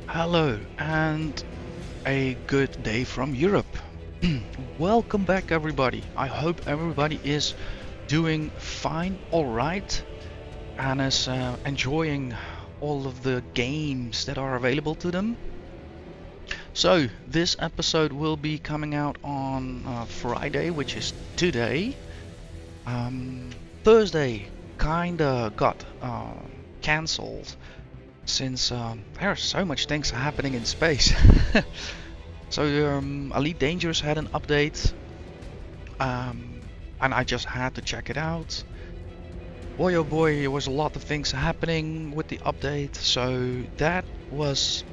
Hello and a good day from Europe. Welcome back, everybody. I hope everybody is doing fine, all right, and is enjoying all of the games that are available to them. So, this episode will be coming out on Friday, which is today. Thursday kinda got cancelled since there are so much things happening in space. So Elite Dangerous had an update, and I just had to check it out. Boy oh boy, there was a lot of things happening with the update, so that was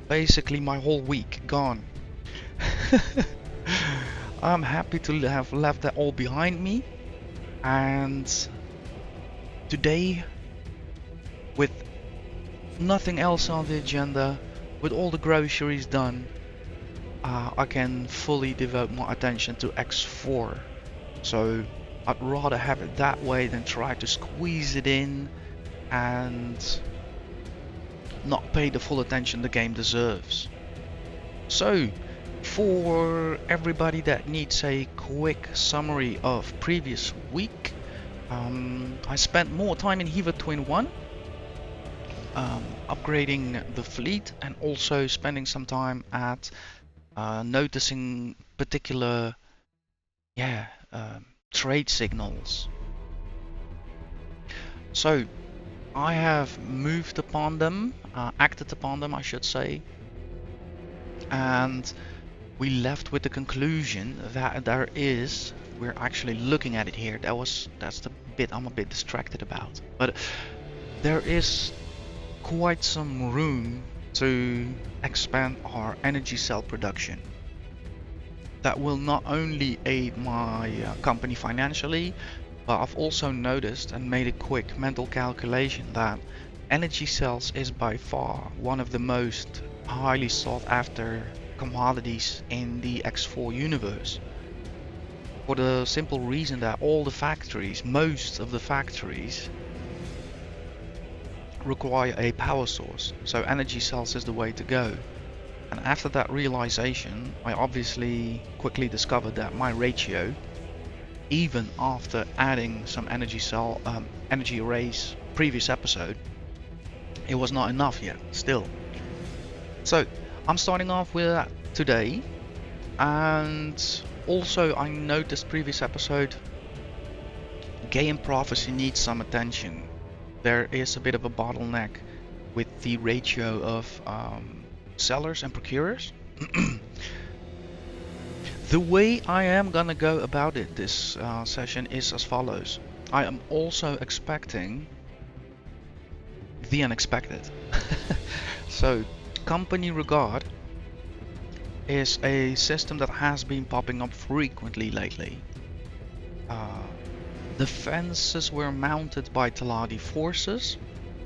basically my whole week gone. I'm happy to have left that all behind me, and today, with nothing else on the agenda, with all the groceries done, I can fully devote my attention to X4. So I'd rather have it that way than try to squeeze it in and not pay the full attention the game deserves. So, for everybody that needs a quick summary of previous week, I spent more time in Hiva Twin 1, upgrading the fleet, and also spending some time at noticing particular trade signals. So I have moved upon them, acted upon them I should say, and we left with the conclusion that we're actually looking at it here, that's the bit I'm a bit distracted about, but there is quite some room to expand our energy cell production. That will not only aid my company financially, but I've also noticed and made a quick mental calculation that energy cells is by far one of the most highly sought after commodities in the X4 universe. For the simple reason that all the factories, most of the factories, require a power source, so energy cells is the way to go. And after that realization, I obviously quickly discovered that my ratio, even after adding some energy arrays previous episode, it was not enough yet still. So I'm starting off with that today. And also I noticed previous episode, game prophecy needs some attention. There is a bit of a bottleneck with the ratio of sellers and procurers. The way I am gonna go about it this session is as follows. I am also expecting the unexpected. So company regard is a system that has been popping up frequently lately. The fences were mounted by Taladi forces,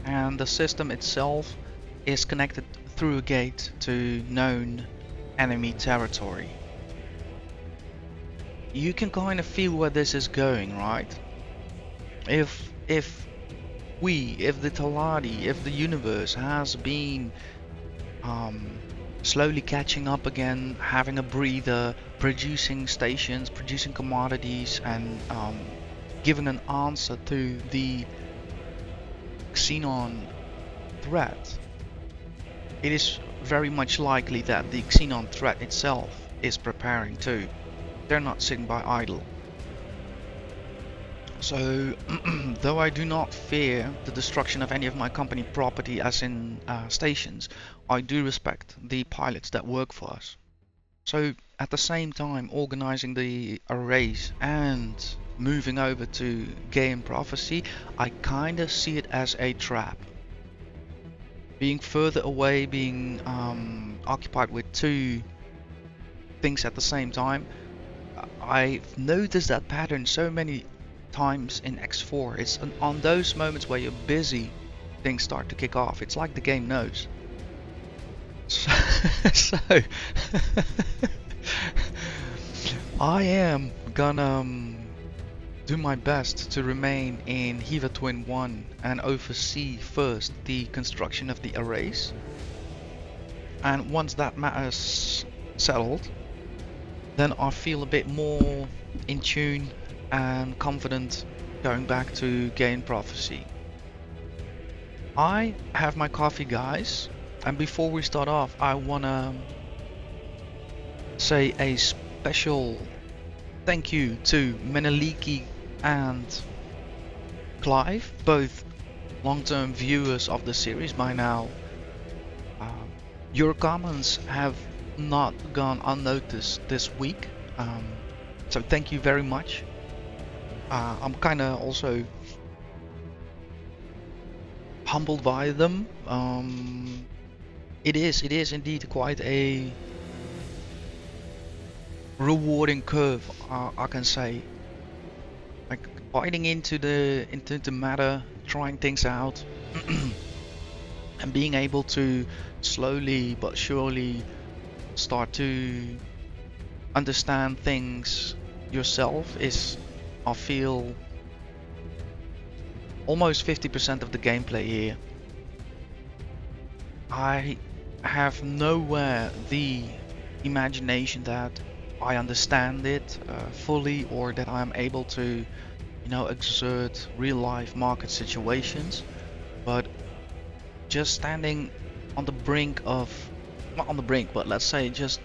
and the system itself is connected through a gate to known enemy territory. You can kind of feel where this is going, right? If the Taladi, if the universe has been slowly catching up again, having a breather, producing stations, producing commodities, and giving an answer to the Xenon threat, it is very much likely that the Xenon threat itself is preparing too. They're not sitting by idle. So, though I do not fear the destruction of any of my company property as in stations, I do respect the pilots that work for us. So, at the same time, organizing the arrays and moving over to game prophecy, I kinda see it as a trap. Being further away, being occupied with two things at the same time, I've noticed that pattern so many times in X4. It's on those moments where you're busy, things start to kick off. It's like the game knows. So I am gonna do my best to remain in Hiva Twin 1 and oversee first the construction of the arrays. And once that matter's settled, then I feel a bit more in tune and confident going back to gain prophecy. I have my coffee, guys, and before we start off, I wanna say a special thank you to Meneliki and Clive, both long-term viewers of the series by now. Your comments have not gone unnoticed this week, so thank you very much. I'm kind of also humbled by them. It is indeed quite a rewarding curve, I can say. Like biting into the matter, trying things out, and being able to slowly but surely start to understand things yourself is, I feel, almost 50% of the gameplay here. I have nowhere the imagination that I understand it fully, or that I'm able to, you know, exert real life market situations, but just standing on the brink of, not on the brink, but let's say just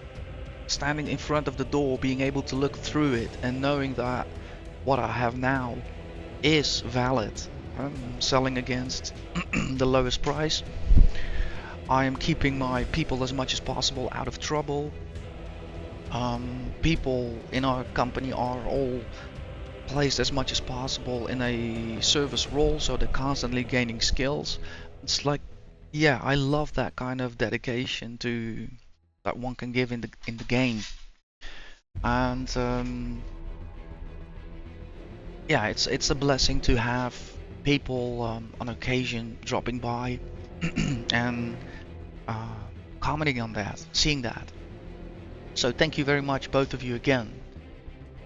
standing in front of the door, being able to look through it and knowing that what I have now is valid. I'm selling against the lowest price. I am keeping my people as much as possible out of trouble. People in our company are all placed as much as possible in a service role, so they're constantly gaining skills. It's like, yeah, I love that kind of dedication to that one can give in the game. And yeah, it's a blessing to have people on occasion dropping by and uh, commenting on that, seeing that. So thank you very much, both of you again.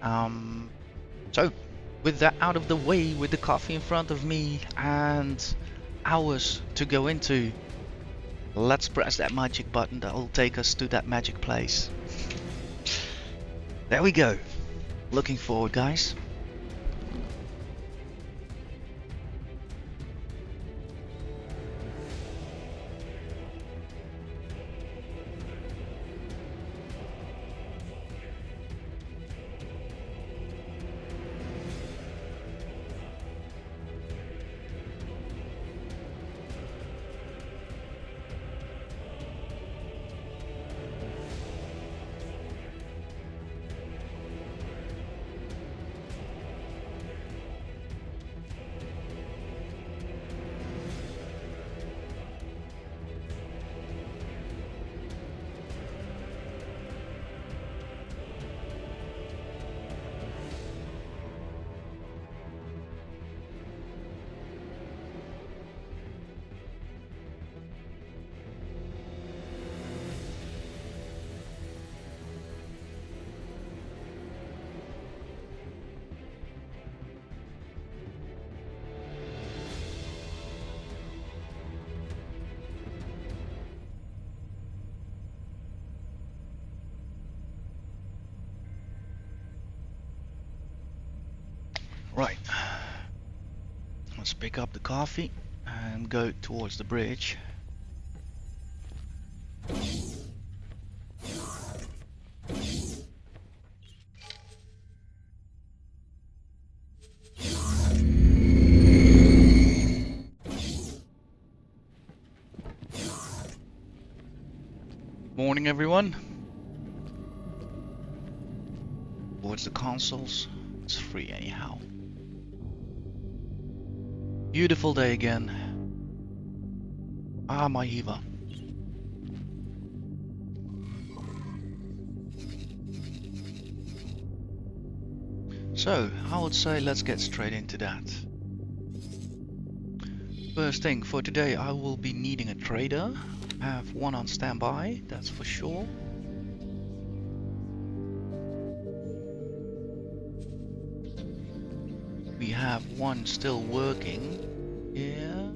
So with that out of the way, with the coffee in front of me and hours to go into, let's press that magic button that will take us to that magic place. There we go. Looking forward, guys. Right, let's pick up the coffee and go towards the bridge. Morning, everyone. Towards the consoles. It's free anyhow. Beautiful day again. Ah, my Eva. So, I would say let's get straight into that. First thing, for today I will be needing a trader. I have one on standby, that's for sure. We have one still working. Yeah.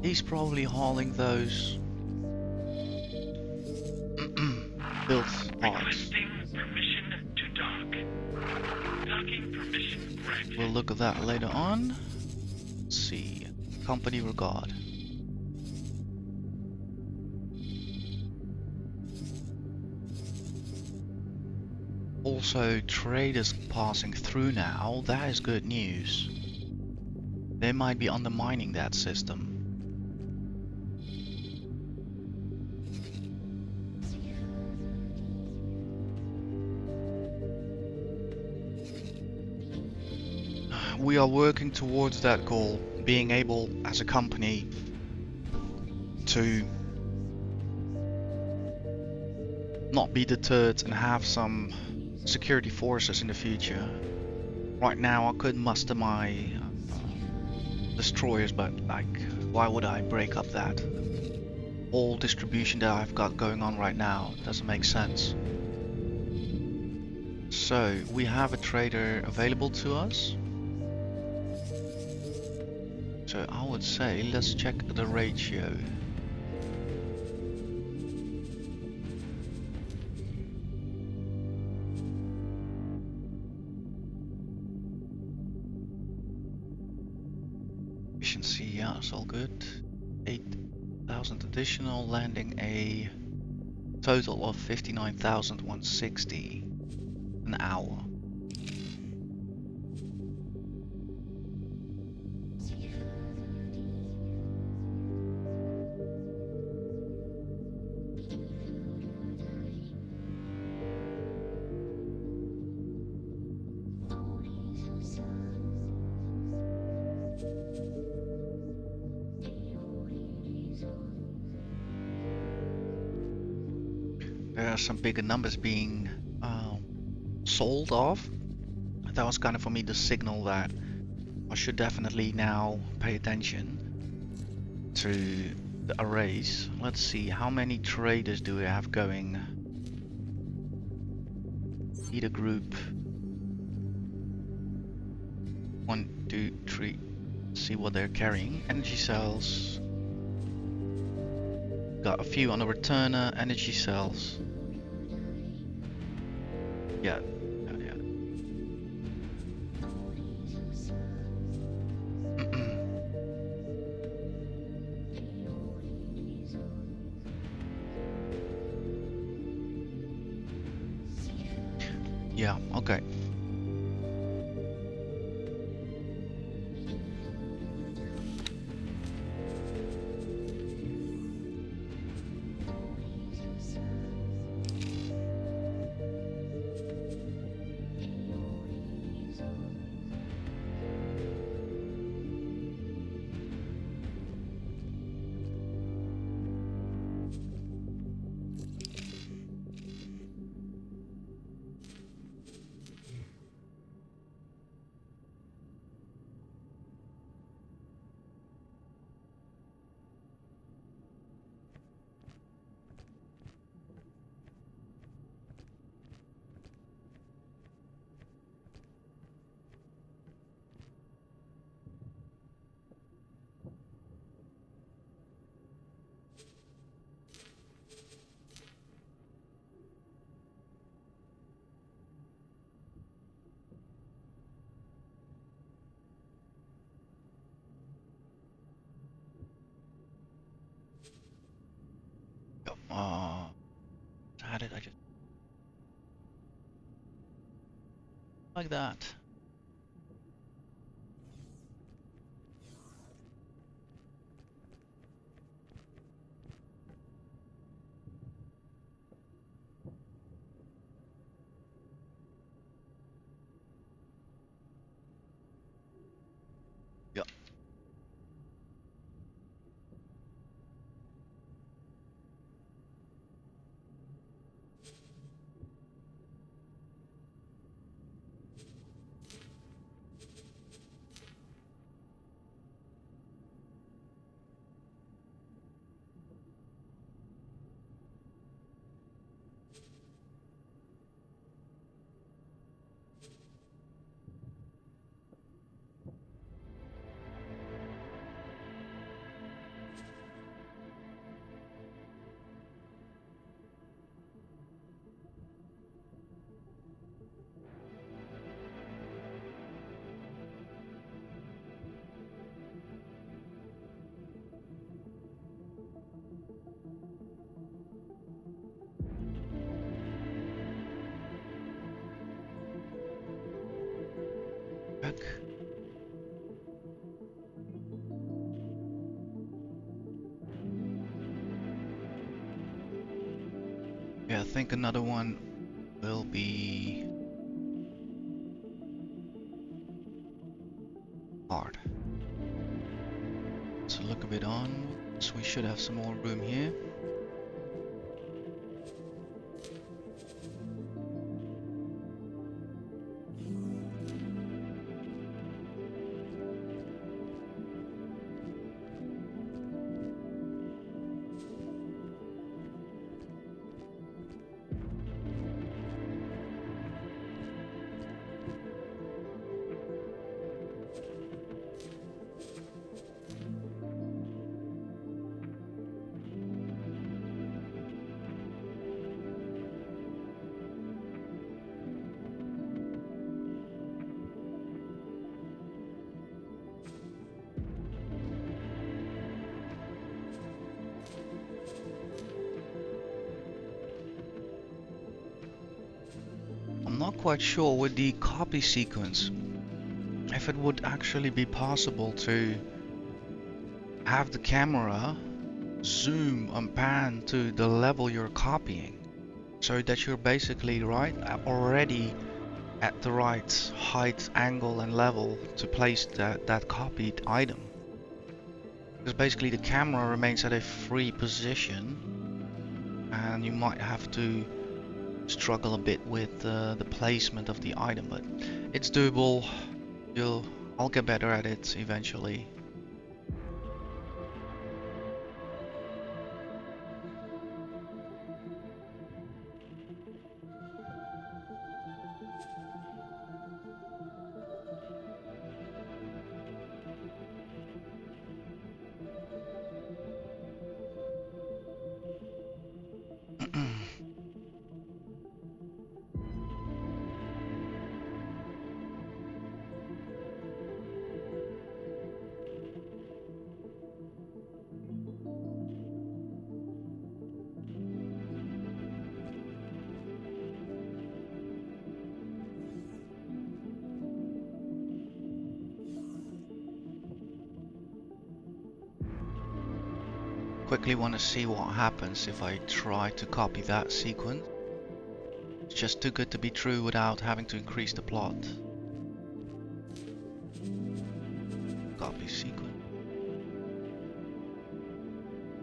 He's probably hauling those build odds. Requesting permission to dock. Docking permission granted. We'll look at that later on. Let's see. Company regard. Also, traders passing through now. That is good news. They might be undermining that system. We are working towards that goal, being able as a company to not be deterred and have some security forces in the future. Right now I could muster my destroyers, but like, why would I break up that whole distribution that I've got going on right now? It doesn't make sense. So we have a trader available to us. So I would say let's check the ratio. Efficiency, yeah, it's all good. 8,000 additional, landing a total of 59,160 an hour. There are some bigger numbers being sold off. That was kind of for me the signal that I should definitely now pay attention to the arrays. Let's see, how many traders do we have going? Leader group. 1, 2, 3. See what they're carrying. Energy cells. Got a few on the returner. Energy cells. Yeah. Yeah, okay. How did I just like that? Yeah. Okay, I think another one will be hard. So look a bit on. So we should have some more room here. I'm not quite sure with the copy sequence if it would actually be possible to have the camera zoom and pan to the level you're copying, so that you're basically already at the right height, angle and level to place that copied item. Because basically the camera remains at a free position and you might have to struggle a bit with the placement of the item, but it's doable. I'll get better at it eventually. Quickly want to see what happens if I try to copy that sequence. It's just too good to be true without having to increase the plot. Copy sequence.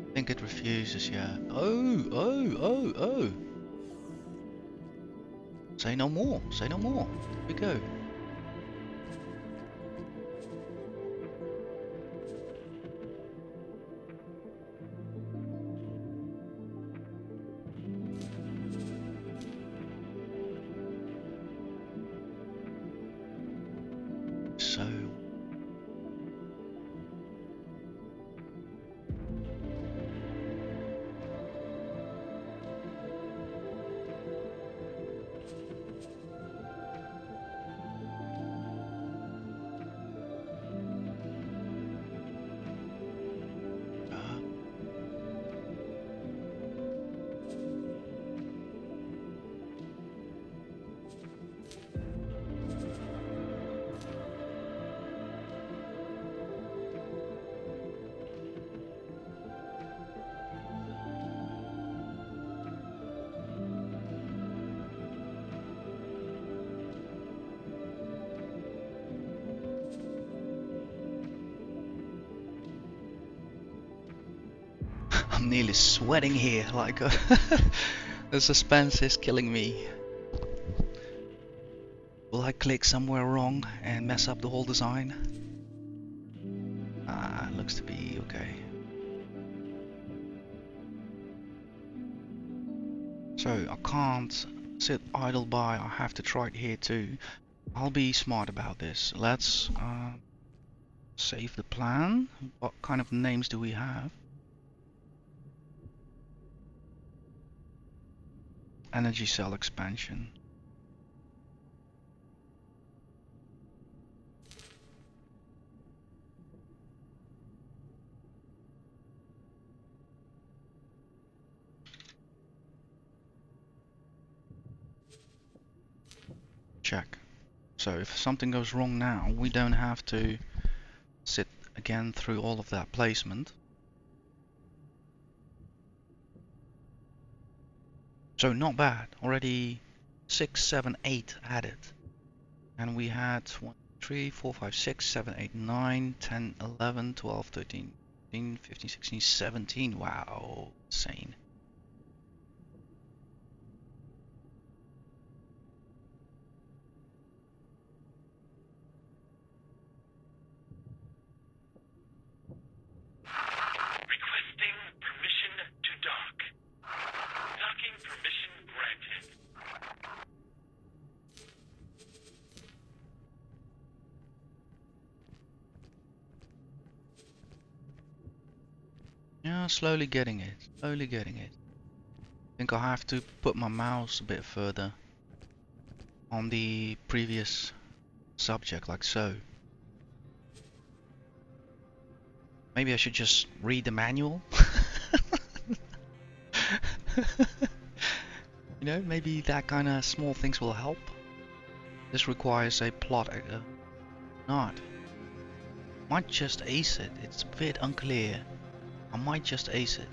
I think it refuses, yeah. Oh. Say no more, say no more. Here we go. So I'm nearly sweating here, like the suspense is killing me. Will I click somewhere wrong and mess up the whole design? Looks to be okay. So I can't sit idle by, I have to try it here too. I'll be smart about this. Let's save the plan. What kind of names do we have? Energy cell expansion. Check. So if something goes wrong now, we don't have to sit again through all of that placement. So not bad. Already 6, 7, 8 added. And we had 1, 3, 4, 5, 6, 7, 8, 9, 10, 11, 12, 13, 14, 15, 16, 17. Wow, insane. Requesting permission to dock. Docking permission granted. Yeah, slowly getting it. Slowly getting it. I think I have to put my mouse a bit further on the previous subject, like so. Maybe I should just read the manual. You know, maybe that kind of small things will help. This requires a plot. Not. Might just ace it. It's a bit unclear. I might just ace it.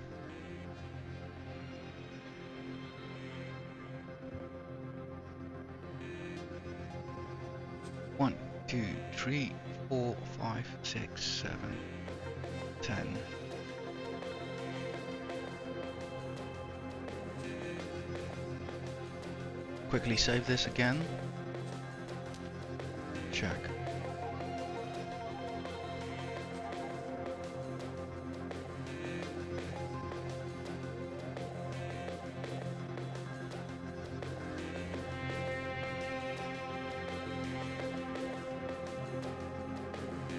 One, 2, 3, 4, 5, 6, 7, 10. Quickly save this again. Check.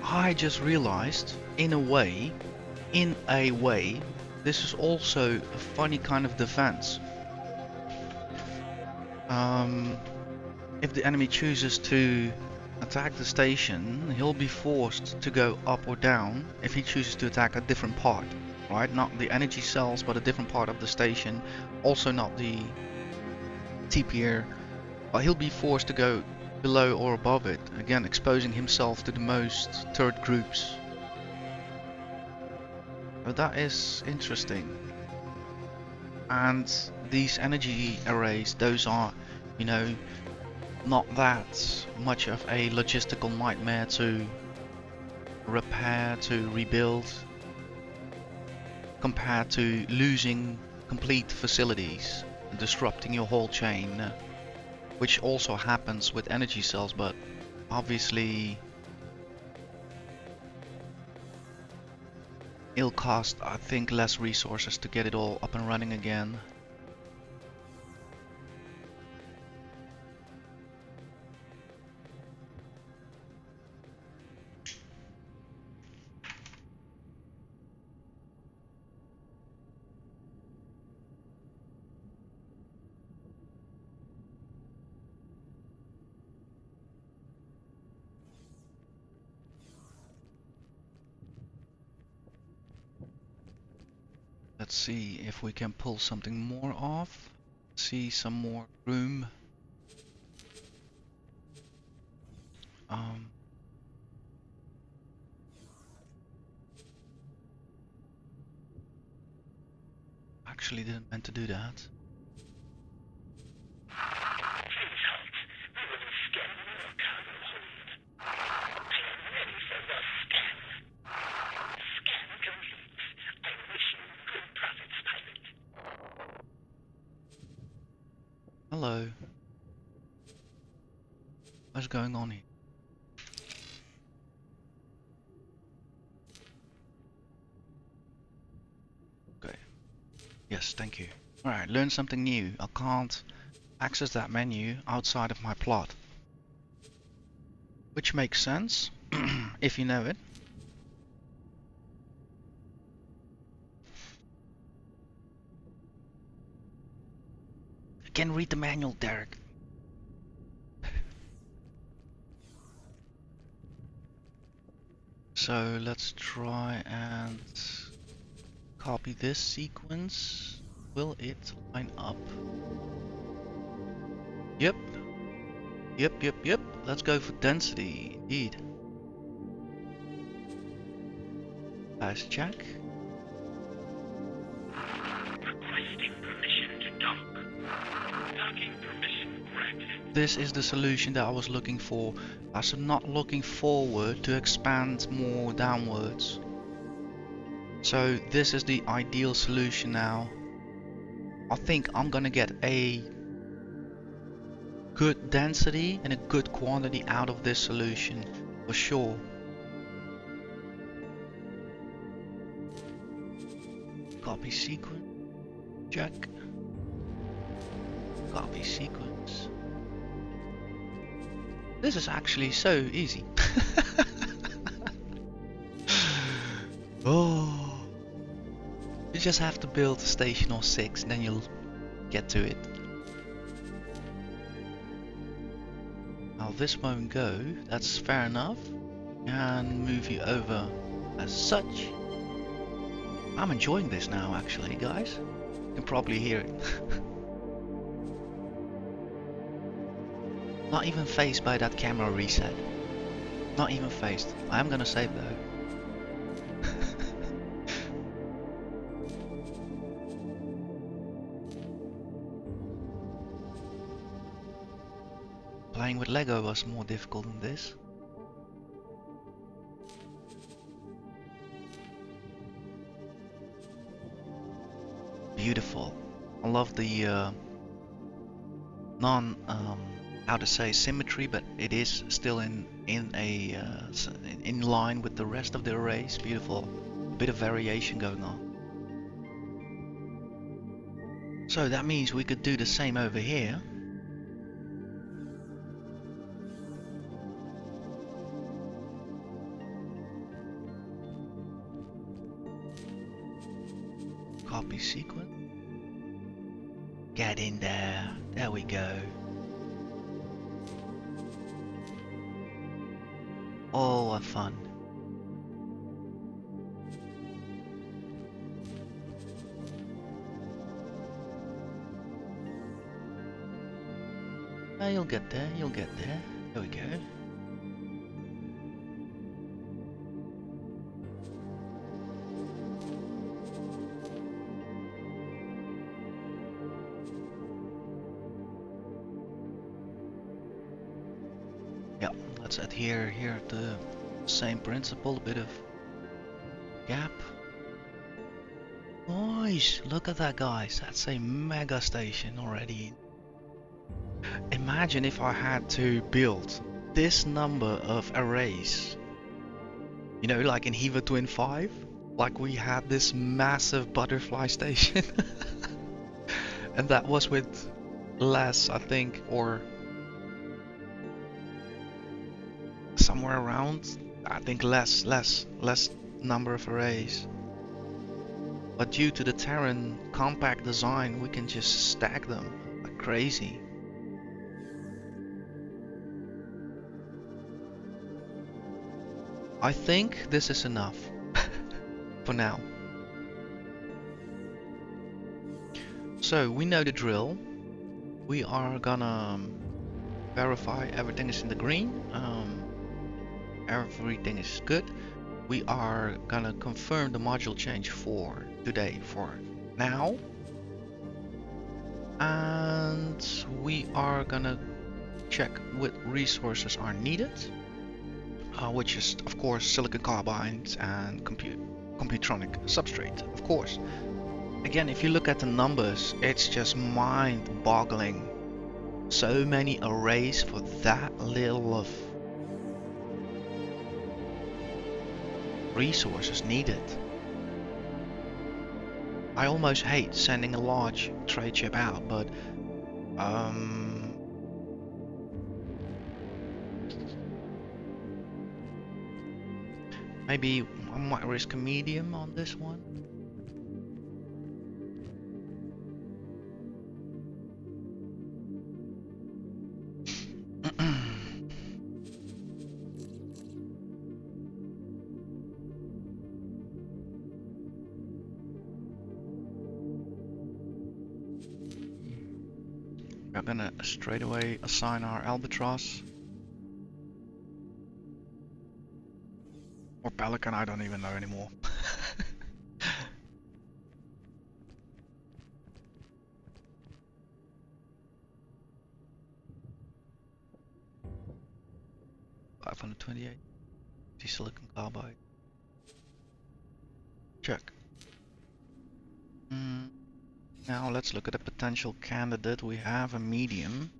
I just realized, in a way, this is also a funny kind of defense. If the enemy chooses to attack the station, he'll be forced to go up or down if he chooses to attack a different part, right? Not the energy cells, but a different part of the station. Also not the TPR, but he'll be forced to go below or above it, again exposing himself to the most turret groups. But that is interesting. And these energy arrays, those are, you know, not that much of a logistical nightmare to repair, to rebuild, compared to losing complete facilities and disrupting your whole chain, which also happens with energy cells, but obviously it'll cost, I think, less resources to get it all up and running again. Let's see if we can pull something more off. See some more room. Actually didn't meant to do that. Please halt. We will be scanning your cargo hold. I am ready for the scan. Scan complete. I wish you good profits, pilot. Hello. What's going on here? Okay. Yes, thank you. Alright, learn something new. I can't access that menu outside of my plot. Which makes sense, if you know it. Again, read the manual, Derek. So let's try and copy this sequence. Will it line up? Yep. Yep. Let's go for density, indeed. Last check. Requesting permission to dock. This is the solution that I was looking for. I am not looking forward to expand more downwards. So this is the ideal solution now. I think I'm gonna get a good density and a good quantity out of this solution for sure. Copy sequence, check. Copy sequence. This is actually so easy. Oh, you just have to build a station or 6 and then you'll get to it. Now this won't go, that's fair enough. And move you over as such. I'm enjoying this now actually, guys. You can probably hear it. Not even phased by that camera reset. Not even phased. I am gonna save though. Playing with Lego was more difficult than this. Beautiful. I love the how to say symmetry, but it is still in line with the rest of the arrays. Beautiful. A bit of variation going on. So that means we could do the same over here. Copy sequence. Get in there. There we go. Oh, what fun. You'll get there, you'll get there. There we go. Yeah, let's adhere here to the same principle, a bit of gap. Nice, look at that guys, that's a mega station already. Imagine if I had to build this number of arrays, you know, like in Hiva Twin 5, like we had this massive butterfly station. And that was with less, I think, or somewhere around, I think less number of arrays. But due to the Terran compact design, we can just stack them like crazy. I think this is enough for now. So we know the drill. We are gonna verify everything is in the green. Everything is good. We are gonna confirm the module change for today, for now. And we are gonna check what resources are needed. Which is of course silicon carbide and computronic substrate, of course. Again, if you look at the numbers, it's just mind-boggling. So many arrays for that little of resources needed. I almost hate sending a large trade chip out, but maybe I might risk a medium on this one. We're gonna straight away assign our albatross. Or pelican, I don't even know anymore. 228. The silicon carbide. Check. Now let's look at a potential candidate. We have a medium.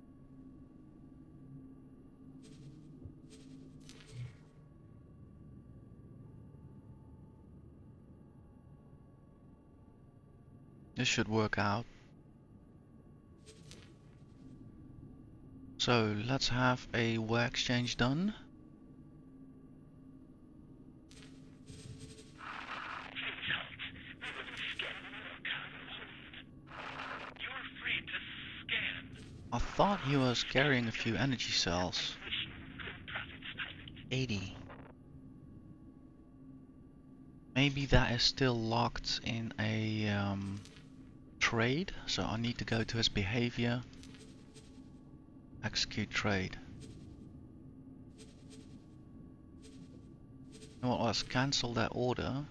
This should work out. So let's have a wear exchange done. I thought he was carrying a few energy cells. 80. Maybe that is still locked in a trade, so I need to go to his behavior, execute trade. Well, let's cancel that order.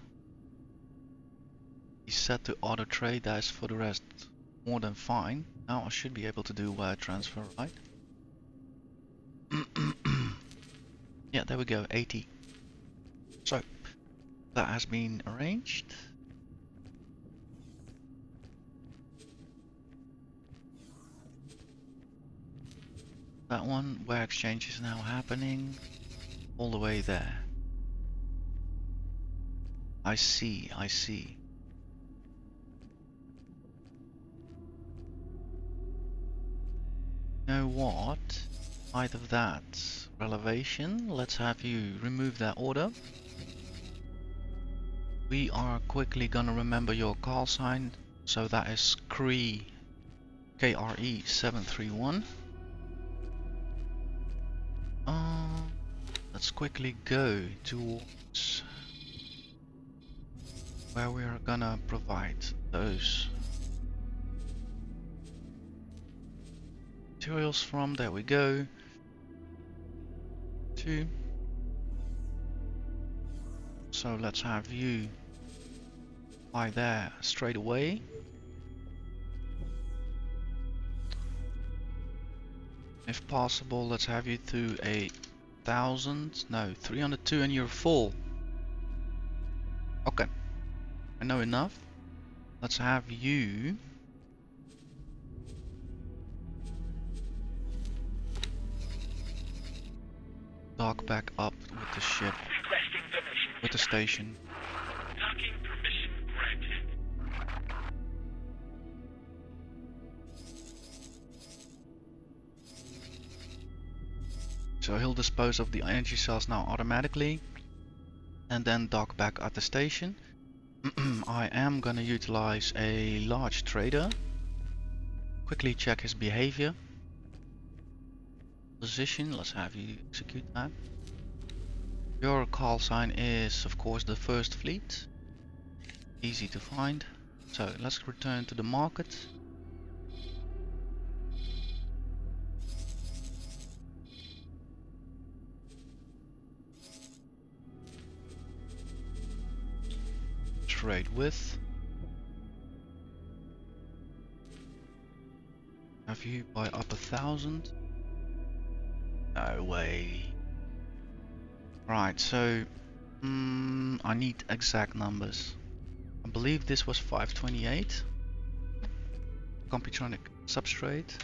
He's set to auto trade, that is for the rest more than fine. Now I should be able to do wire transfer, right? Yeah, there we go, 80. So, that has been arranged. That one, where exchange is now happening, all the way there. I see, I see. You know what? Height of that relevation, let's have you remove that order. We are quickly gonna remember your call sign, so that is KRE731. Let's quickly go towards where we are gonna provide those materials from. There we go. 2. So let's have you by there straight away. If possible, let's have you to 1,000, no, 302, and you're full. Okay, I know enough. Let's have you dock back up with the ship, with the station. Docking permission granted. So he'll dispose of the energy cells now automatically and then dock back at the station. I am gonna utilize a large trader. Quickly check his behavior. Position, let's have you execute that. Your call sign is of course the first fleet. Easy to find. So let's return to the market. Trade with. Have you buy up 1,000? No way. Right, so I need exact numbers. I believe this was 528. Computronic substrate.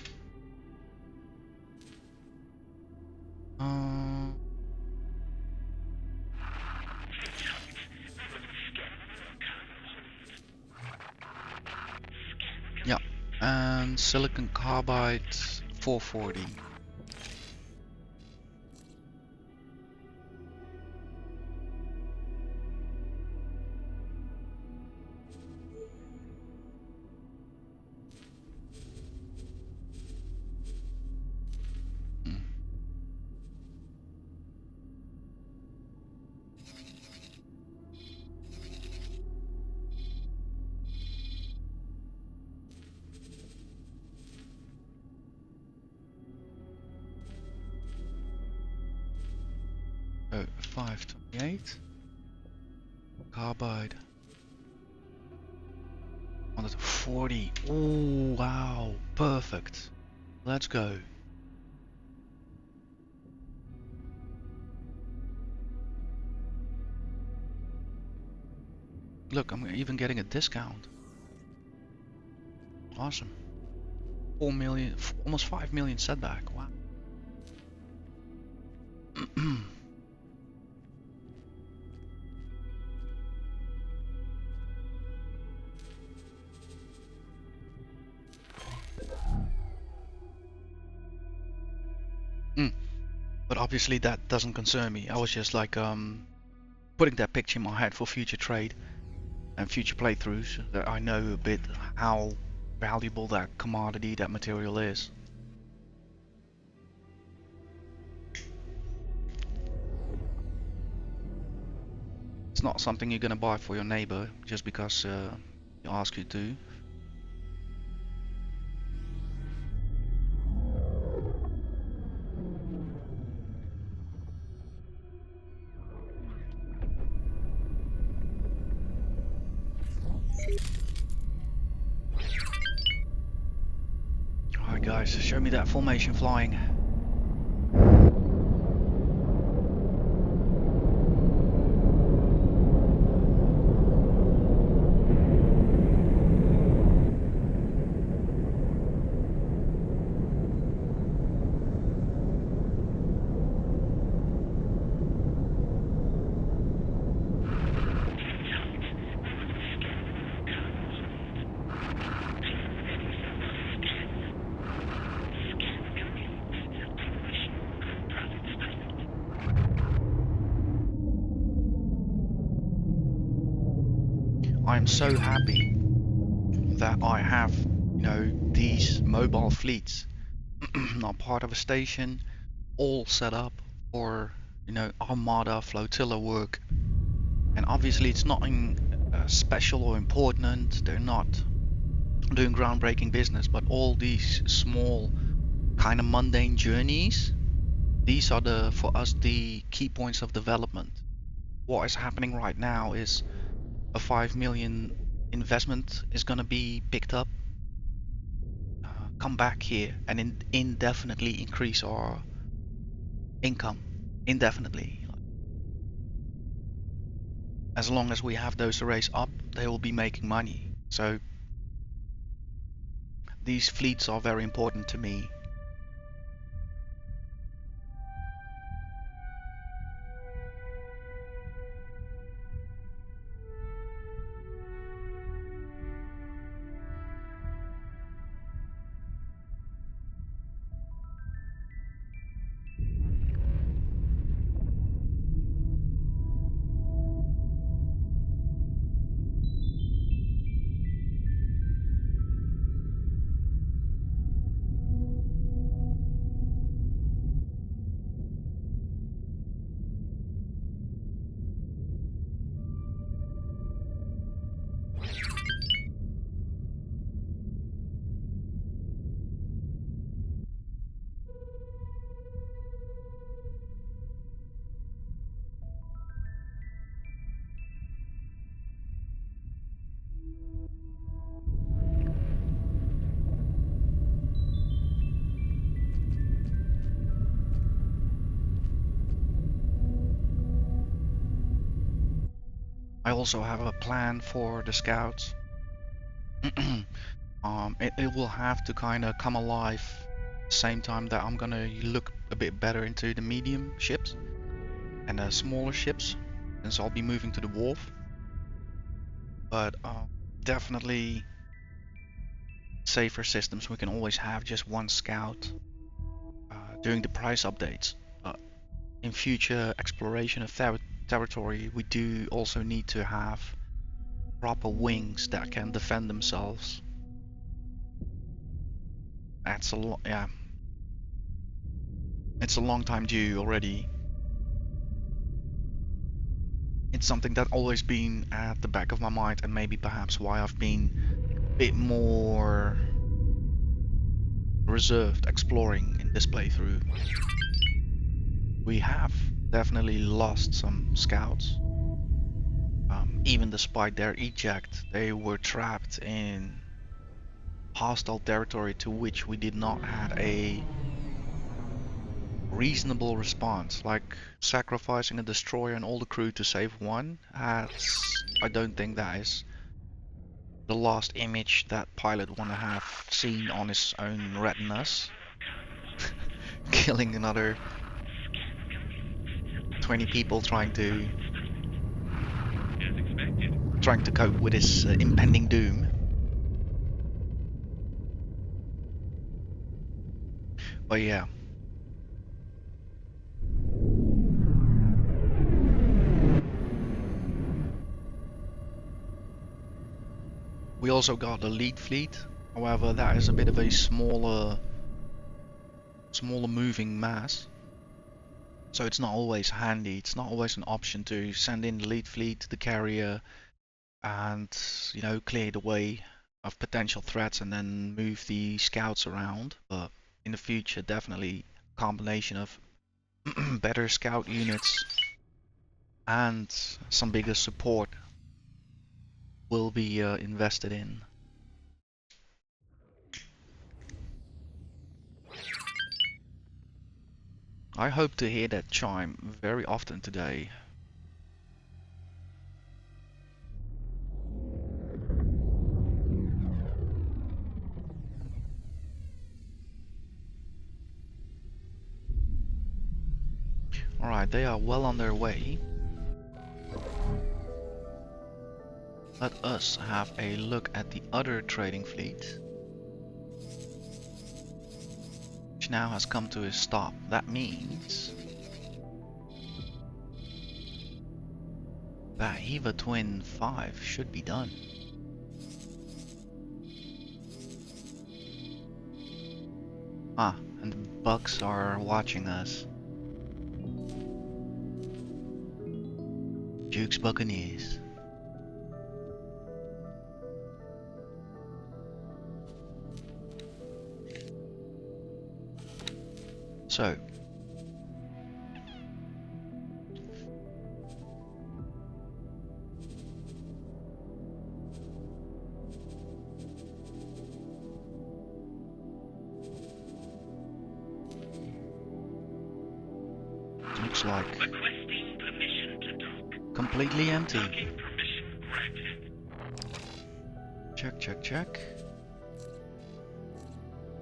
Yeah, and silicon carbide 440. So 528 carbide 140. Oh wow, perfect. Let's go. Look, I'm even getting a discount. Awesome. 4 million, almost 5 million setback. Wow. But obviously that doesn't concern me. I was just like putting that picture in my head for future trade and future playthroughs, that I know a bit how valuable that commodity, that material is. It's not something you're gonna buy for your neighbor just because he asks you to. Alright guys, show me that formation flying. I'm so happy that I have, these mobile fleets, not part of a station, all set up for, armada flotilla work. And obviously it's nothing special or important. They're not doing groundbreaking business, but all these small kind of mundane journeys, these are for us the key points of development. What is happening right now is a 5 million investment is going to be picked up, come back here and indefinitely increase our income indefinitely. As long as we have those arrays up, they will be making money. So these fleets are very important to me. I also have a plan for the scouts. It will have to kind of come alive same time that I'm gonna look a bit better into the medium ships and the smaller ships, since I'll be moving to the wharf. But definitely safer systems. We can always have just one scout during the price updates. In future exploration of territory, we do also need to have proper wings that can defend themselves. That's a lot, yeah. It's a long time due already. It's something that always been at the back of my mind, and maybe perhaps why I've been a bit more reserved exploring in this playthrough. We have definitely lost some scouts. Even despite their eject, they were trapped in hostile territory to which we did not have a reasonable response, like sacrificing a destroyer and all the crew to save one. I don't think that is the last image that pilot wanna have seen on his own retinas. Killing another 20 people trying to cope with his impending doom. But yeah. We also got the lead fleet. However, that is a bit of a smaller moving mass. So it's not always handy. It's not always an option to send in the lead fleet, the carrier, and clear the way of potential threats and then move the scouts around. But in the future, definitely a combination of better scout units and some bigger support will be invested in. I hope to hear that chime very often today. Alright, they are well on their way. Let us have a look at the other trading fleet, which now has come to a stop. That means that Hiva Twin 5 should be done. Ah, and the bugs are watching us. Duke's Buccaneers. So, looks like Requesting permission to dock. completely empty. Docking permission granted. Check, check, check.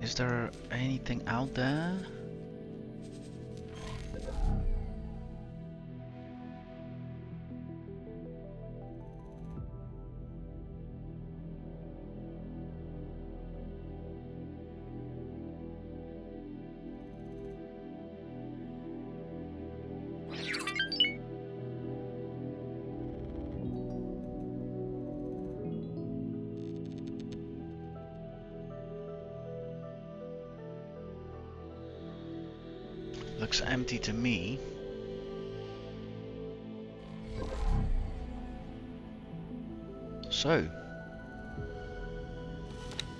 Is there anything out there? Looks empty to me. So,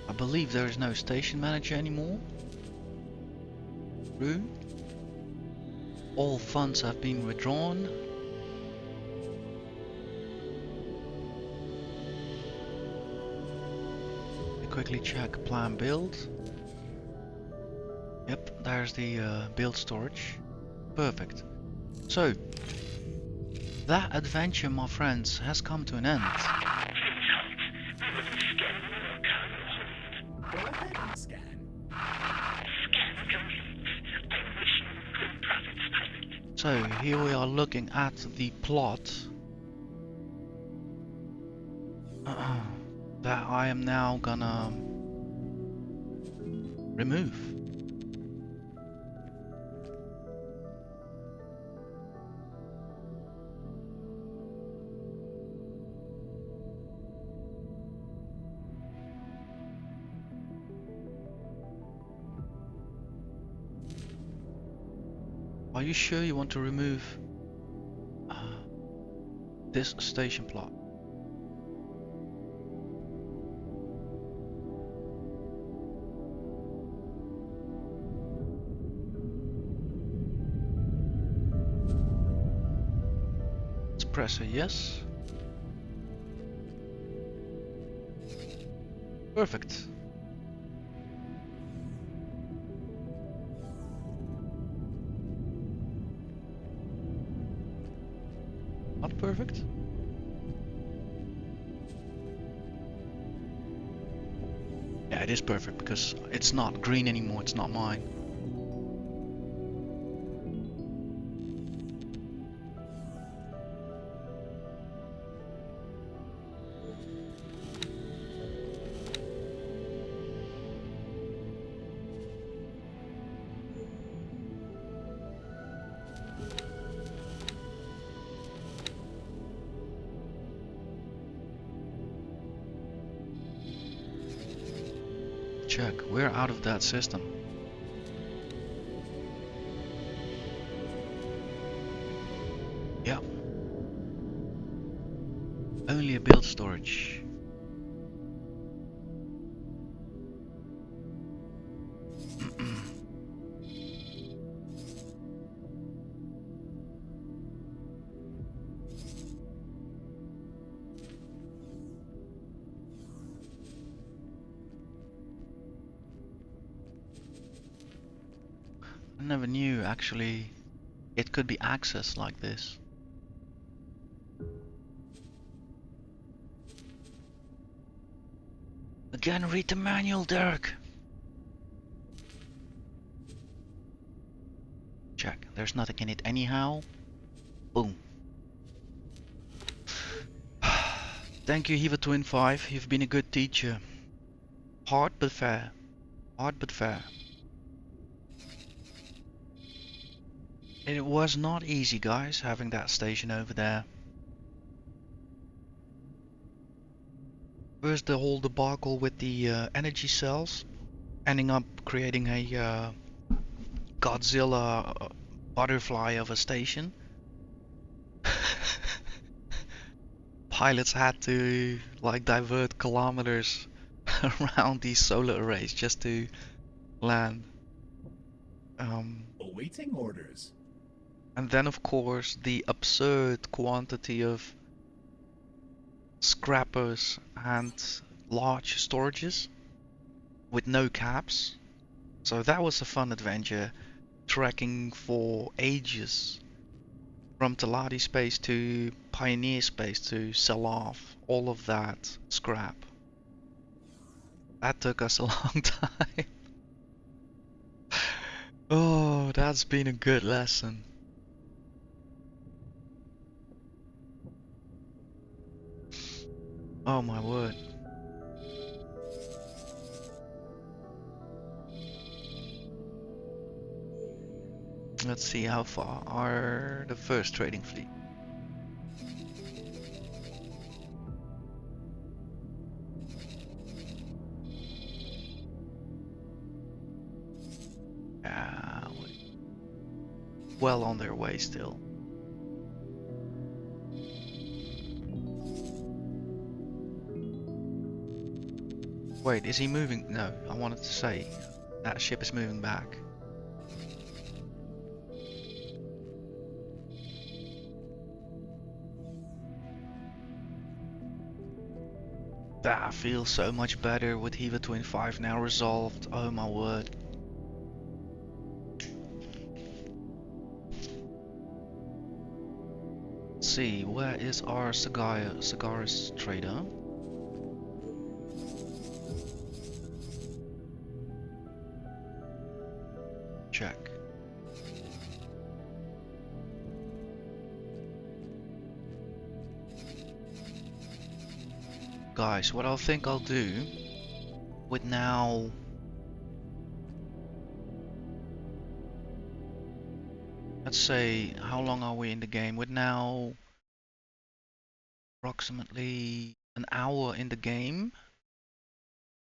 I believe there is no station manager anymore. True. All funds have been withdrawn. Quickly check plan build. Yep, there's the build storage. Perfect. So, that adventure, my friends, has come to an end. Go ahead and scan. Scan complete. I wish you good profits, pilot. So, here we are looking at the plot that I am now gonna remove. Are you sure you want to remove this station plot? Let's press a yes. Perfect. it is perfect because it's not green anymore, it's not mine. Check, we're out of that system. Yeah. Only a build storage. I never knew actually it could be accessed like this. Again, read the manual, Derek. Check, there's nothing in it anyhow. Boom. Thank you, Hiva Twin 5. You've been a good teacher. Hard but fair. Hard but fair. It was not easy, guys, having that station over there. First, the whole debacle with the energy cells, ending up creating a Godzilla butterfly of a station. Pilots had to like divert kilometers around these solar arrays just to land. Awaiting orders. And then of course the absurd quantity of scrappers and large storages with no caps. So that was a fun adventure, trekking for ages from Teladi space to Pioneer space to sell off all of that scrap. That took us a long time. Oh, that's been a good lesson. Oh my word. Let's see how far are the first trading fleet. Well on their way still. Wait, is he moving? No, I wanted to say that ship is moving back. That feels so much better with Hiva Twin 5 now resolved. Oh my word. Let's see, where is our Cigaris trader? Check. Guys, what I think I'll do with now let's say, how long are we in the game? With now approximately an hour in the game,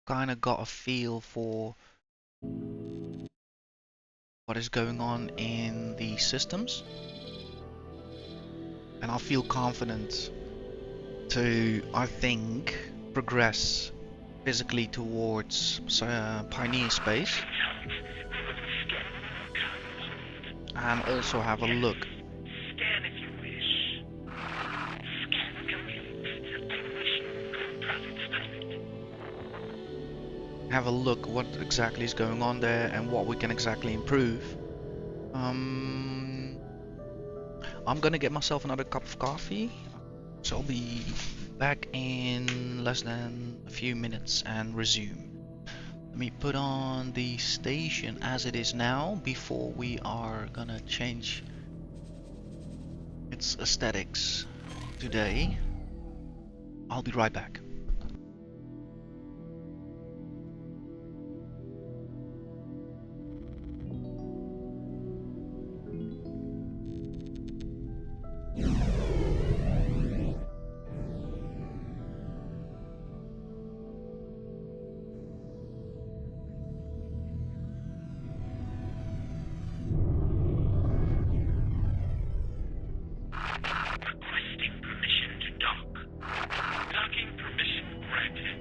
kinda got a feel for what is going on in the systems. And I feel confident to, I think, progress physically towards Pioneer space. And also have a look. Scan if you wish. Scan complete. I wish you good profits from it. Have a look what exactly is going on there and what we can exactly improve. I'm gonna get myself another cup of coffee, so I'll be back in less than a few minutes and resume. Let me put on the station as it is now before we are gonna change its aesthetics today. I'll be right back. Requesting permission to dock. Docking permission granted.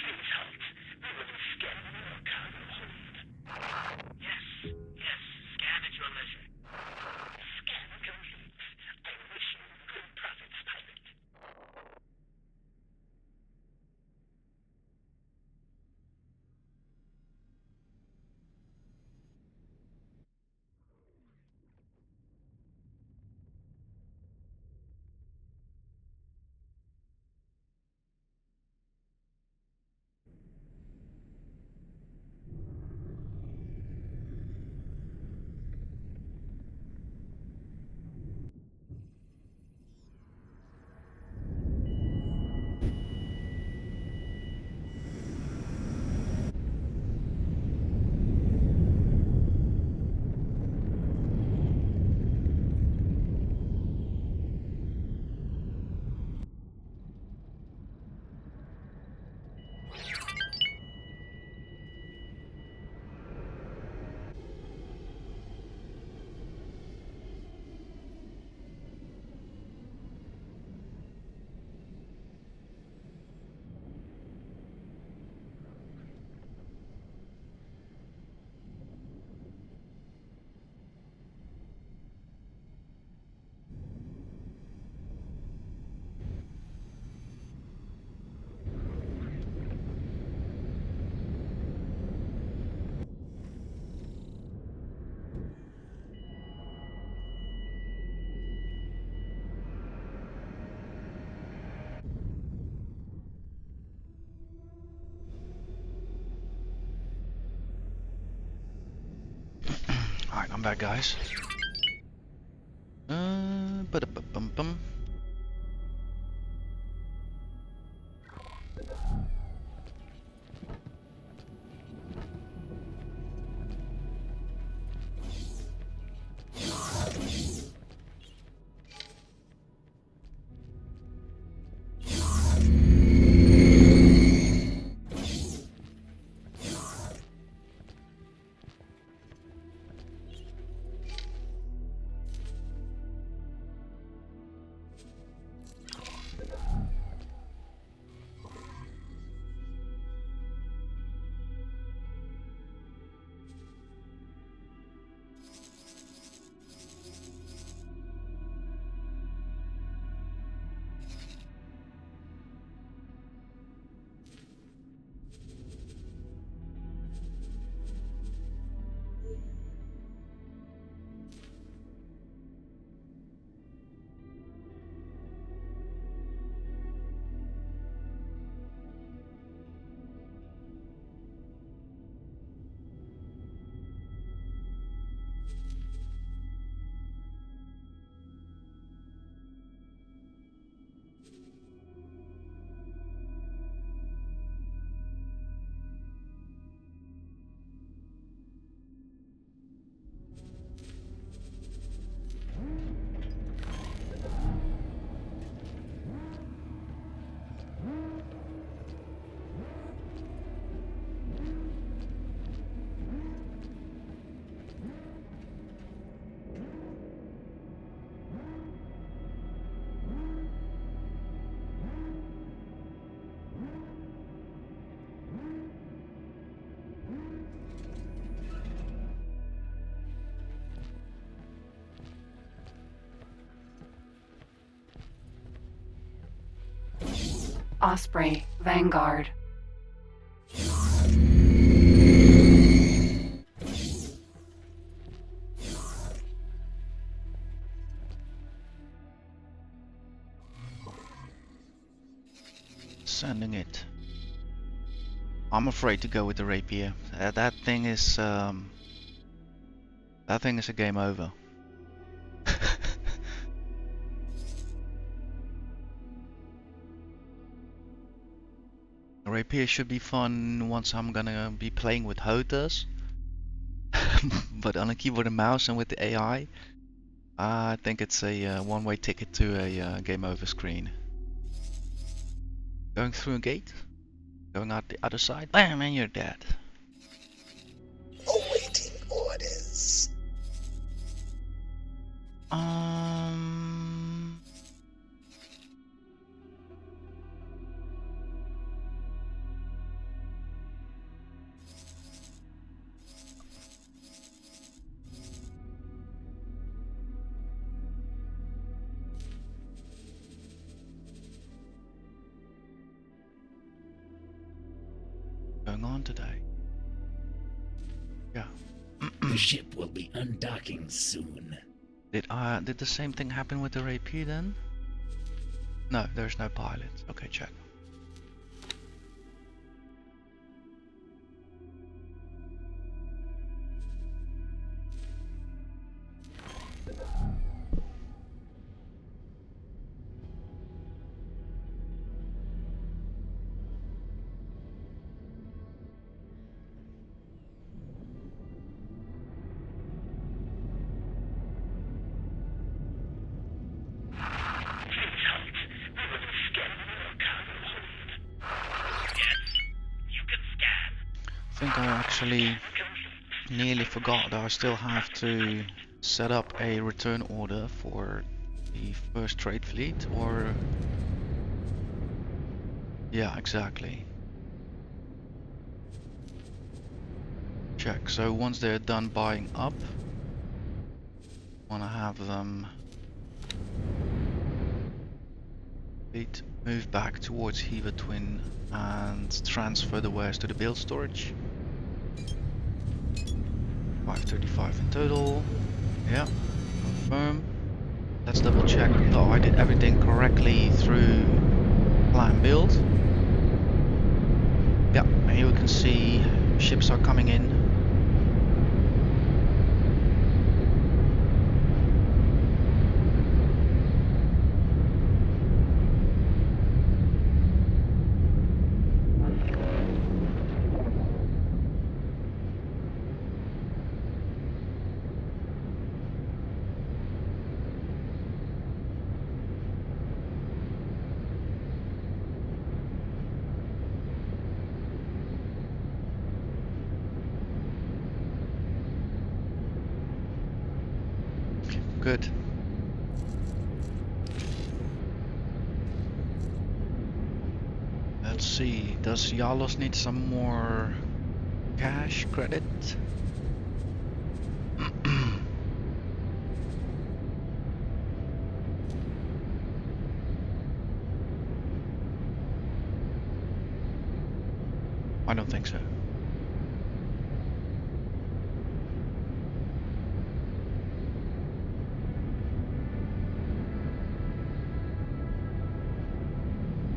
Please halt. We will scan your cargo hold. Yes, yes. Scan at your leisure. Scan complete. I wish you good profits, pilot. Alright, I'm back, guys. Ba-da-ba-bum-bum. Osprey, Vanguard. Sending it. I'm afraid to go with the rapier. That thing is a game over. Rapier should be fun once I'm gonna be playing with Hotas. But on a keyboard and mouse and with the AI, I think it's a one-way ticket to a game over screen. Going through a gate, going out the other side, bam, and you're dead. Awaiting orders. Going on today. Yeah. The ship will be undocking soon. Did the same thing happen with the rapier then? No, there's no pilot. Okay, check. I think I actually nearly forgot that I still have to set up a return order for the first trade fleet, or yeah, exactly. Check. So once they're done buying up, I want to have them move back towards Heaver Twin and transfer the wares to the build storage. 535 in total. Yeah, confirm. Let's double check that I did everything correctly through plan build. Yeah, and here we can see ships are coming in. Good. Let's see, does Yalos need some more cash credit? I don't think so.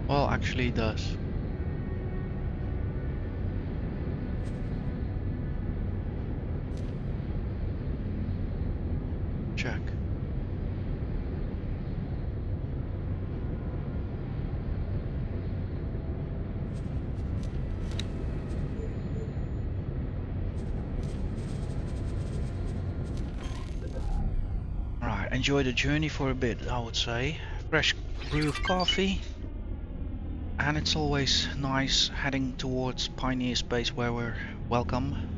Well, actually it does. Check. Alright, enjoy the journey for a bit, I would say. Fresh brew of coffee. And it's always nice heading towards Pioneer Space where we're welcome.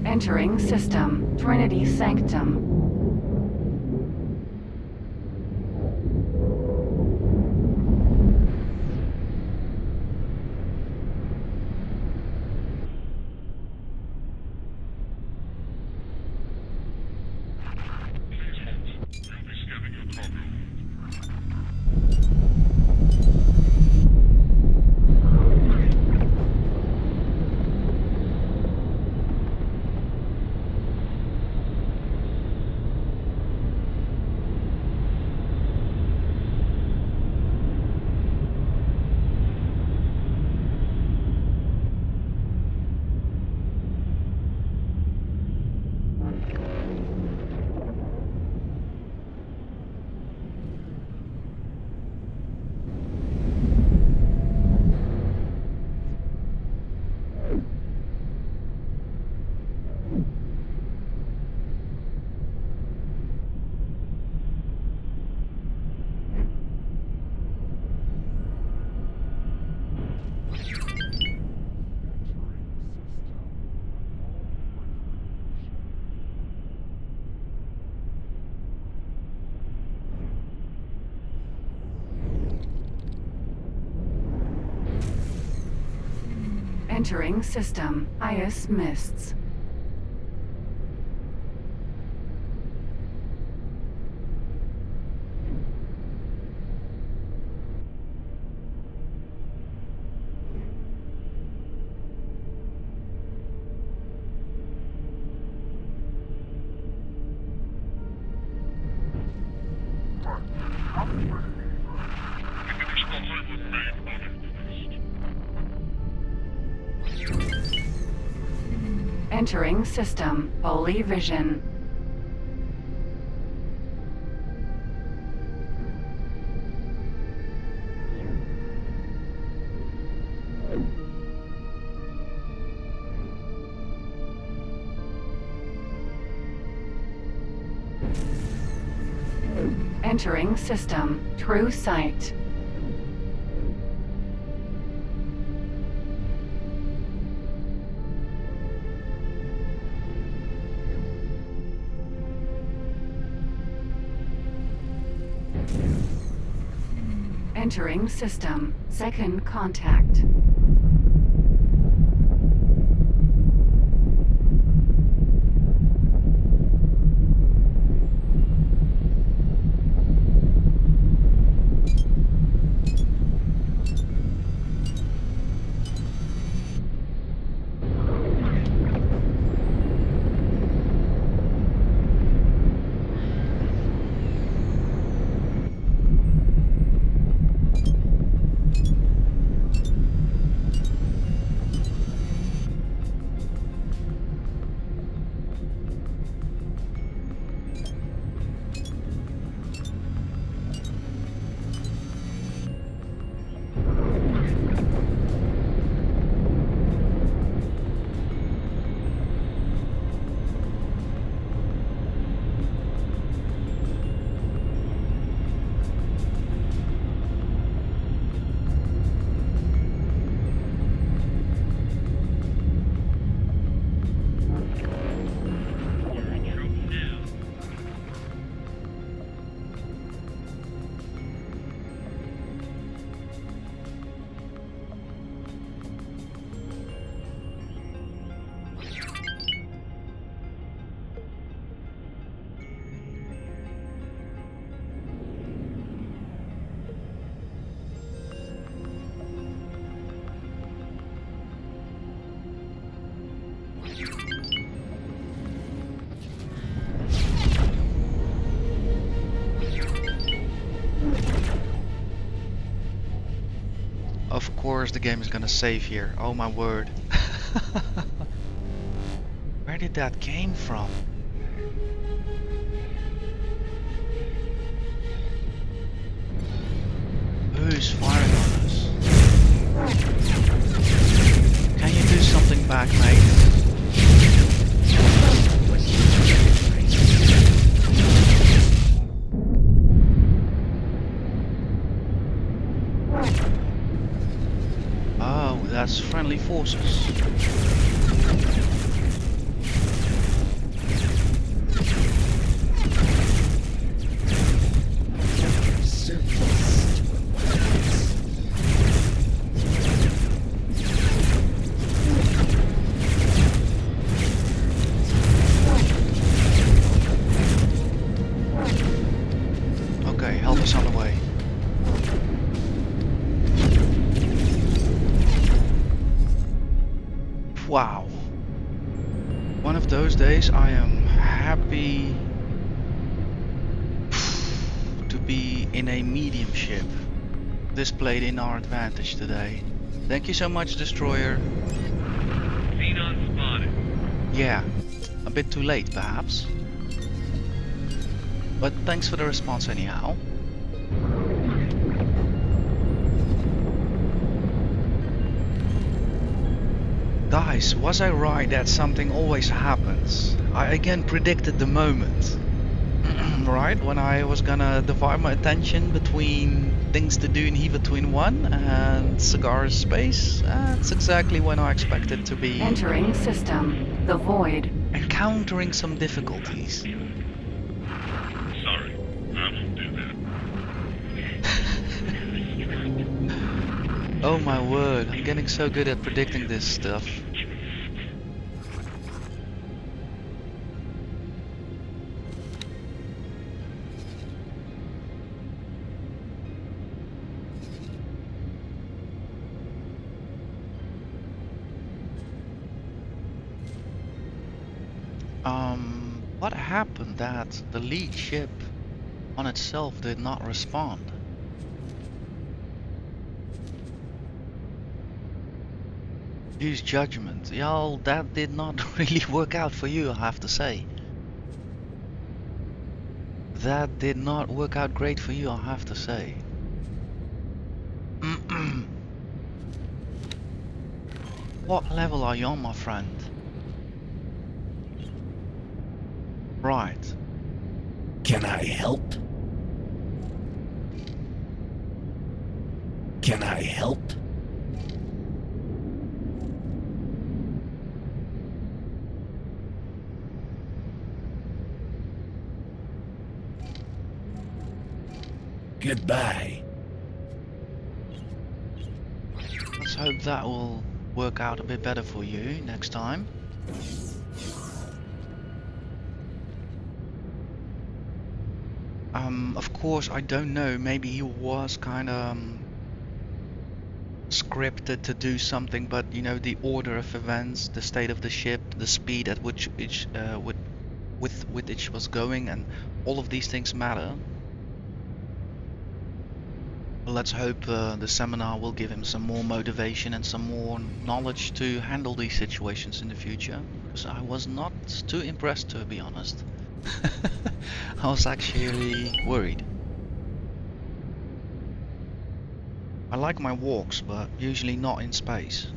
Entering system. Trinity Sanctum. Entering system. Highest mists. Entering system. Holy Vision. Entering system. True Sight. Entering system. Second contact. course the game is gonna save here. Oh my word. Where did that came from? Who's firing on us? Can you do something back, mate? Oh, that's friendly forces. Surplus to abundance. Okay, help us on the way. Wow. One of those days I am happy to be in a medium ship. This played in our advantage today. Thank you so much, Destroyer. Xenon spotted. Yeah, a bit too late perhaps. But thanks for the response anyhow. Guys, was I right that something always happens? I again predicted the moment. Right, when I was gonna divide my attention between things to do in Heave Between 1 and Cigar Space. That's exactly when I expected to be Entering system. The void. encountering some difficulties. Sorry, I won't do that. Oh my word, I'm getting so good at predicting this stuff. What happened that the lead ship on itself did not respond? Use judgment. Y'all, that did not really work out for you, I have to say. That did not work out great for you, I have to say. What level are you on, my friend? Right. Can I help? Can I help? Goodbye. Let's hope that will work out a bit better for you next time. Of course, I don't know, maybe he was kind of scripted to do something, but you know, the order of events, the state of the ship, the speed at which each with which was going, and all of these things matter. Well, let's hope the seminar will give him some more motivation and some more knowledge to handle these situations in the future, because I was not too impressed, to be honest. I was actually worried. I like my walks, but usually not in space.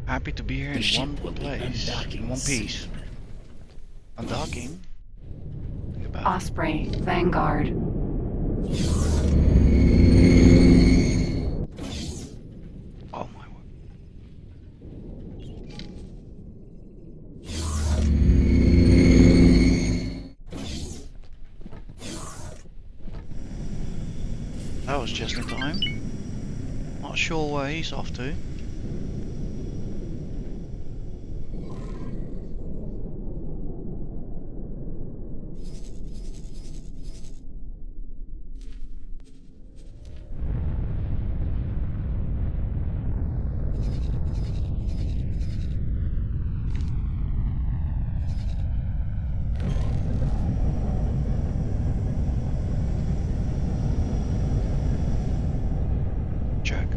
Happy to be here The in ship one will be place, in undocking one piece. soon. Undocking? Think about it. Osprey, Vanguard. Oh my word. That was just in time. Not sure where he's off to. Check.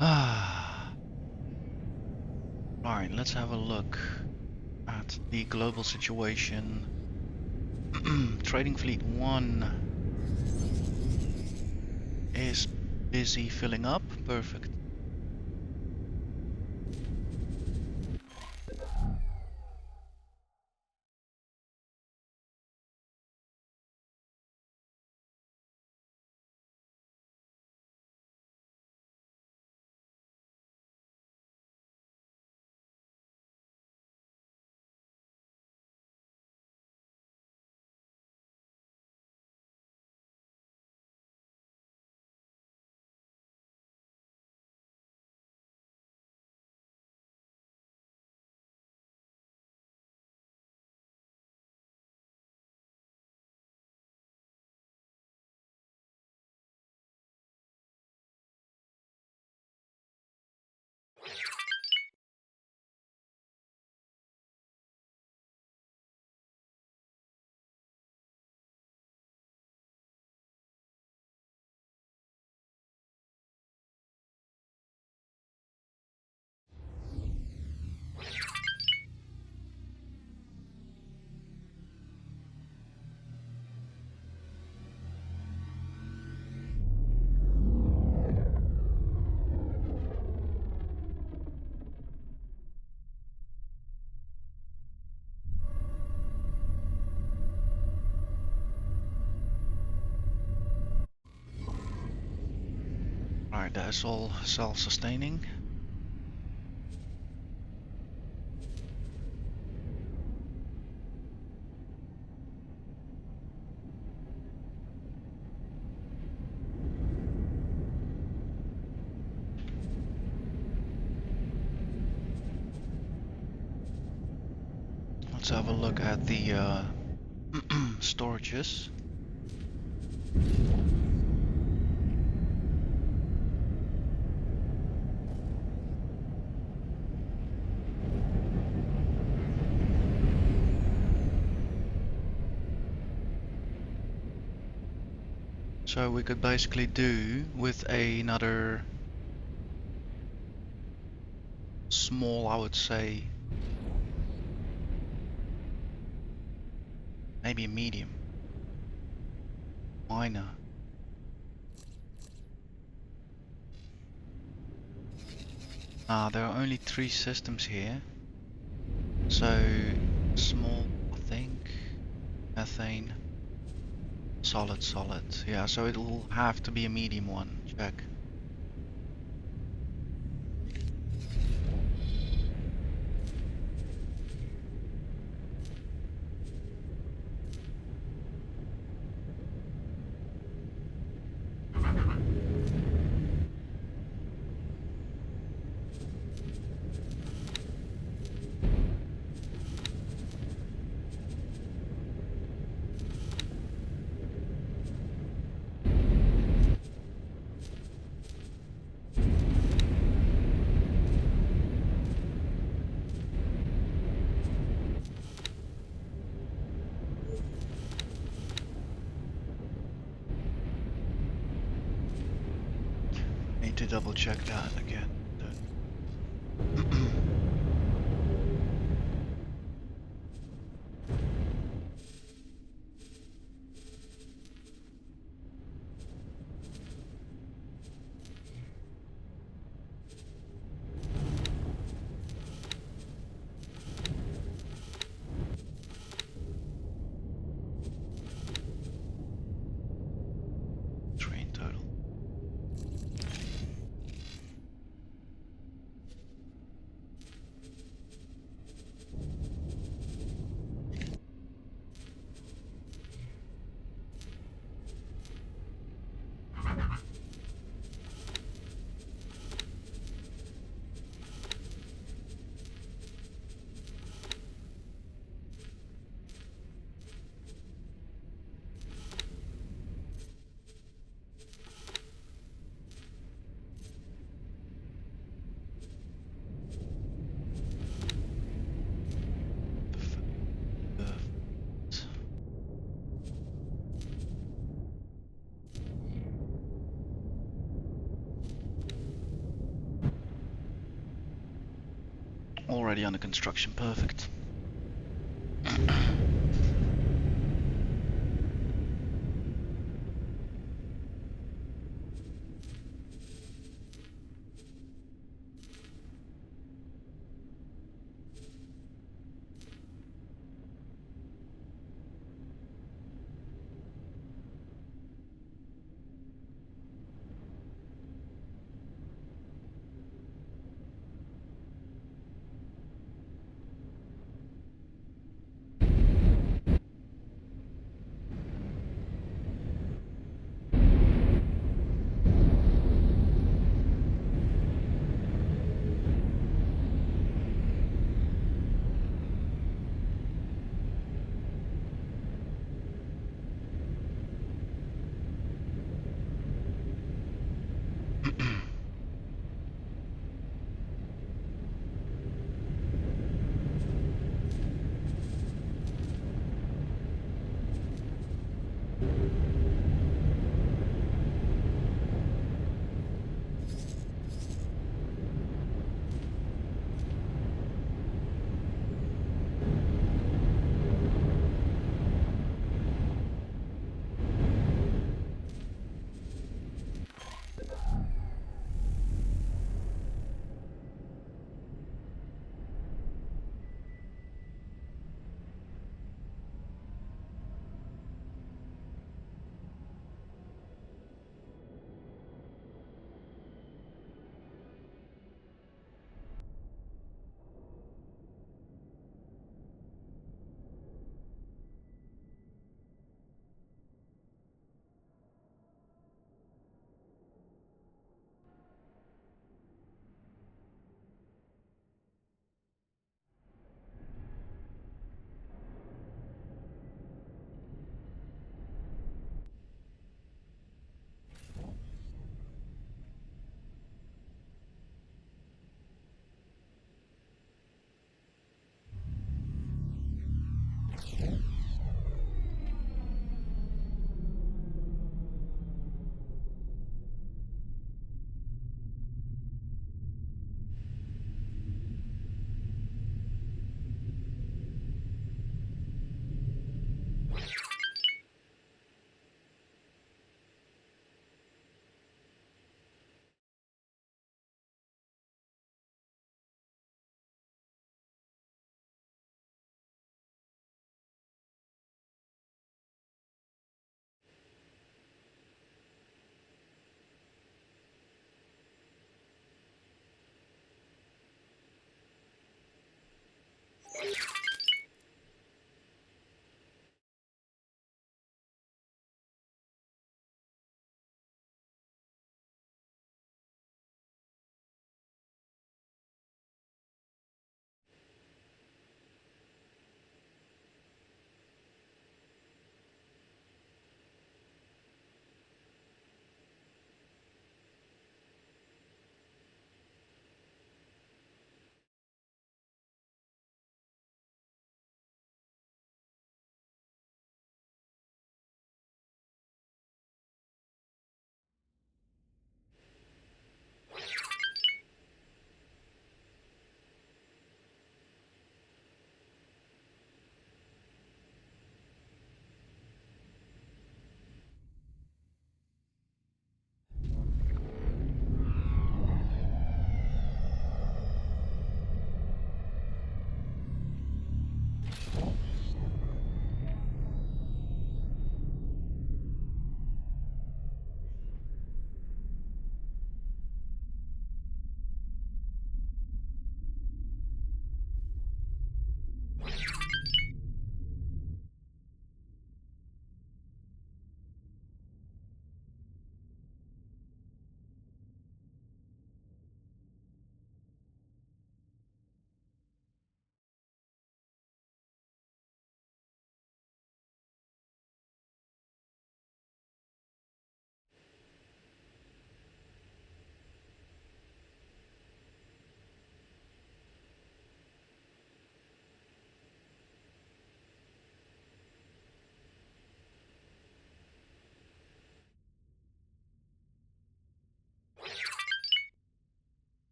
Ah. Alright, let's have a look at the global situation. Trading Fleet 1 is busy filling up. Perfect. Alright, that's all self-sustaining. Let's have a look at the storages. So we could basically do with another small, I would say, maybe a medium, minor. There are only 3 systems here. So small, I think, methane, solid, solid. Yeah, so it will have to be a medium one. Check. Need to double check that again. Three in total. Already under construction, perfect.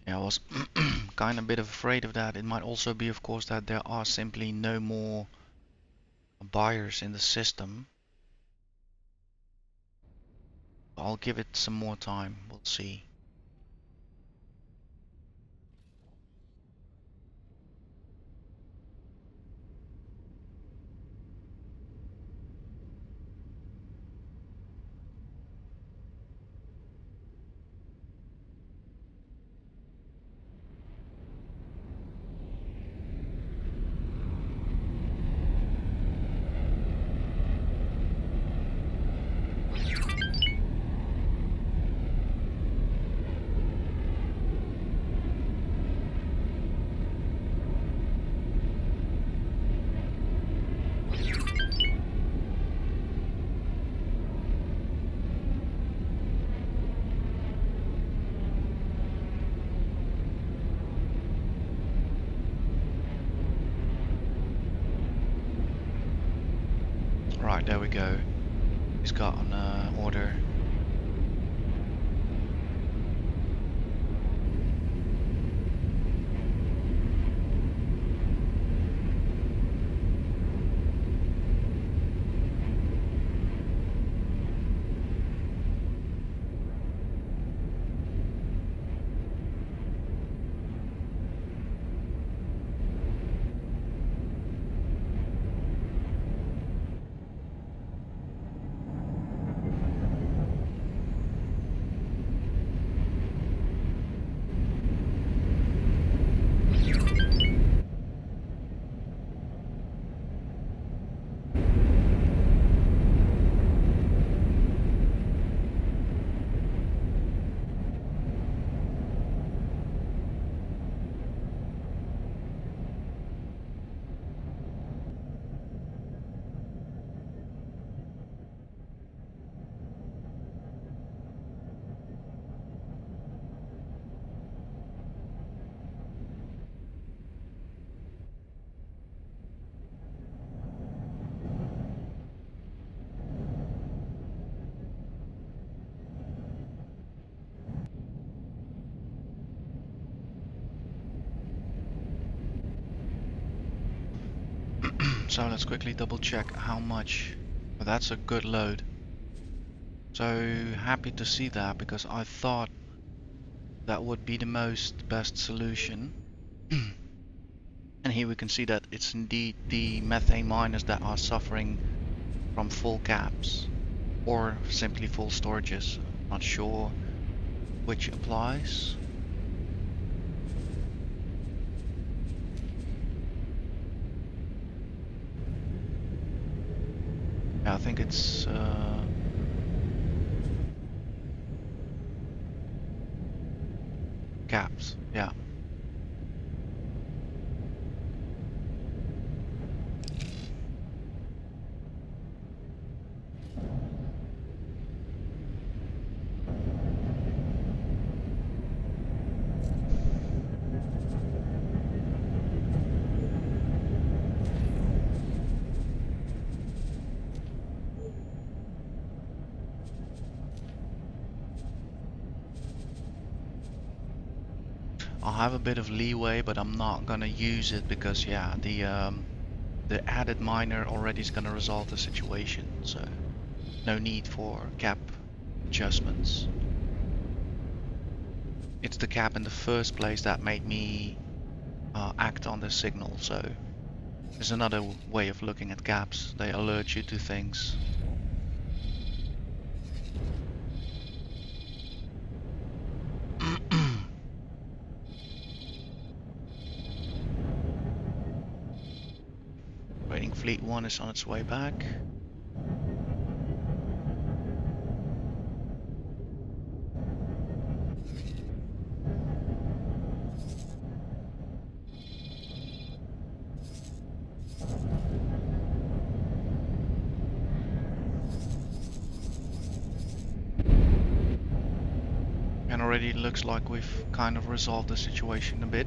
Yeah, I was kind of a bit afraid of that. It might also be, of course, that there are simply no more buyers in the system. I'll give it some more time. We'll see. Right, there we go. He's got an order. So let's quickly double check how much. Well, that's a good load. So happy to see that, because I thought that would be the best solution. And here we can see that it's indeed the methane miners that are suffering from full caps or simply full storages. Not sure which applies. Yeah, I think it's caps, yeah. I'll have a bit of leeway, but I'm not gonna use it because, yeah, the added miner already is gonna resolve the situation, so no need for cap adjustments. It's the cap in the first place that made me act on the signal, so there's another way of looking at caps. They alert you to things. Raiding Fleet 1 is on its way back. And already looks like we've kind of resolved the situation a bit.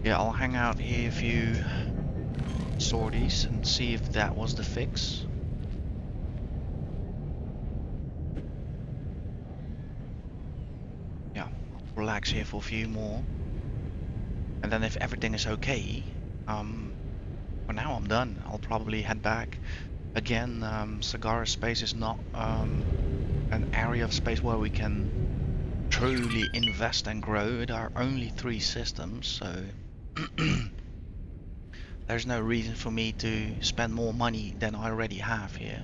Yeah, I'll hang out here a few sorties and see if that was the fix. Yeah, I'll relax here for a few more. And then if everything is okay, for now I'm done. I'll probably head back. Again, Sagara space is not an area of space where we can truly invest and grow. There are only 3 systems, so there's no reason for me to spend more money than I already have here.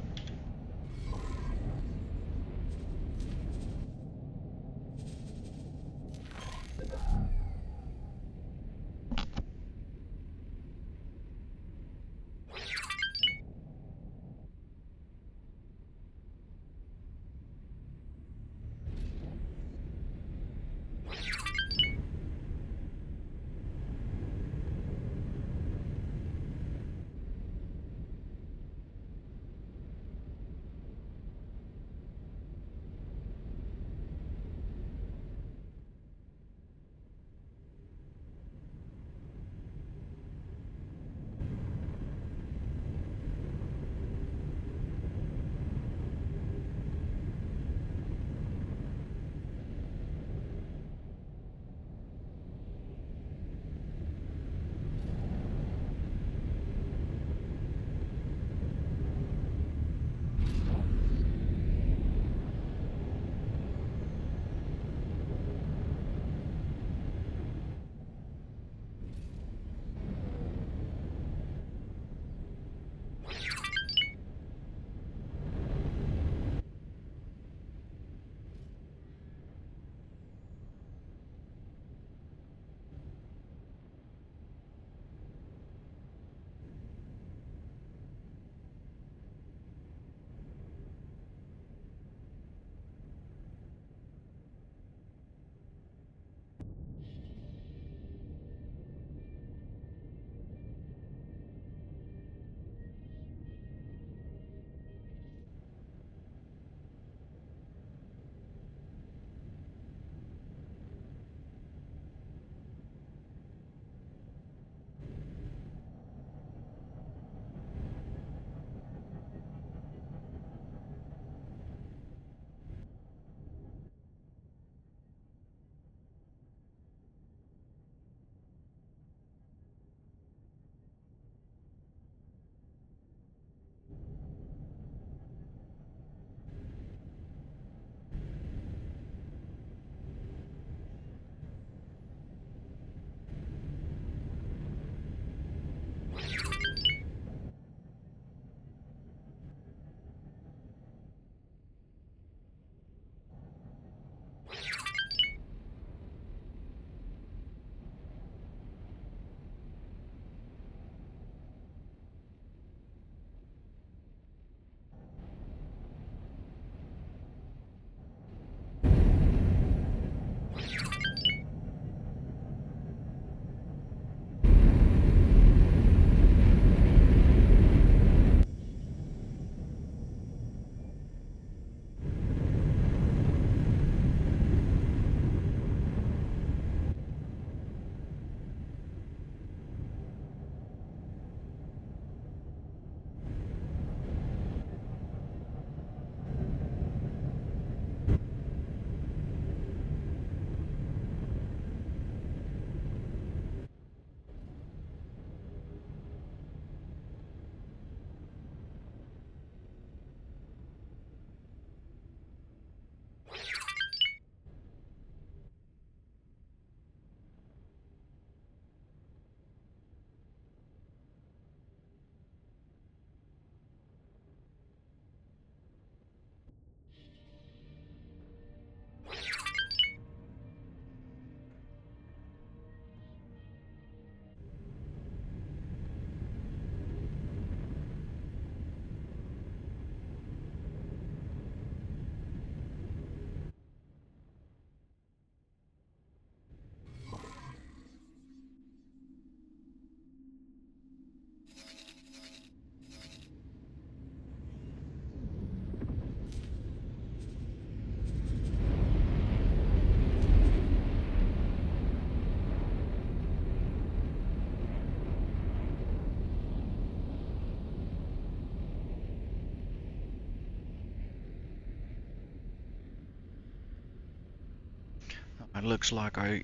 It looks like I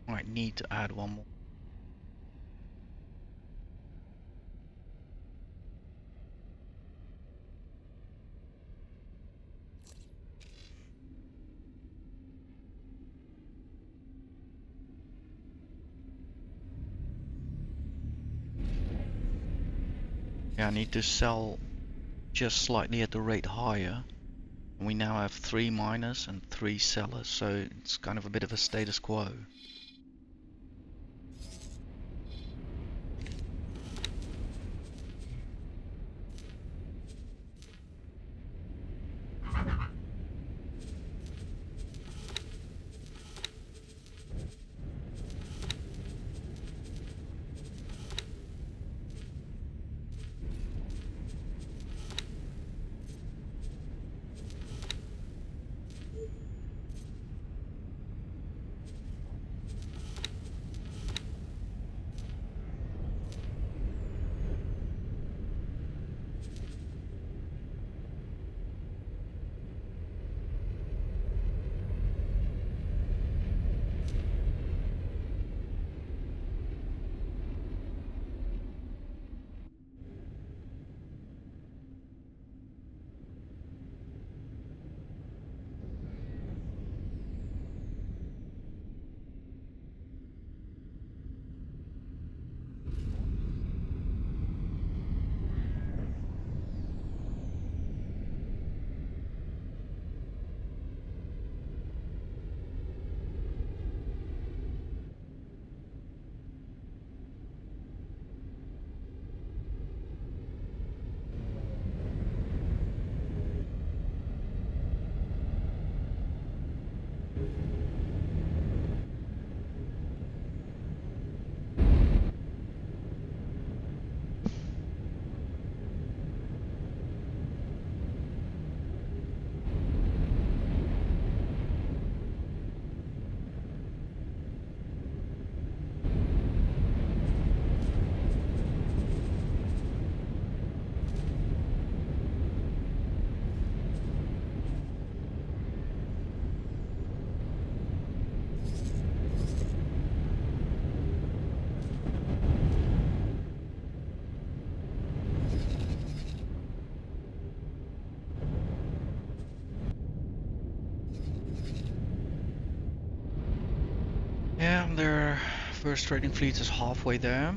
might need to add one more. Yeah, I need to sell just slightly at the rate higher. We now have 3 miners and 3 sellers, so it's kind of a bit of a status quo. Yeah, their first trading fleet is halfway there.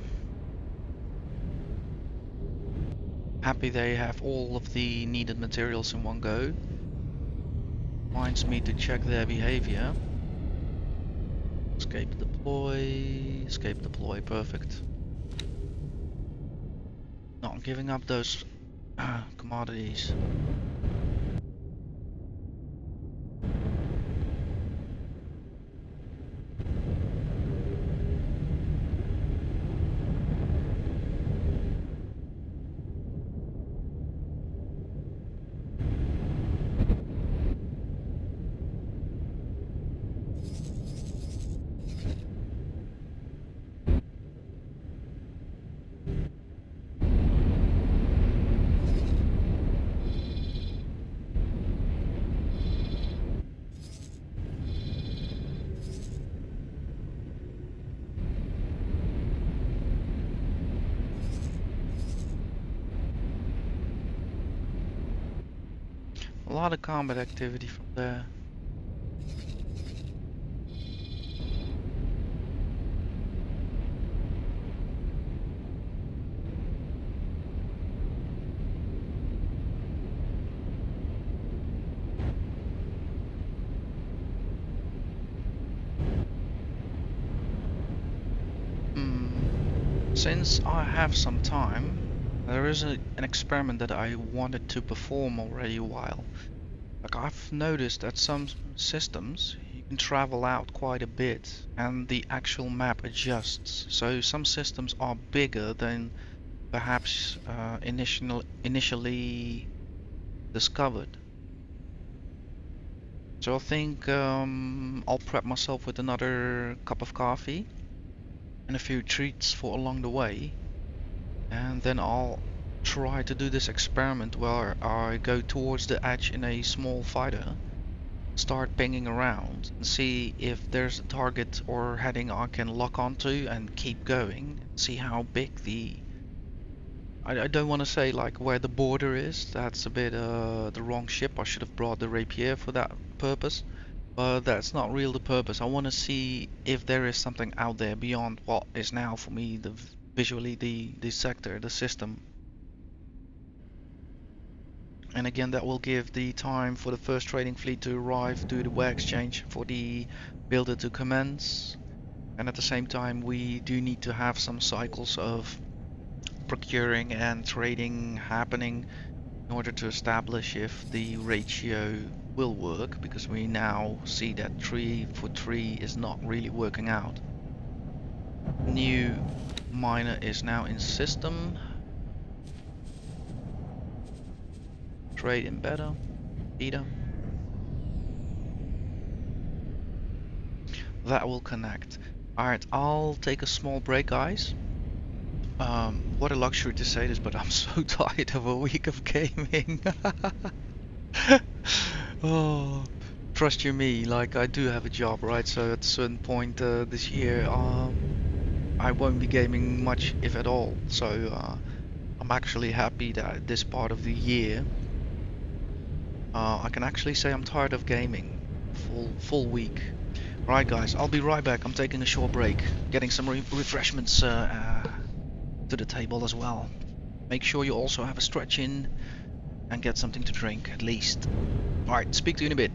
Happy they have all of the needed materials in one go. Reminds me to check their behavior. Escape deploy, perfect. Not giving up those commodities. A lot of combat activity from there. Since I have some time, there is an experiment that I wanted to perform already a while. Like, I've noticed that some systems you can travel out quite a bit and the actual map adjusts. So some systems are bigger than perhaps initially discovered. So I think I'll prep myself with another cup of coffee and a few treats for along the way, and then I'll try to do this experiment where I go towards the edge in a small fighter start pinging around and see if there's a target or heading I can lock onto and keep going. See how big I don't want to say like where the border is. That's a bit the wrong ship. I should have brought the rapier for that purpose. But that's not real the purpose. I want to see if there is something out there beyond what is now for me visually the sector, the system. And again, that will give the time for the first trading fleet to arrive, do the ware exchange, for the builder to commence. And at the same time, we do need to have some cycles of procuring and trading happening in order to establish if the ratio will work, because we now see that 3 for 3 is not really working out. New miner is now in system. Trade in better. Beta. That will connect. Alright, I'll take a small break, guys. What a luxury to say this, but I'm so tired of a week of gaming. Oh, trust you me, like I do have a job, right? So at a certain point this year, I won't be gaming much, if at all. So I'm actually happy that this part of the year, I can actually say I'm tired of gaming. Full week. Right, guys, I'll be right back. I'm taking a short break, getting some refreshments to the table as well. Make sure you also have a stretch in and get something to drink at least. Alright, speak to you in a bit.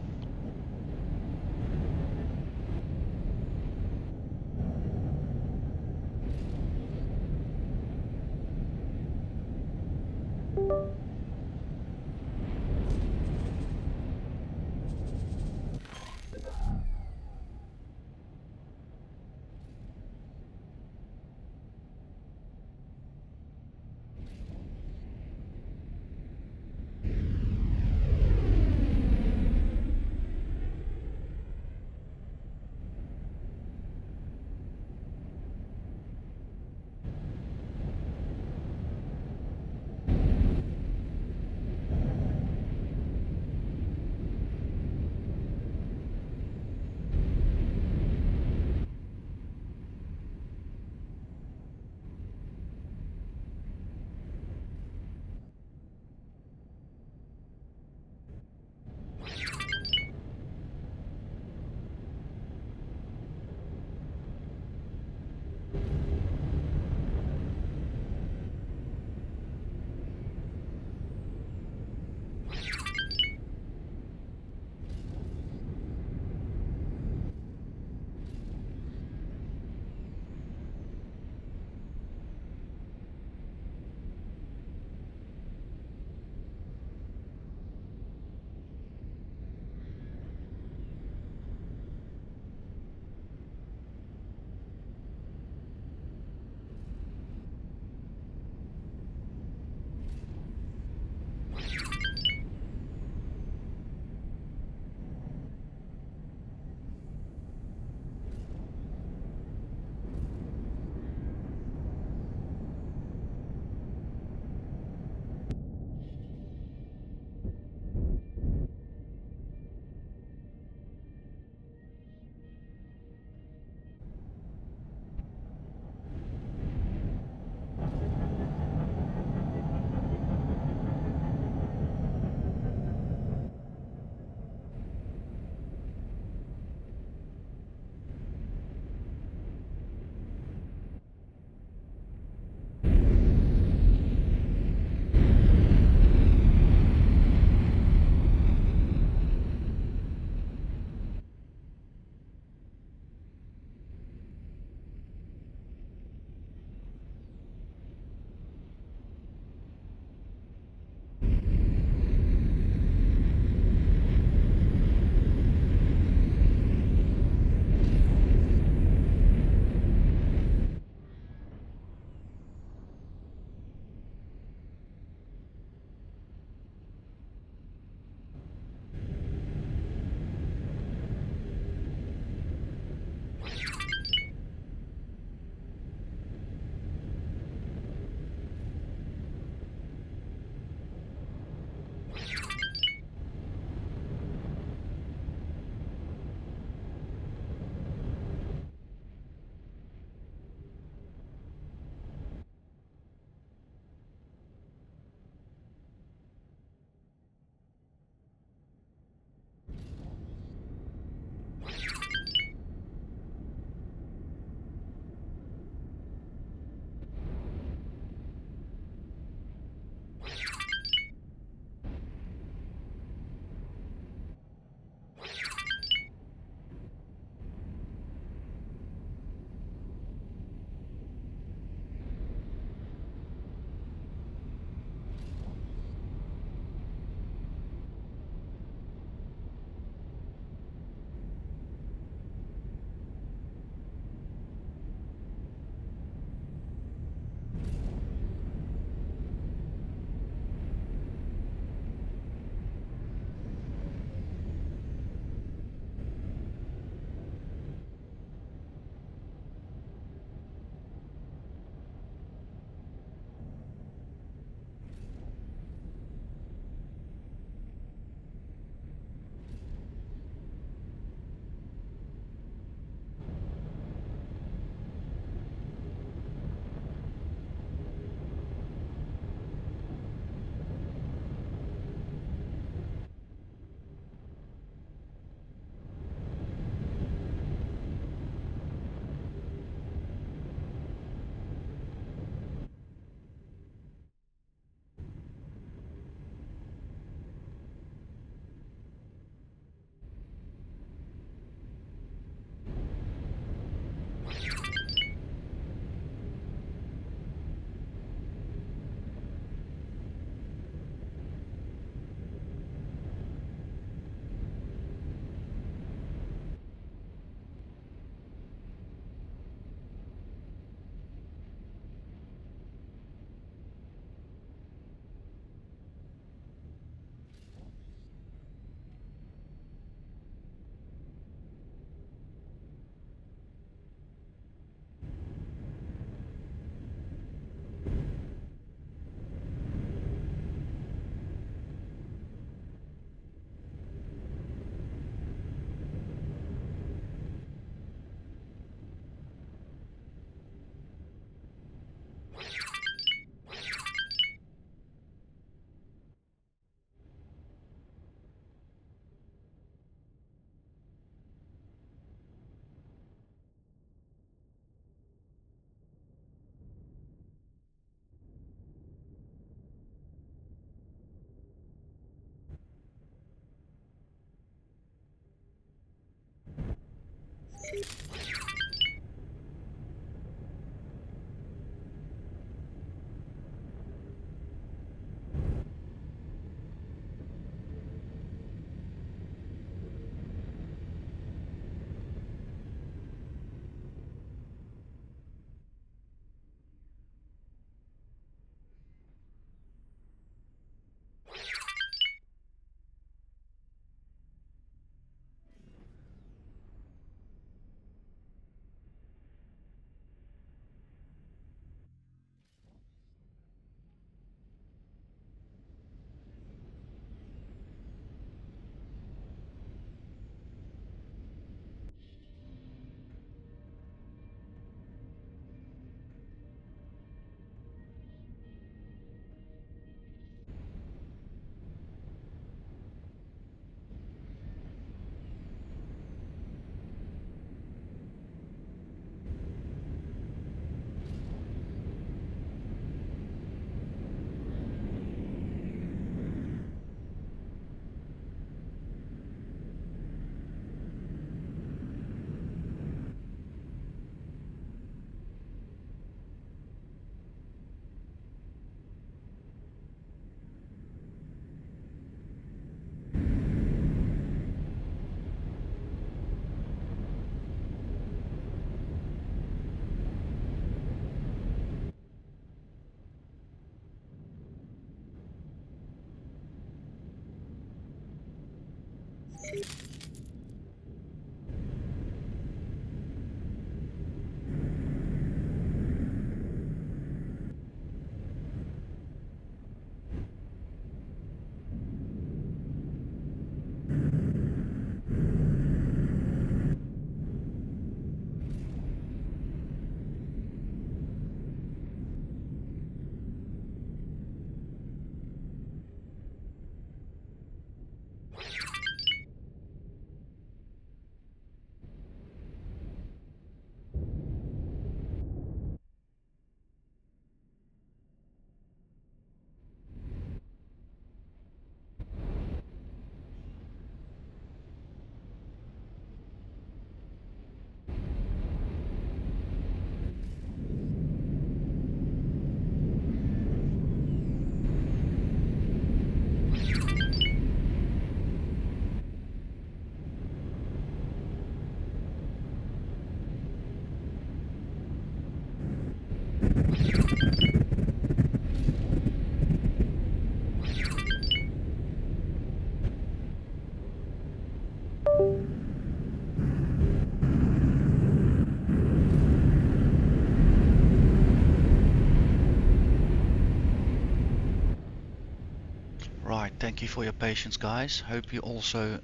Right, thank you for your patience, guys. Hope you also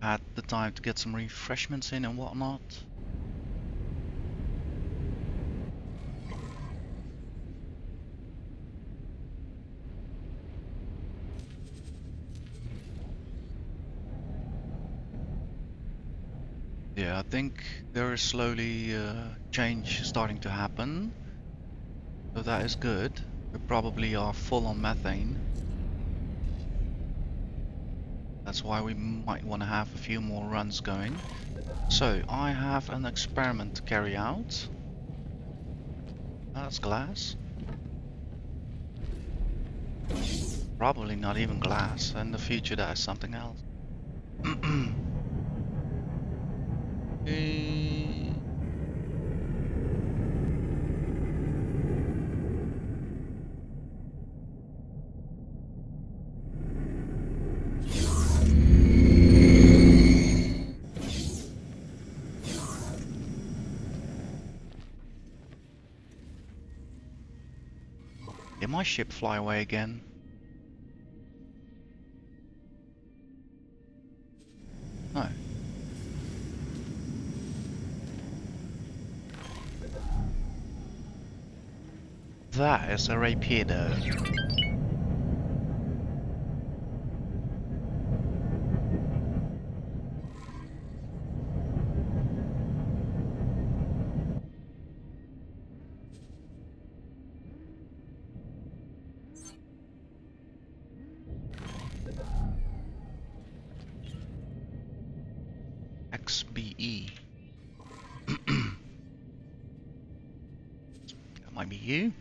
had the time to get some refreshments in and whatnot. Yeah, I think there is slowly change starting to happen, so that is good. We probably are full on methane. That's why we might want to have a few more runs going. So, I have an experiment to carry out. That's glass. Probably not even glass. In the future that is something else. Eh, Did my ship fly away again? No. That is a rapido. XBE. That might be you.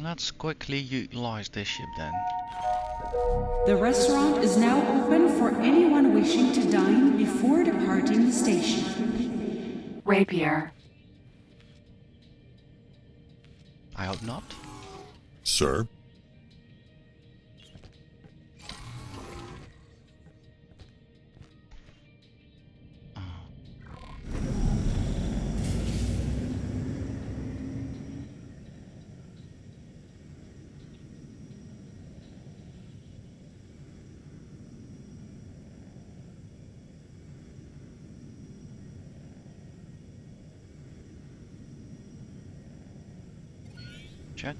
Let's quickly utilize this ship then. The restaurant is now open for anyone wishing to dine before departing the station. Rapier. I hope not. Sir? Check.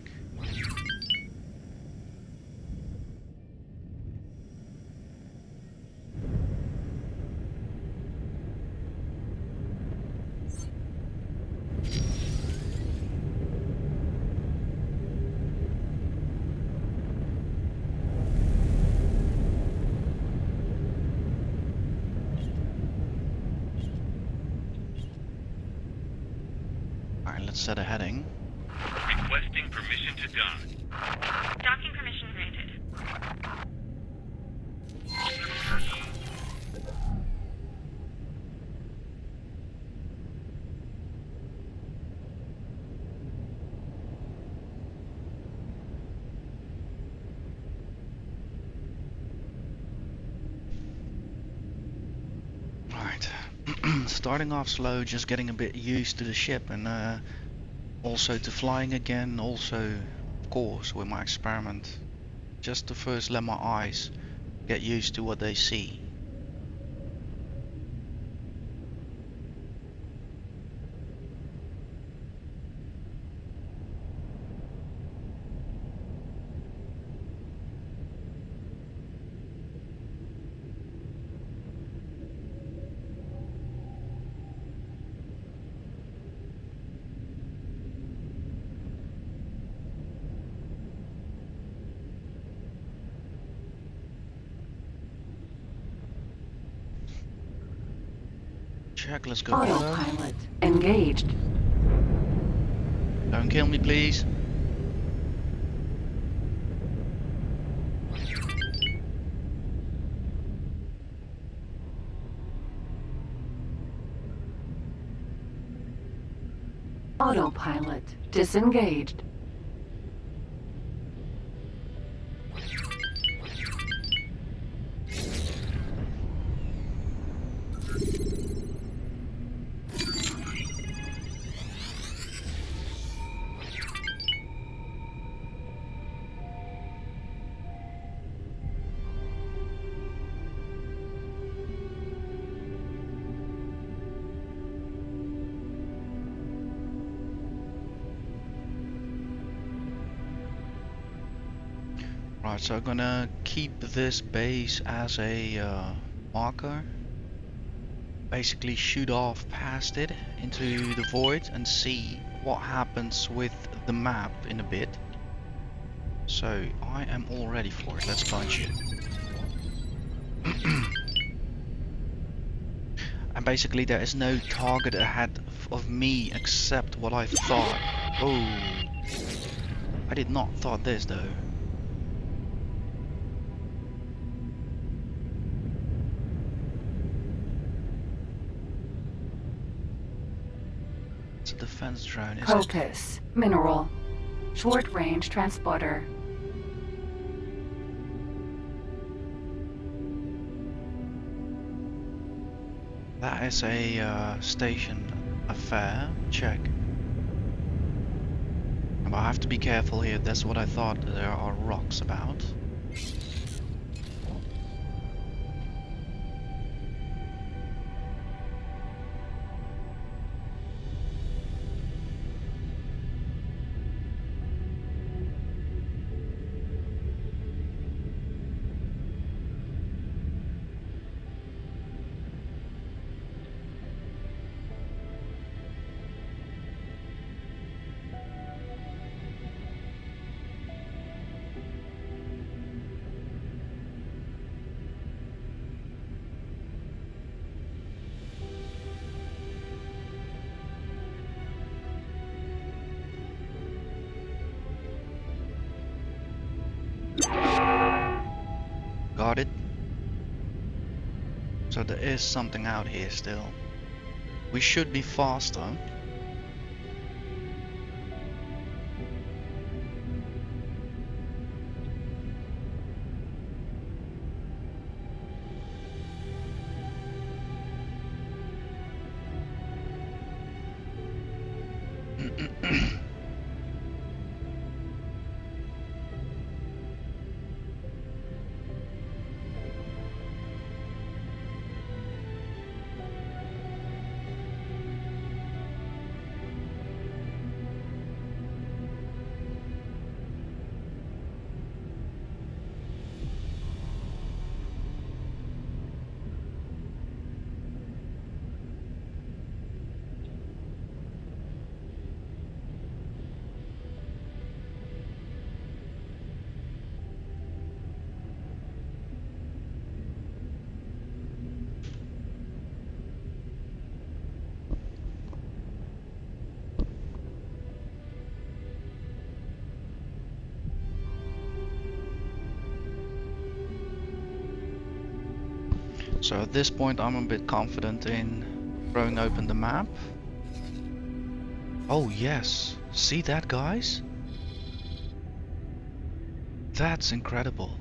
Alright, let's set a heading. Requesting permission to dock. Docking permission granted. starting off slow, just getting a bit used to the ship, and also to flying again, also of course with my experiment, just to first let my eyes get used to what they see. Check, let's go auto. Autopilot engaged. Don't kill me, please. Autopilot disengaged. Right, so I'm gonna keep this base as a marker. Basically shoot off past it into the void and see what happens with the map in a bit. So I am all ready for it. Let's punch it. And basically there is no target ahead of me except what I thought. Oh, I did not thought this though. It's a defense drone, is it? Focus. Mineral. Short range transporter. That is a station affair. Check. But I have to be careful here. That's what I thought there are rocks about. Got it. So there is something out here still. We should be faster. So at this point I'm a bit confident in throwing open the map. Oh yes, see that guys? That's incredible.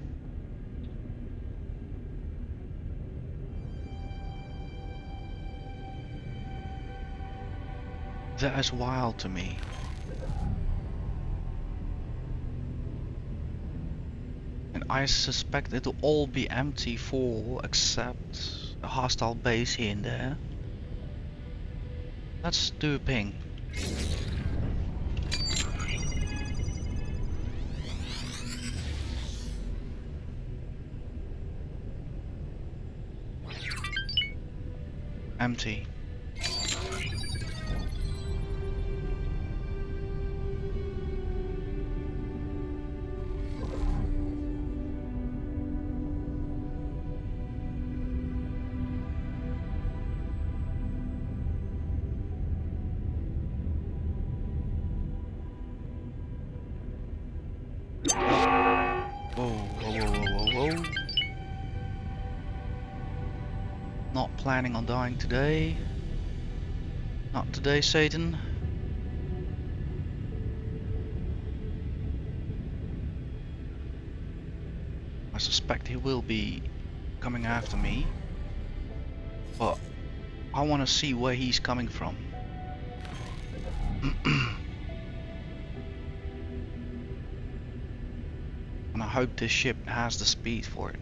That is wild to me. And I suspect it'll all be empty for except a hostile base here and there. Let's do a ping. Empty. Whoa, whoa, whoa, whoa, whoa, whoa. Not planning on dying today. Not today, Satan. I suspect he will be coming after me. But I want to see where he's coming from. And I hope this ship has the speed for it.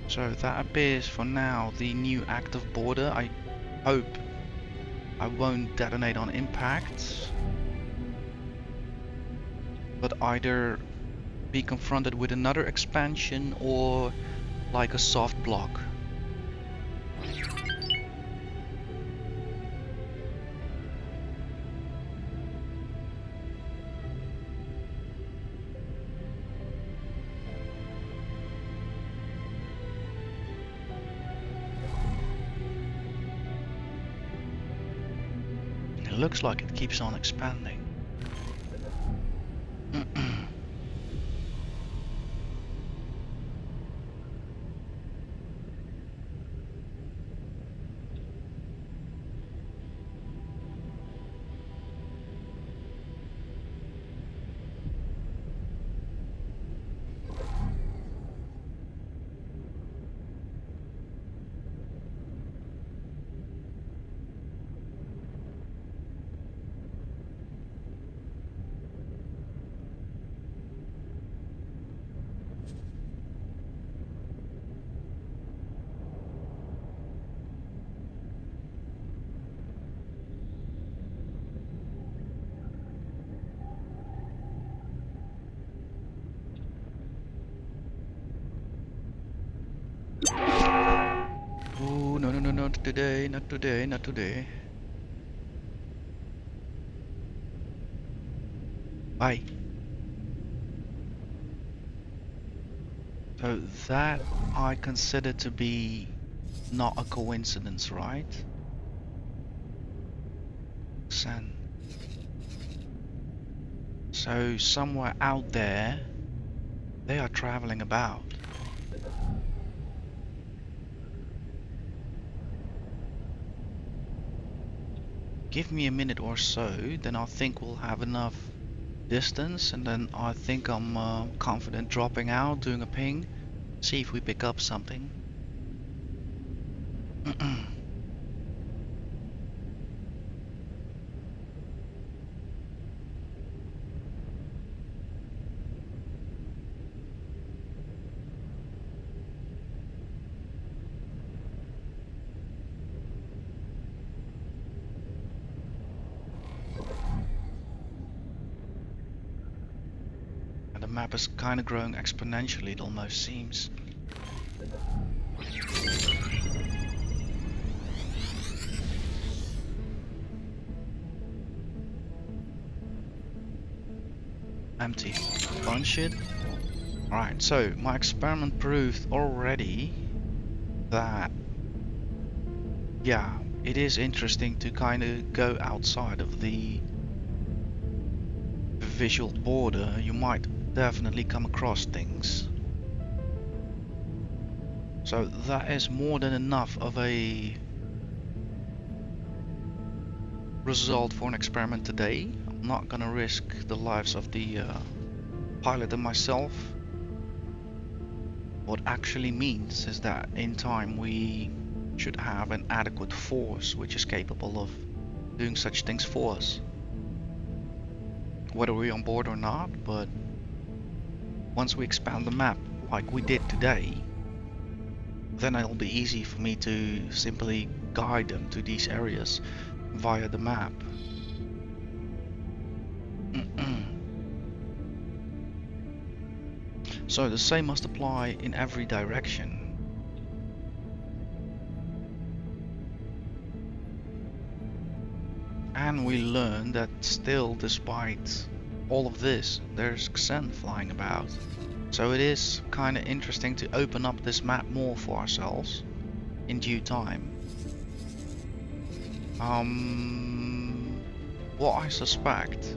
So that appears for now the new active border. I hope I won't detonate on impact, but either be confronted with another expansion or like a soft block. It looks like it keeps on expanding. Oh, no, no, no, not today, not today, not today. Bye. So that I consider to be not a coincidence, right? Send. So somewhere out there, they are traveling about. Give me a minute or so, then I think we'll have enough distance, and then I think I'm confident dropping out, doing a ping, see if we pick up something. The map is kind of growing exponentially, it almost seems. Empty. Fun shit. Alright, so my experiment proved already that, yeah, it is interesting to kind of go outside of the visual border. You might definitely come across things. So that is more than enough of a result for an experiment today. I'm not gonna risk the lives of the pilot and myself. What actually means is that in time we should have an adequate force which is capable of doing such things for us. Whether we're on board or not, but once we expand the map like we did today, then it'll be easy for me to simply guide them to these areas via the map. So the same must apply in every direction. And we learn that still, despite all of this, there's Xen flying about. So it is kind of interesting to open up this map more for ourselves in due time. What I suspect,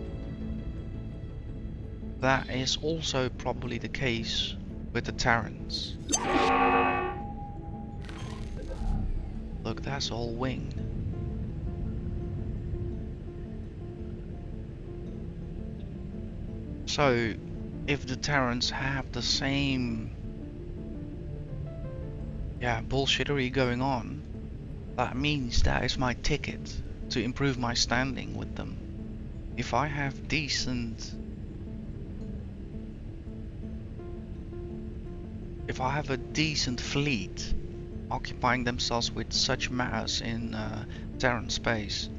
that is also probably the case with the Terrans. Look, that's a whole wing. So, if the Terrans have the same bullshittery going on, that means that is my ticket to improve my standing with them. If I have a decent fleet occupying themselves with such matters in Terran space,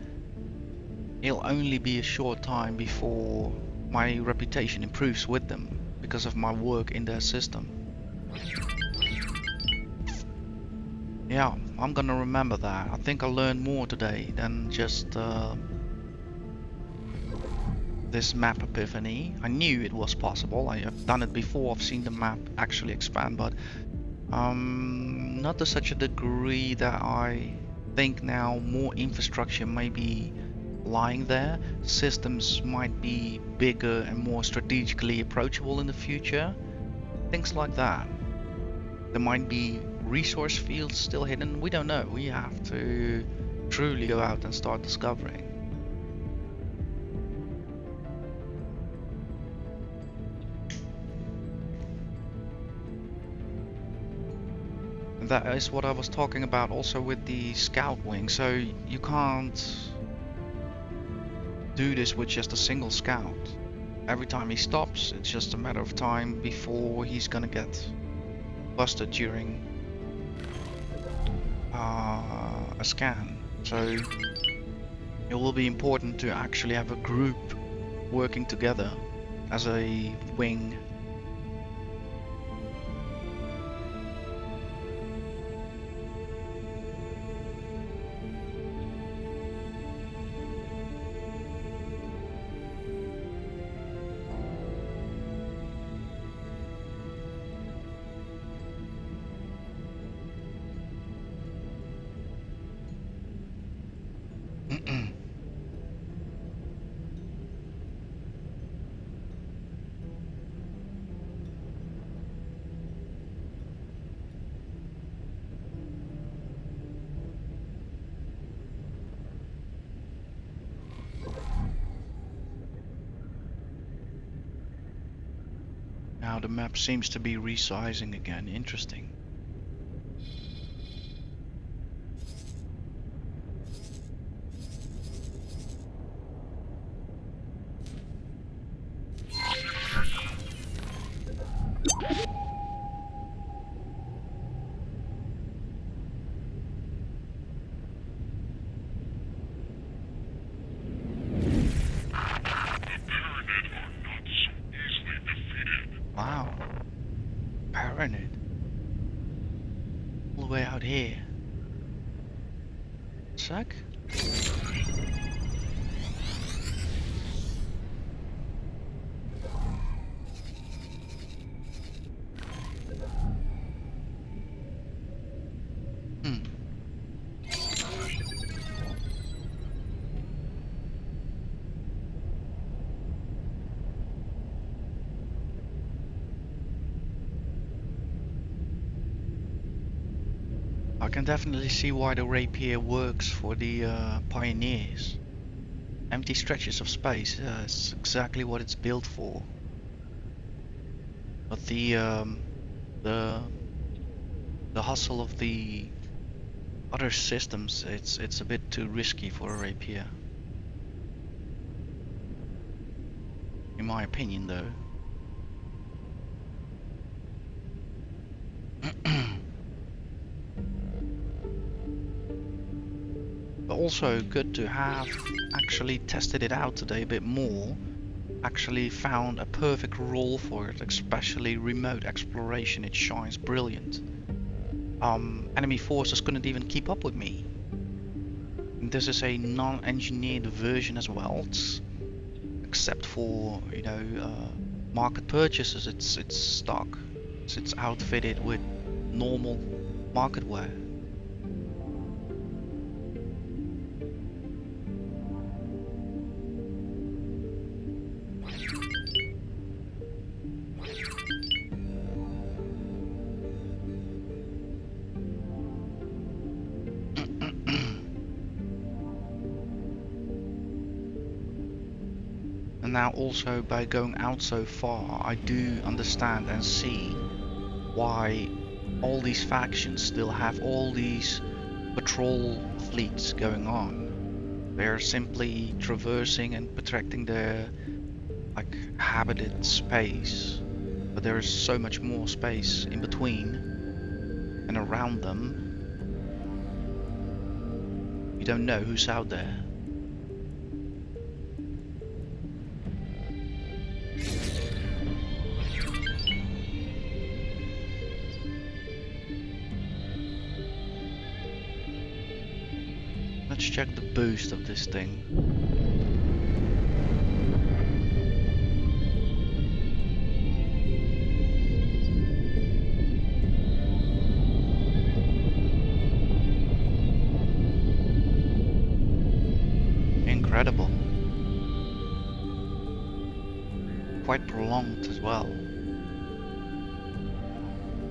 it'll only be a short time before my reputation improves with them because of my work in their system. Yeah, I'm gonna remember that. I think I learned more today than just this map epiphany. I knew it was possible. I have done it before. I've seen the map actually expand, but not to such a degree that I think now more infrastructure may be lying there. Systems might be bigger and more strategically approachable in the future. Things like that. There might be resource fields still hidden. We don't know. We have to truly go out and start discovering. And that is what I was talking about also with the scout wing. So you can't do this with just a single scout. Every time he stops, it's just a matter of time before he's gonna get busted during a scan. So it will be important to actually have a group working together as a wing. Now the map seems to be resizing again. Interesting. Wow. Pyramid. All the way out here. Suck? I can definitely see why the rapier works for the pioneers. Empty stretches of space. It's exactly what it's built for. But the hustle of the other systems, it's a bit too risky for a rapier. In my opinion, though. But also good to have actually tested it out today a bit more. Actually found a perfect role for it, especially remote exploration. It shines brilliant. Enemy forces couldn't even keep up with me. And this is a non-engineered version as well. Except for, you know, market purchases, it's stock. So it's outfitted with normal market wear. And now also by going out so far, I do understand and see why all these factions still have all these patrol fleets going on. They're simply traversing and protecting their like habited space, but there is so much more space in between and around them. You don't know who's out there. Let's check the boost of this thing. Incredible. Quite prolonged as well.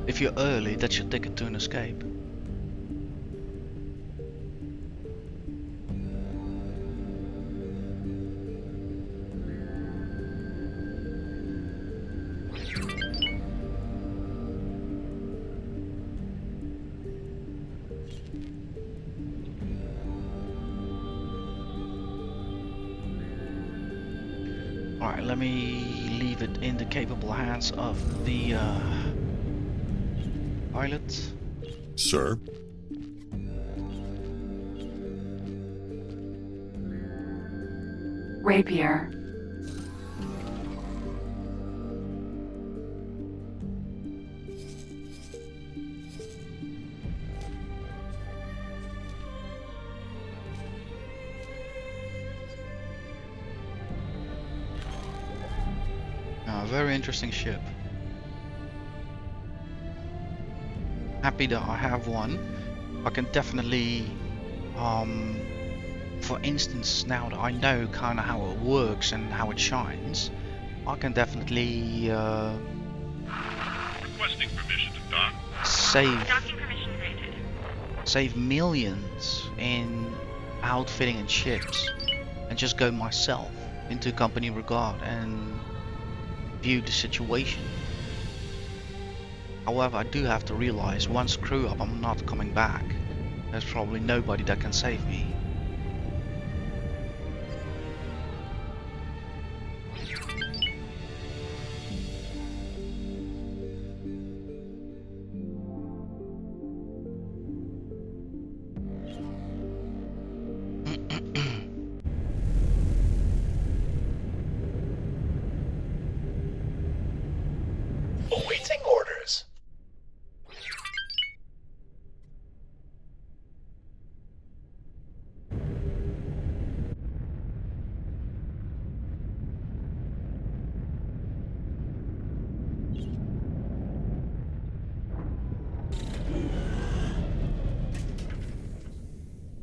If you're early, that's your ticket to an escape. Alright, let me leave it in the capable hands of the pilot. Sir? Rapier. Very interesting ship. Happy that I have one. I can definitely, for instance, now that I know kind of how it works and how it shines, I can definitely Requesting permission to dock. Docking permission granted. save millions in outfitting and ships, and just go myself into company regard and view the situation. However, I do have to realize once screw up, I'm not coming back. There's probably nobody that can save me. Awaiting orders.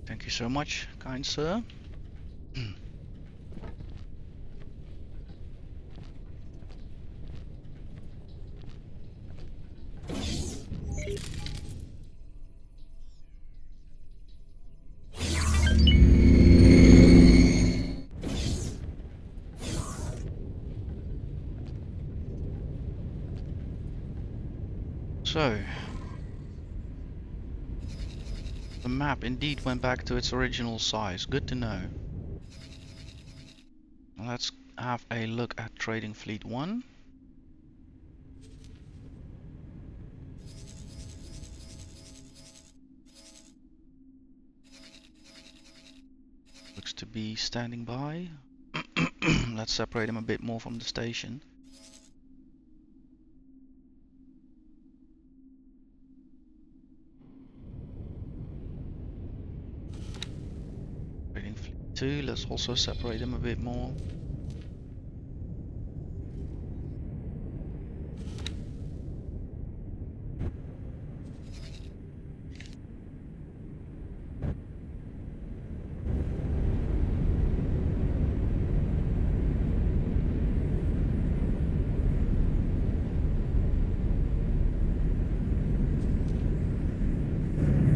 Thank you so much, kind sir. So, the map indeed went back to its original size. Good to know. Now let's have a look at Trading Fleet 1. Looks to be standing by. Let's separate him a bit more from the station. Trading Fleet 2, let's also separate him a bit more.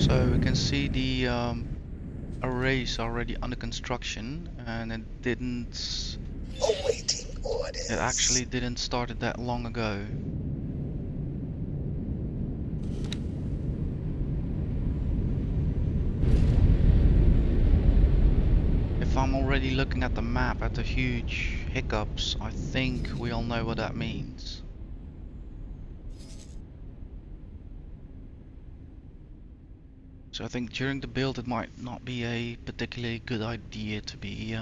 So we can see the arrays already under construction, and it didn't. Awaiting orders. It actually didn't start it that long ago. If I'm already looking at the map at the huge hiccups, I think we all know what that means. So I think during the build it might not be a particularly good idea to be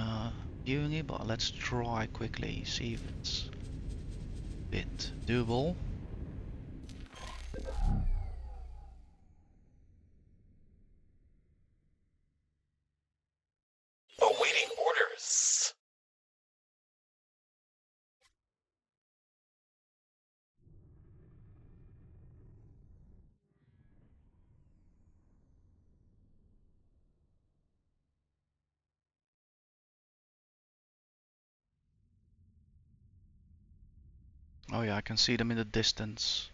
viewing it, but let's try quickly, see if it's a bit doable. Awaiting orders. Oh yeah, I can see them in the distance.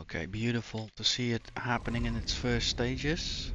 Okay, beautiful to see it happening in its first stages.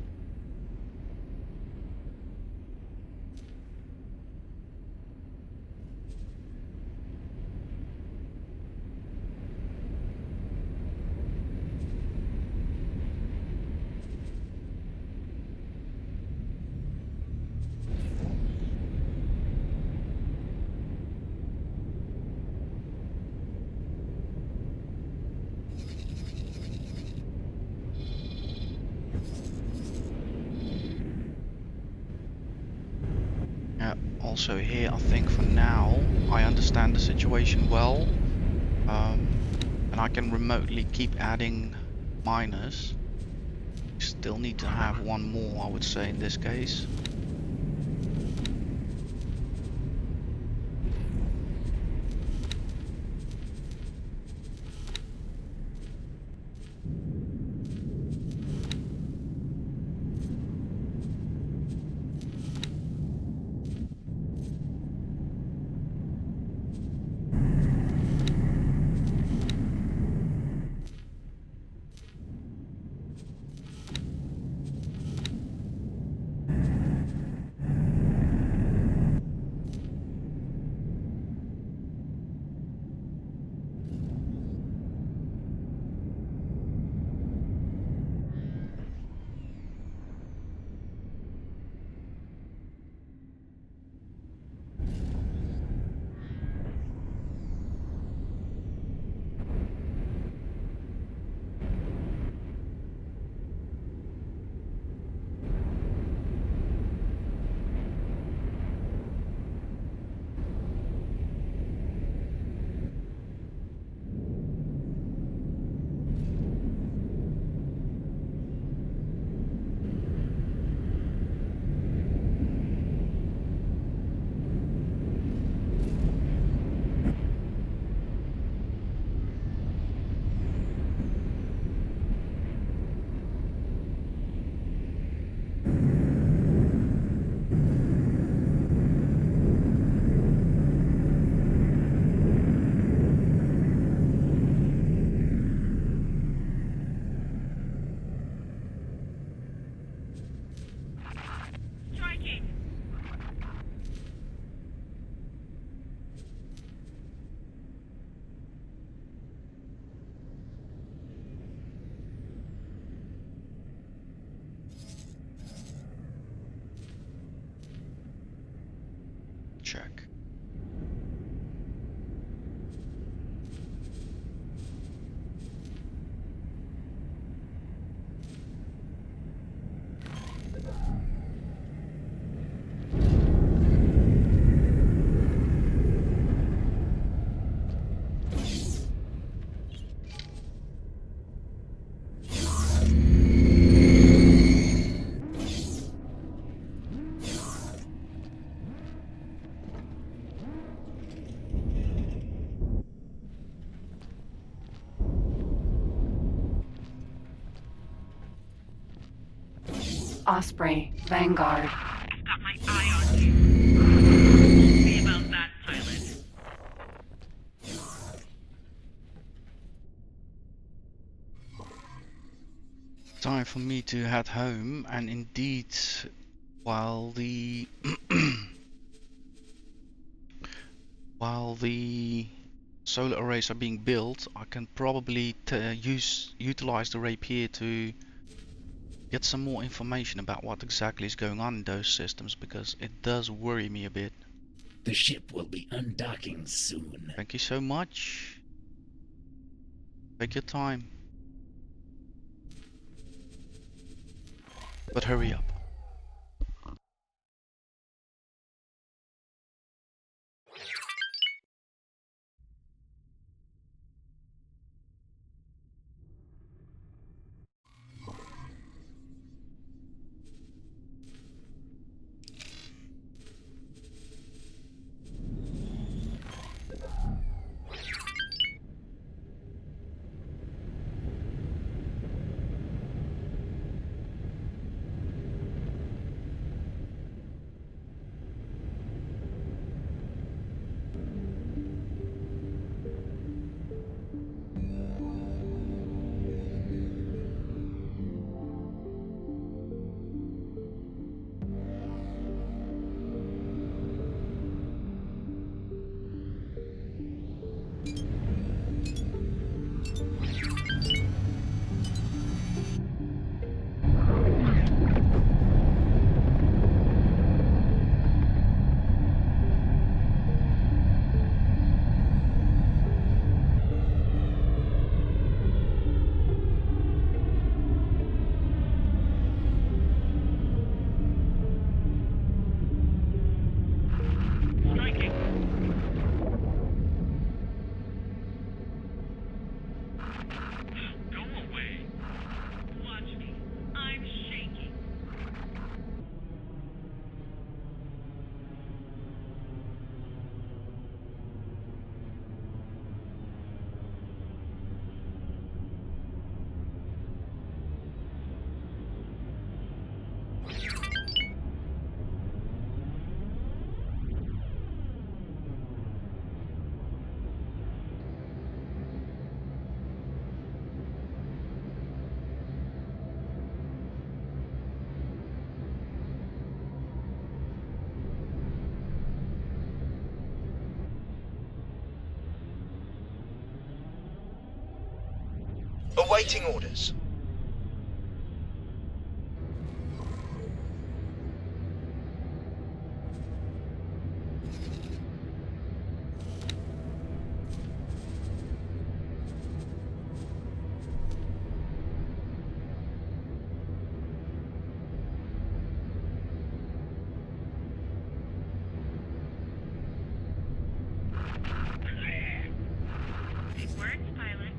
Also here, I think for now, I understand the situation well. And I can remotely keep adding miners. Still need to have one more, I would say, in this case. Check. Osprey, Vanguard. Got my eye on you. See about that, pilot. Time for me to head home, and indeed, while the while the solar arrays are being built, I can probably utilize the rapier to get some more information about what exactly is going on in those systems, because it does worry me a bit. The ship will be undocking soon. Thank you so much. Take your time. But hurry up. Awaiting orders. Words, pilot.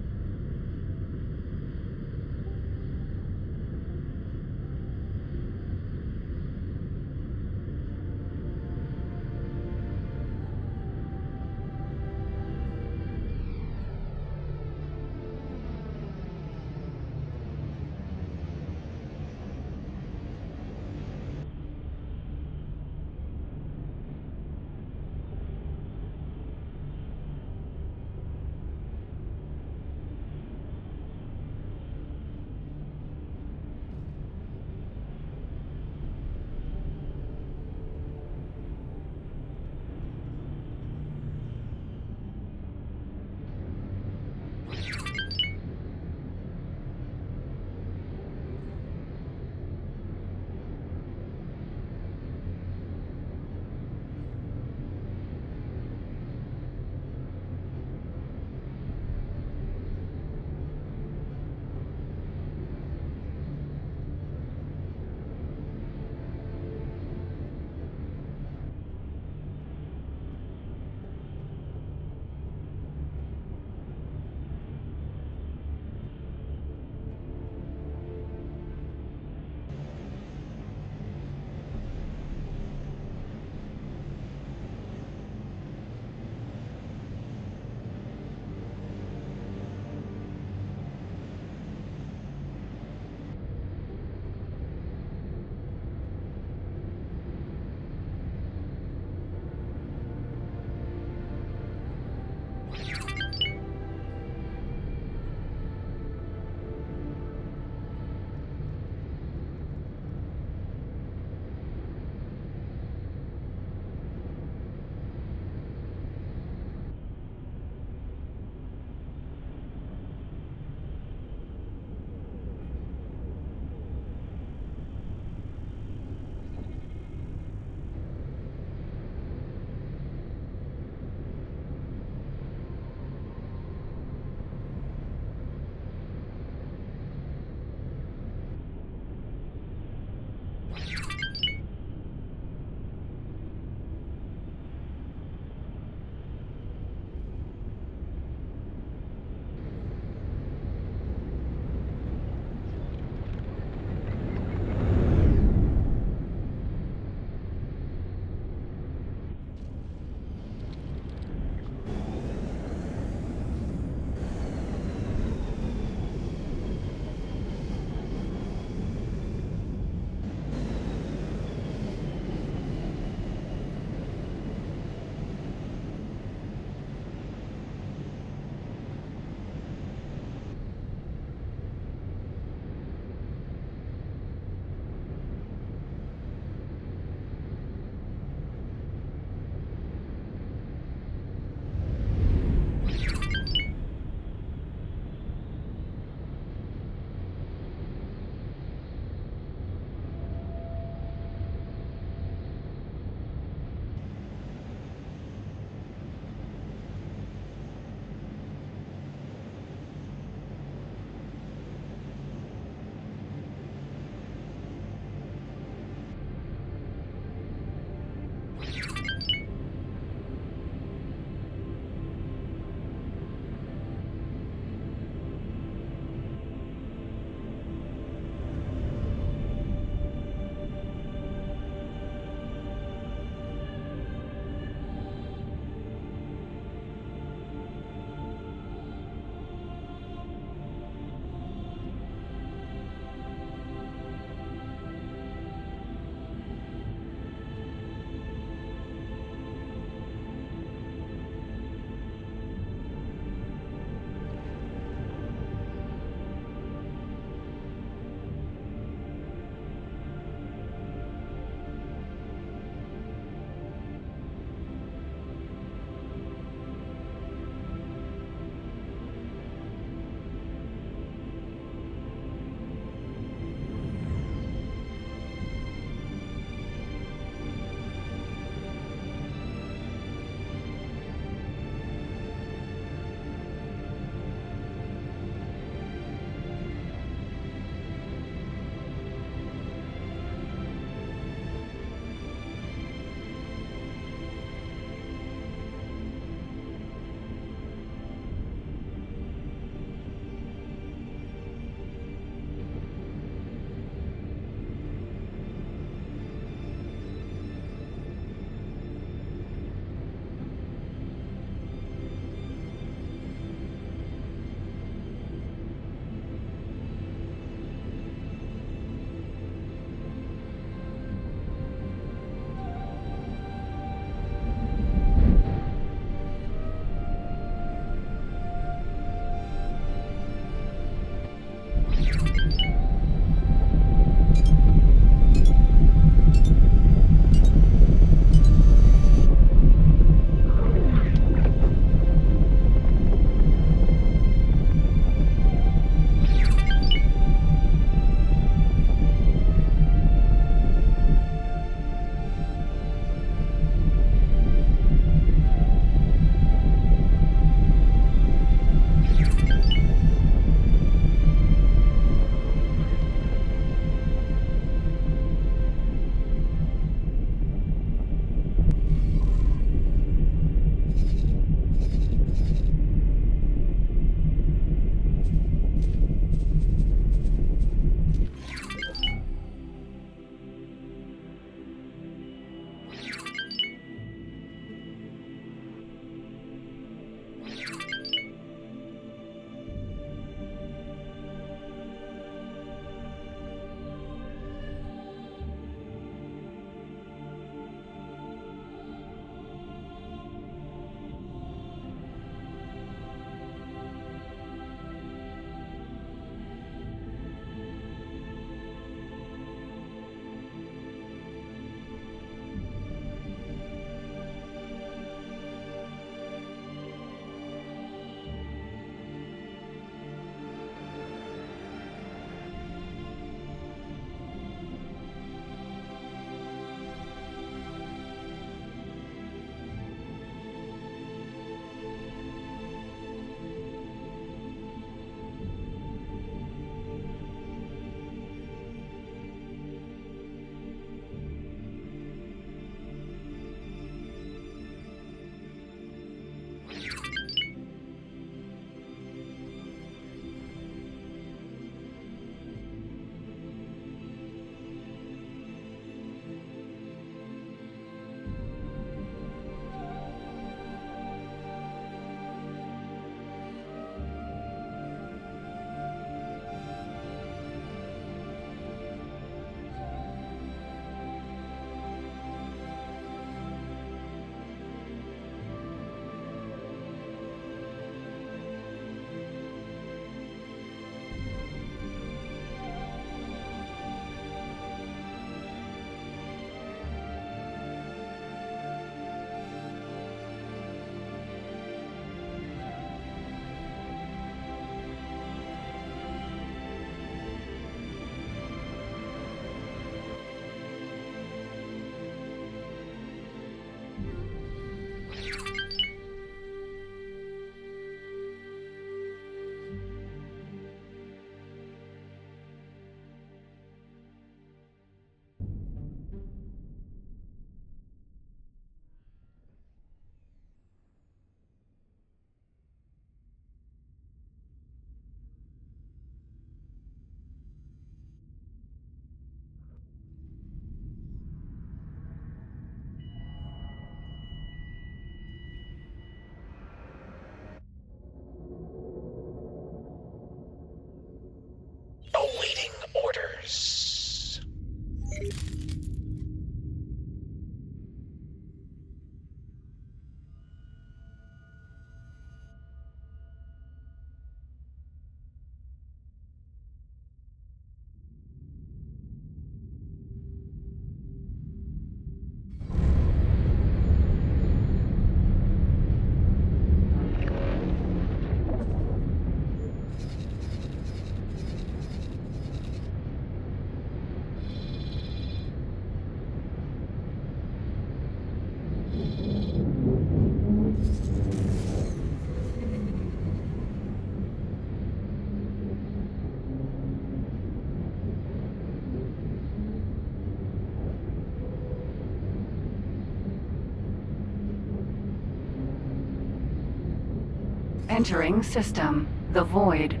Entering system. The void.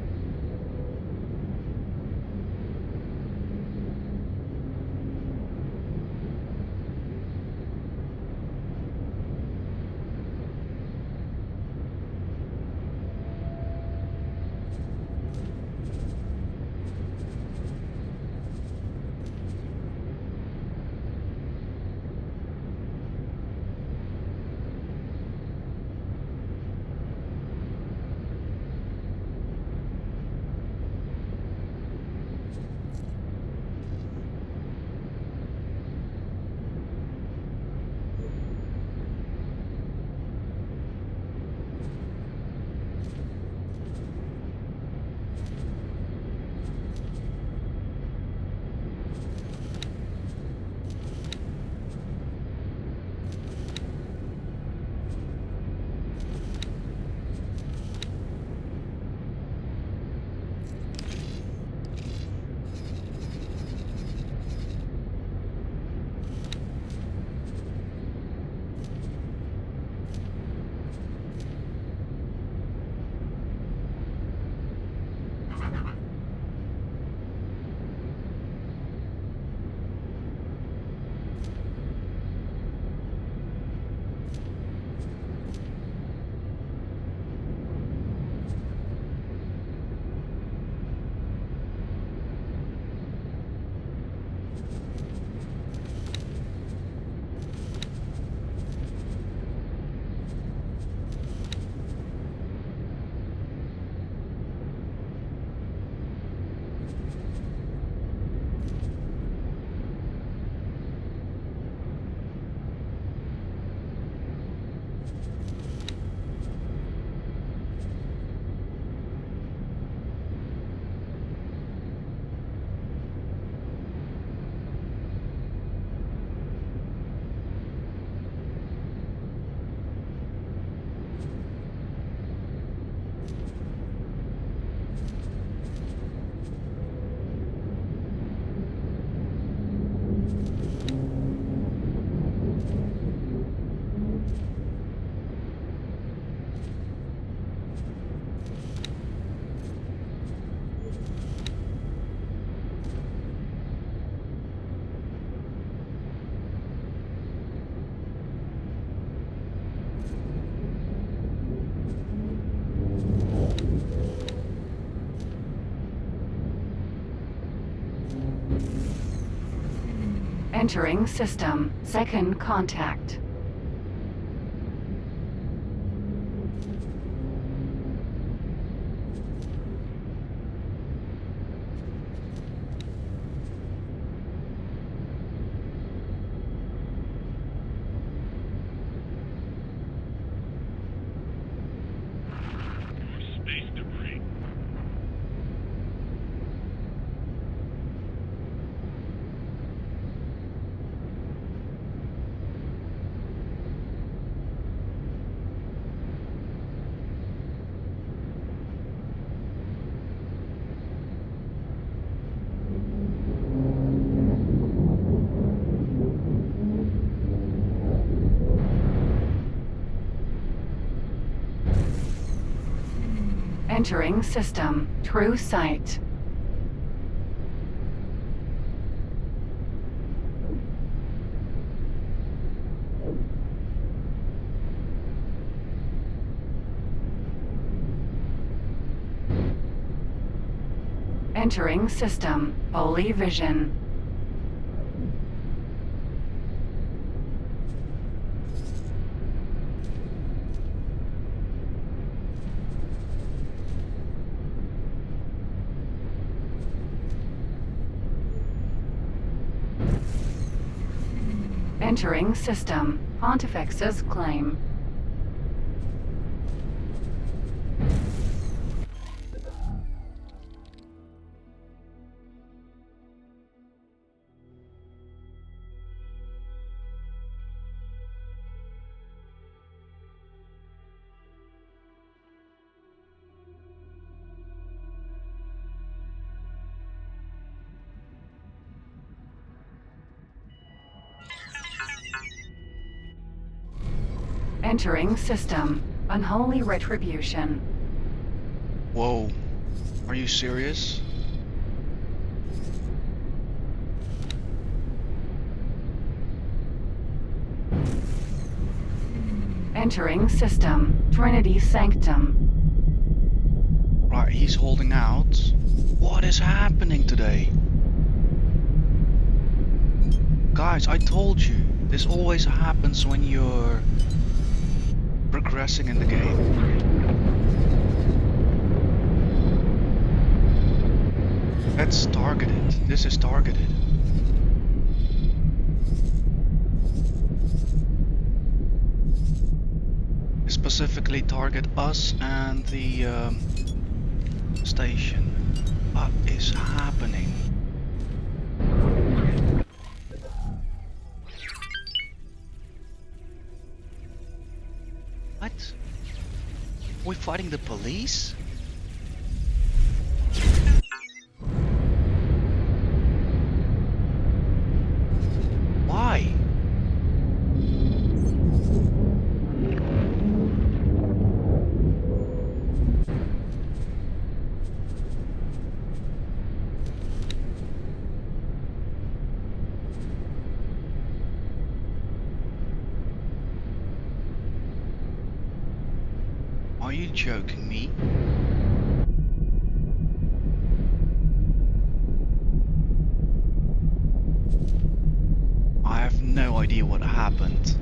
Entering system. Second contact. Space debris. Entering system. True sight. Entering system. Holy vision. Entering system. Pontifex's claim. Entering system. Unholy retribution. Whoa, are you serious? Entering system. Trinity Sanctum. Right, he's holding out. What is happening today? Guys, I told you, this always happens when you're progressing in the game. That's targeted. This is targeted. Specifically target us and the station. What is happening? What? We're fighting the police? Why? Are you joking me? I have no idea what happened.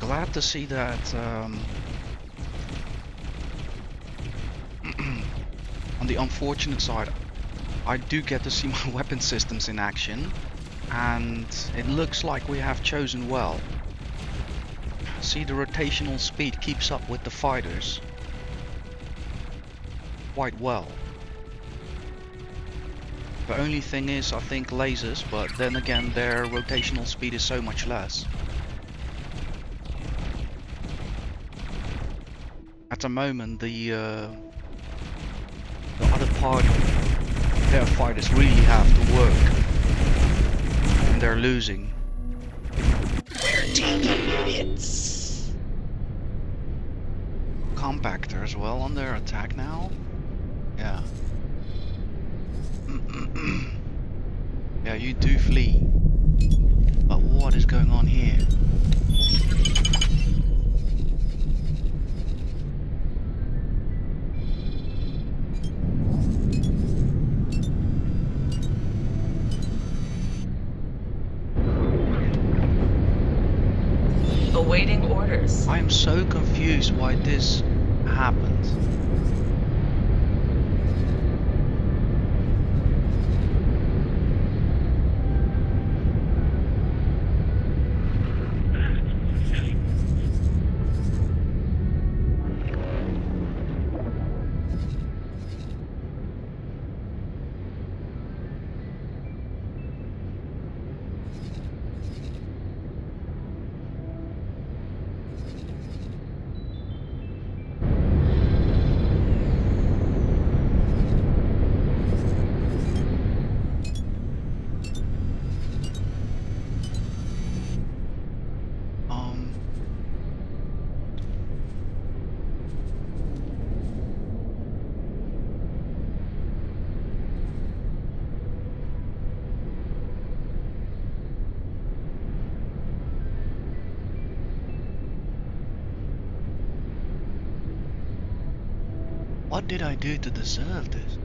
Glad to see that on the unfortunate side, I do get to see my weapon systems in action, and it looks like we have chosen well. See, the rotational speed keeps up with the fighters quite well. The only thing is, I think, lasers, but then again their rotational speed is so much less. At the moment the other party, their fighters really have to work, and they're losing. We're taking hits. Compactor as well under attack now. Yeah. Yeah, you do flee. But what is going on here? Awaiting orders. I am so confused why this happened. What did I do to deserve this?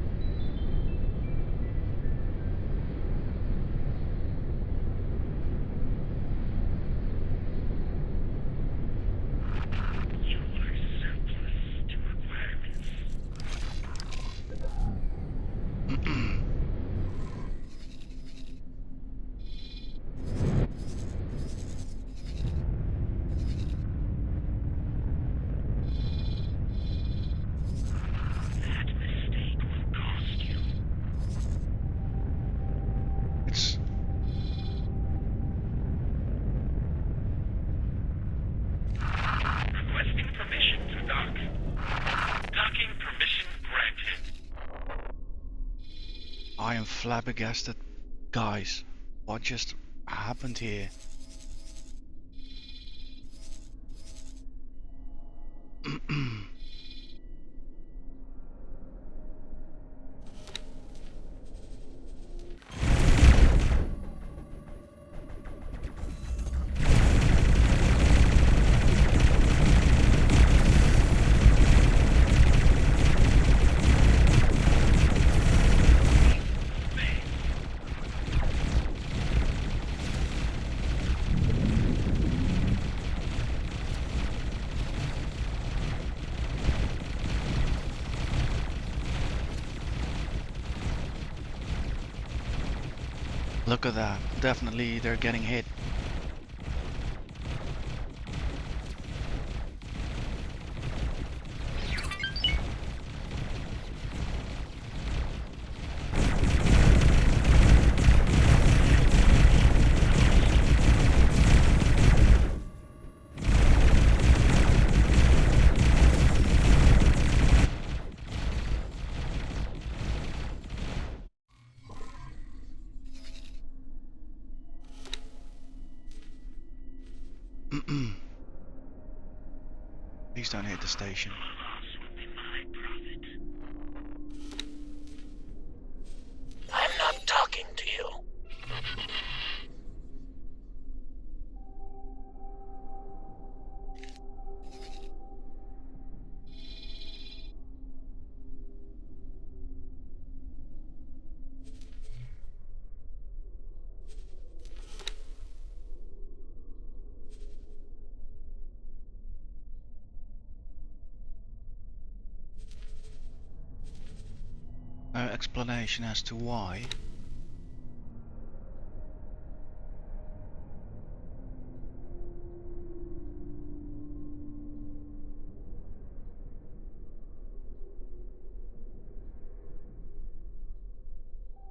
You are surplus to requirements. That mistake will I am flabbergasted. Guys, what just happened here? Look at that. Definitely they're getting hit. Please don't hit the station. I'm not talking to you. No explanation as to why.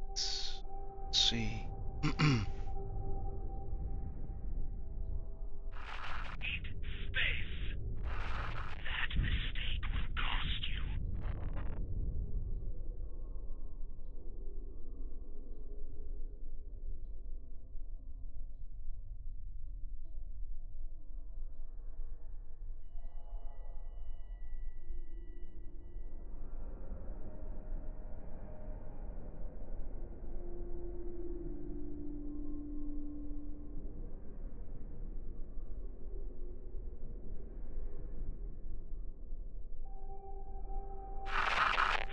Let's see. Eat space. That mistake will cost you.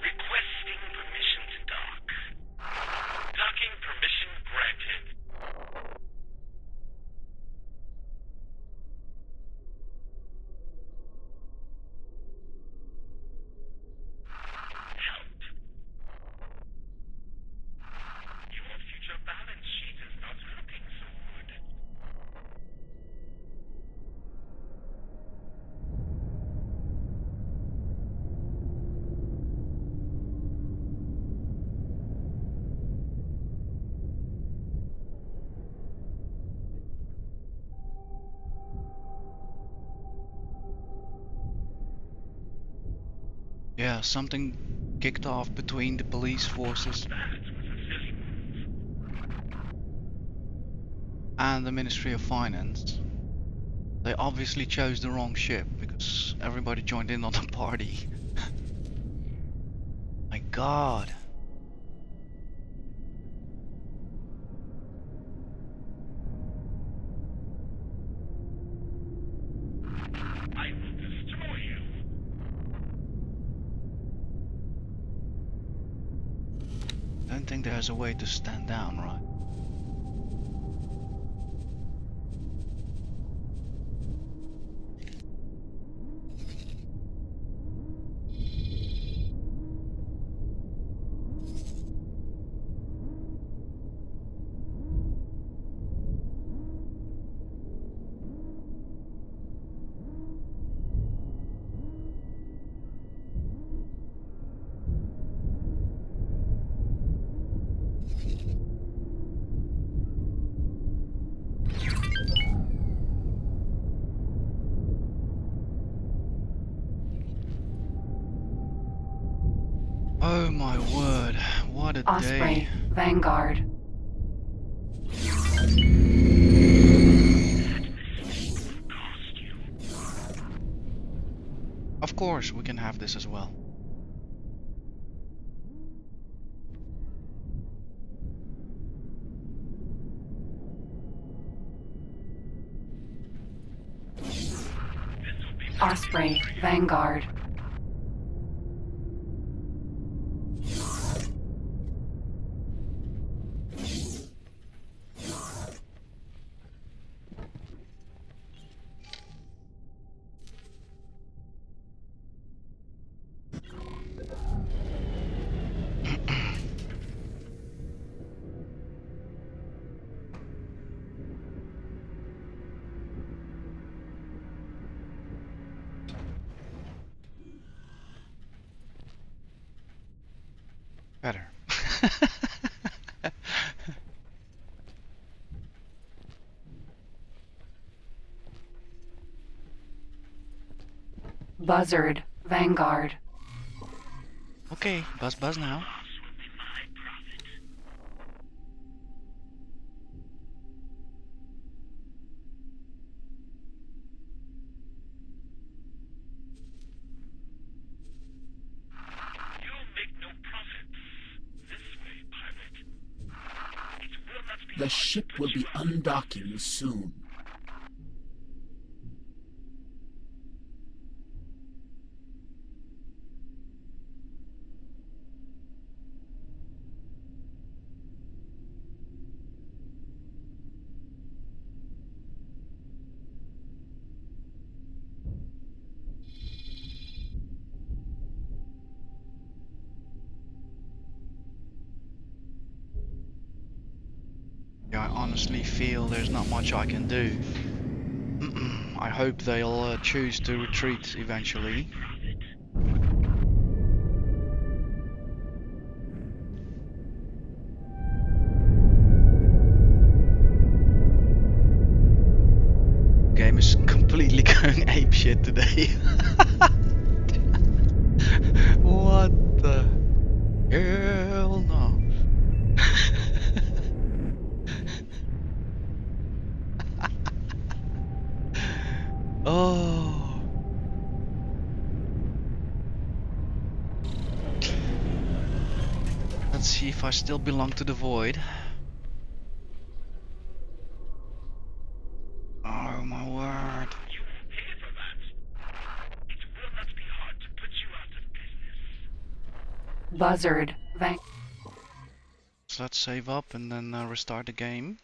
Requesting permission to dock. Docking permission granted. Help. Your future balance sheet is not looking so good. Yeah, something kicked off between the police forces That was a silly move. and the Ministry of Finance. They obviously chose the wrong ship because everybody joined in on the party. My God. I will destroy you. Don't think there's a way to stand down, right? my word, what a day. Osprey, Vanguard. Of course, we can have this as well. Osprey, Vanguard. Better. Buzzard, Vanguard. Okay, buzz now. You'll make no profits. This way, pilot. It will not be The hard ship to put will you be out of undocking soon. Yeah, I honestly feel there's not much I can do. I hope they'll choose to retreat eventually. Game is completely going apeshit today. What the hell no. Oh. Let's see if I still belong to the void. Oh my word. You will pay for that. It will not be hard to put you out of business. Buzzard, Vanguard. So let's save up and then restart the game.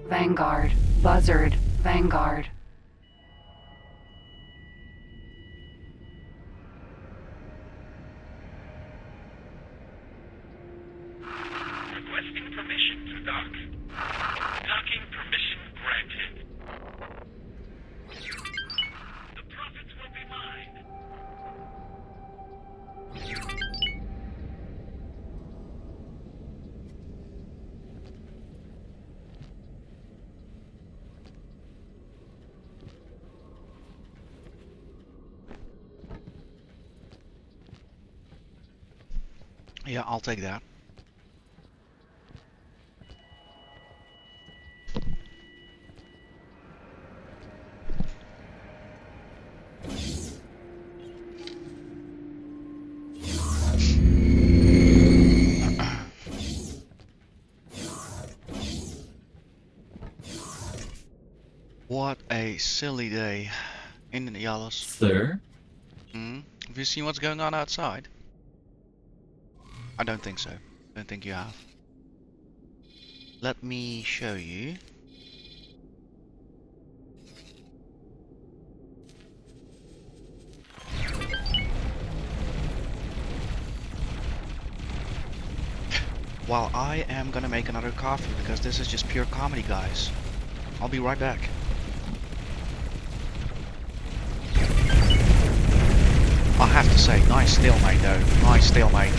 Vanguard. Buzzard. Vanguard. Requesting permission to dock. Docking permission granted. The profits will be mine. Yeah, I'll take that. What a silly day in the Yalos. Sir? Have you seen what's going on outside? I don't think so. Don't think you have. Let me show you. While I am gonna make another coffee because this is just pure comedy, guys. I'll be right back. I have to say, nice stalemate though. Nice stalemate.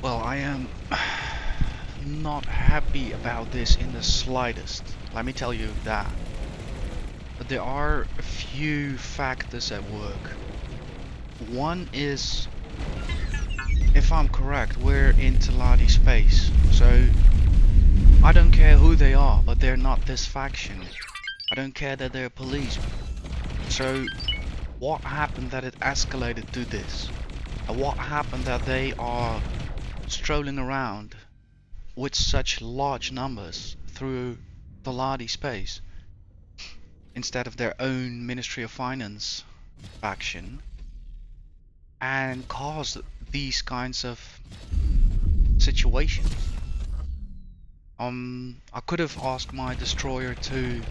Well, I am not happy about this in the slightest. Let me tell you that. But there are a few factors at work. One is, if I'm correct, we're in Teladi space. So I don't care who they are, but they're not this faction. I don't care that they're police. So what happened that it escalated to this? And what happened that they are strolling around with such large numbers through Teladi space instead of their own Ministry of Finance faction, and caused these kinds of situations? I could have asked my destroyer to,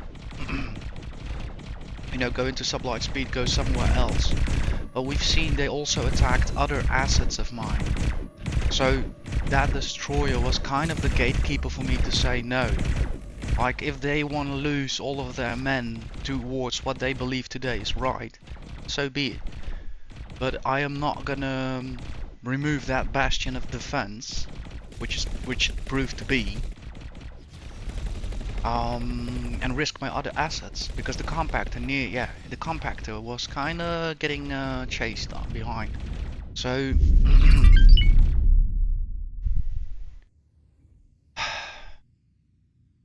you know, go into sublight speed, go somewhere else. But we've seen they also attacked other assets of mine. So that destroyer was kind of the gatekeeper for me to say no. Like, if they want to lose all of their men towards what they believe today is right, so be it. But I am not gonna remove that bastion of defense, which it proved to be, and risk my other assets, because the compactor was kind of getting chased behind. So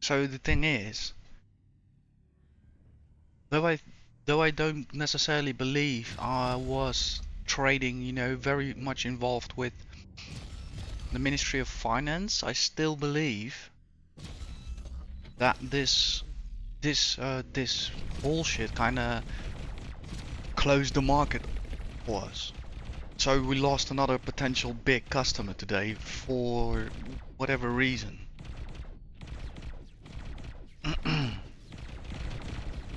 so the thing is, though I don't necessarily believe I was trading, you know, very much involved with the Ministry of Finance, I still believe that this bullshit kind of closed the market for us. So we lost another potential big customer today for whatever reason.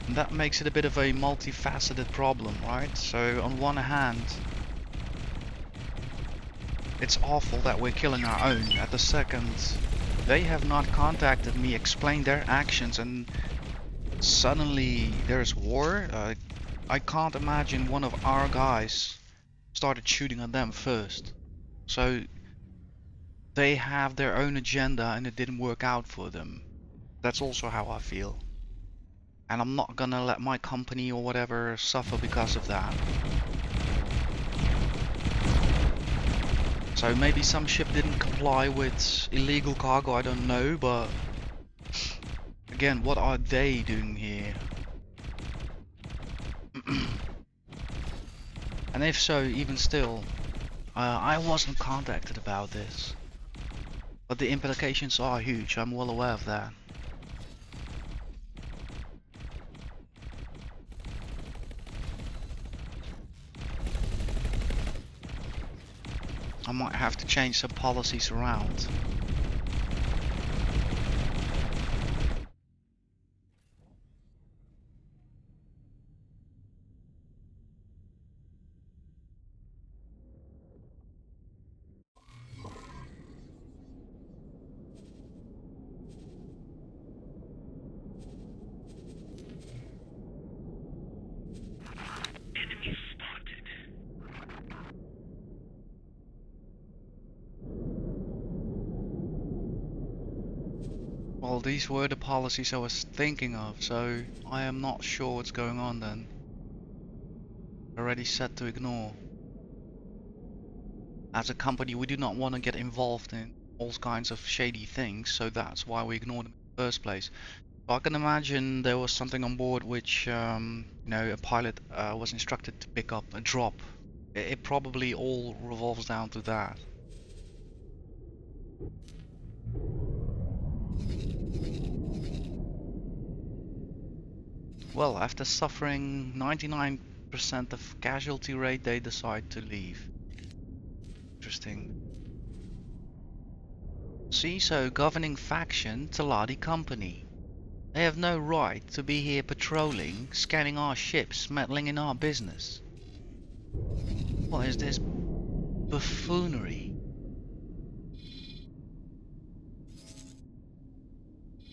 And that makes it a bit of a multifaceted problem, right? So on one hand, it's awful that we're killing our own. At the second, they have not contacted me, explained their actions, and suddenly there's war. I can't imagine one of our guys started shooting at them first. So they have their own agenda and it didn't work out for them. That's also how I feel. And I'm not gonna let my company or whatever suffer because of that. So maybe some ship didn't comply with illegal cargo, I don't know, but again, what are they doing here? And if so, even still, I wasn't contacted about this. But the implications are huge, I'm well aware of that. I might have to change some policies around. Enemy spotted. Well, these were the policies I was thinking of, so I am not sure what's going on then. Already set to ignore. As a company, we do not want to get involved in all kinds of shady things, so that's why we ignore them in the first place. So I can imagine there was something on board which, you know, a pilot was instructed to pick up a drop. It probably all revolves down to that. Well, after suffering 99% of casualty rate, they decide to leave. Interesting. See, so governing faction, Teladi Company. They have no right to be here patrolling, scanning our ships, meddling in our business. What is this buffoonery?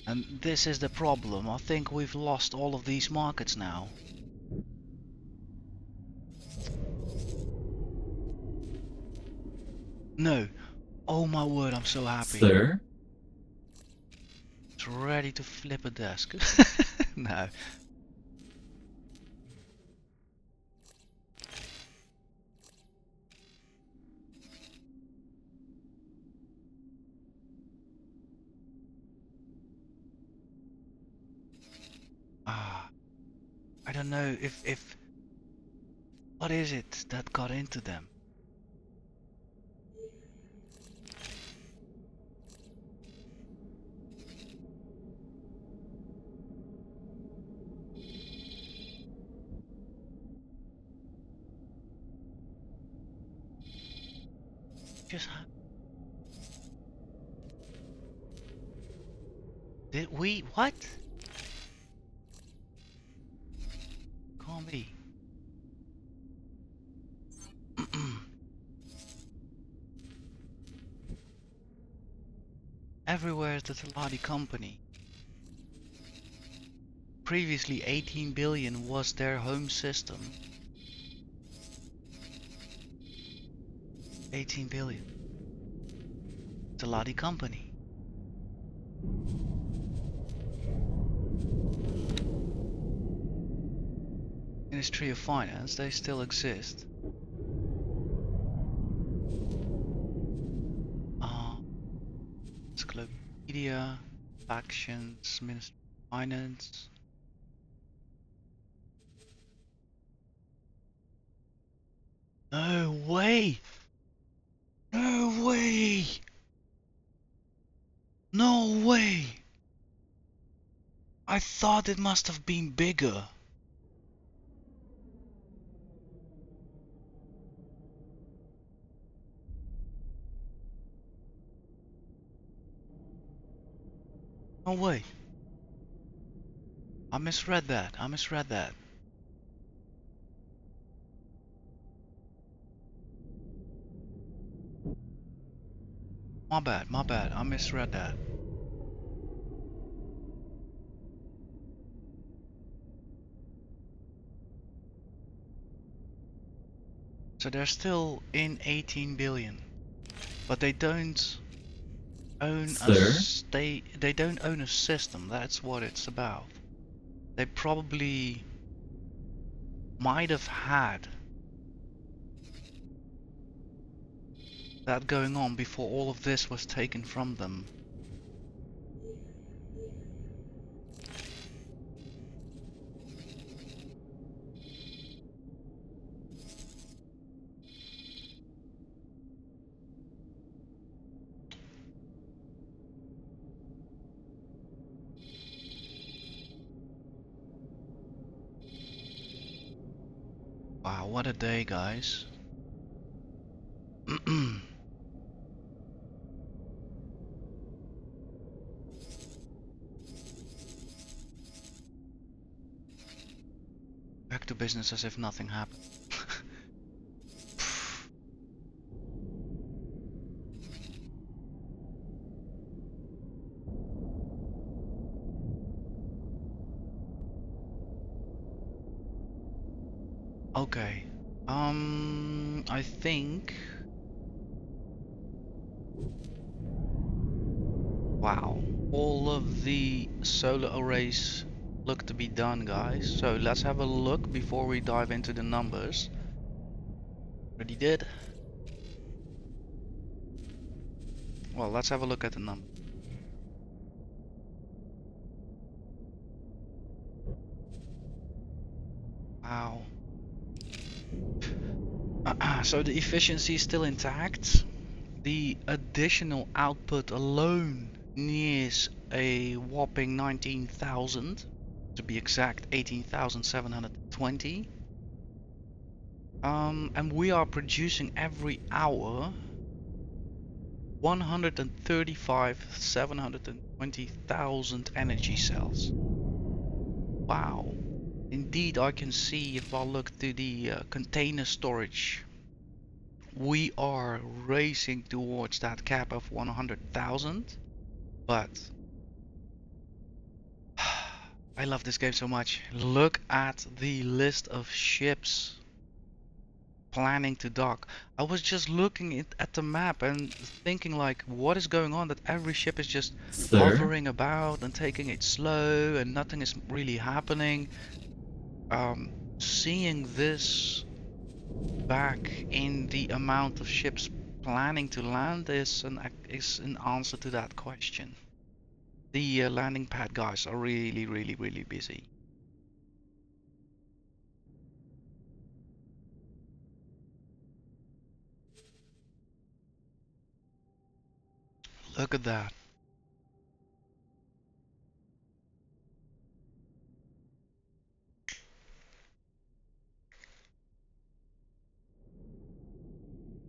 And this is the problem. I think we've lost all of these markets now. No, Oh my word, I'm so happy. Sir? It's ready to flip a desk. No. Ah, I don't know if what is it that got into them? Just did we what? Call me. Everywhere is the Taladi company. Previously 18 billion was their home system. 18 billion. Taladi company. Ministry of Finance, they still exist. Encyclopedia, factions, Ministry of Finance. No way! No way! No way! I thought it must have been bigger. No way. I misread that. I misread that. My bad, my bad. I misread that. So they're still in 18 billion, but they don't own Sir? they don't own a system. That's what it's about. They probably might have had that going on before all of this was taken from them. Wow, what a day, guys. Back to business as if nothing happened. Okay. I think. Wow. All of the solar arrays look to be done, guys. So let's have a look before we dive into the numbers. Already did. Well, let's have a look at the number. Wow. So the efficiency is still intact. The additional output alone nears a whopping 19,000. To be exact, 18,720. And we are producing every hour 135,720,000 energy cells. Wow. Indeed, I can see if I look to the container storage, we are racing towards that cap of 100,000. But I love this game so much. Look at the list of ships planning to dock. I was just looking at the map and thinking like, what is going on? That every ship is just hovering about and taking it slow, and nothing is really happening. Seeing this back in the amount of ships planning to land is an answer to that question. The landing pad guys are really, really, really busy. Look at that.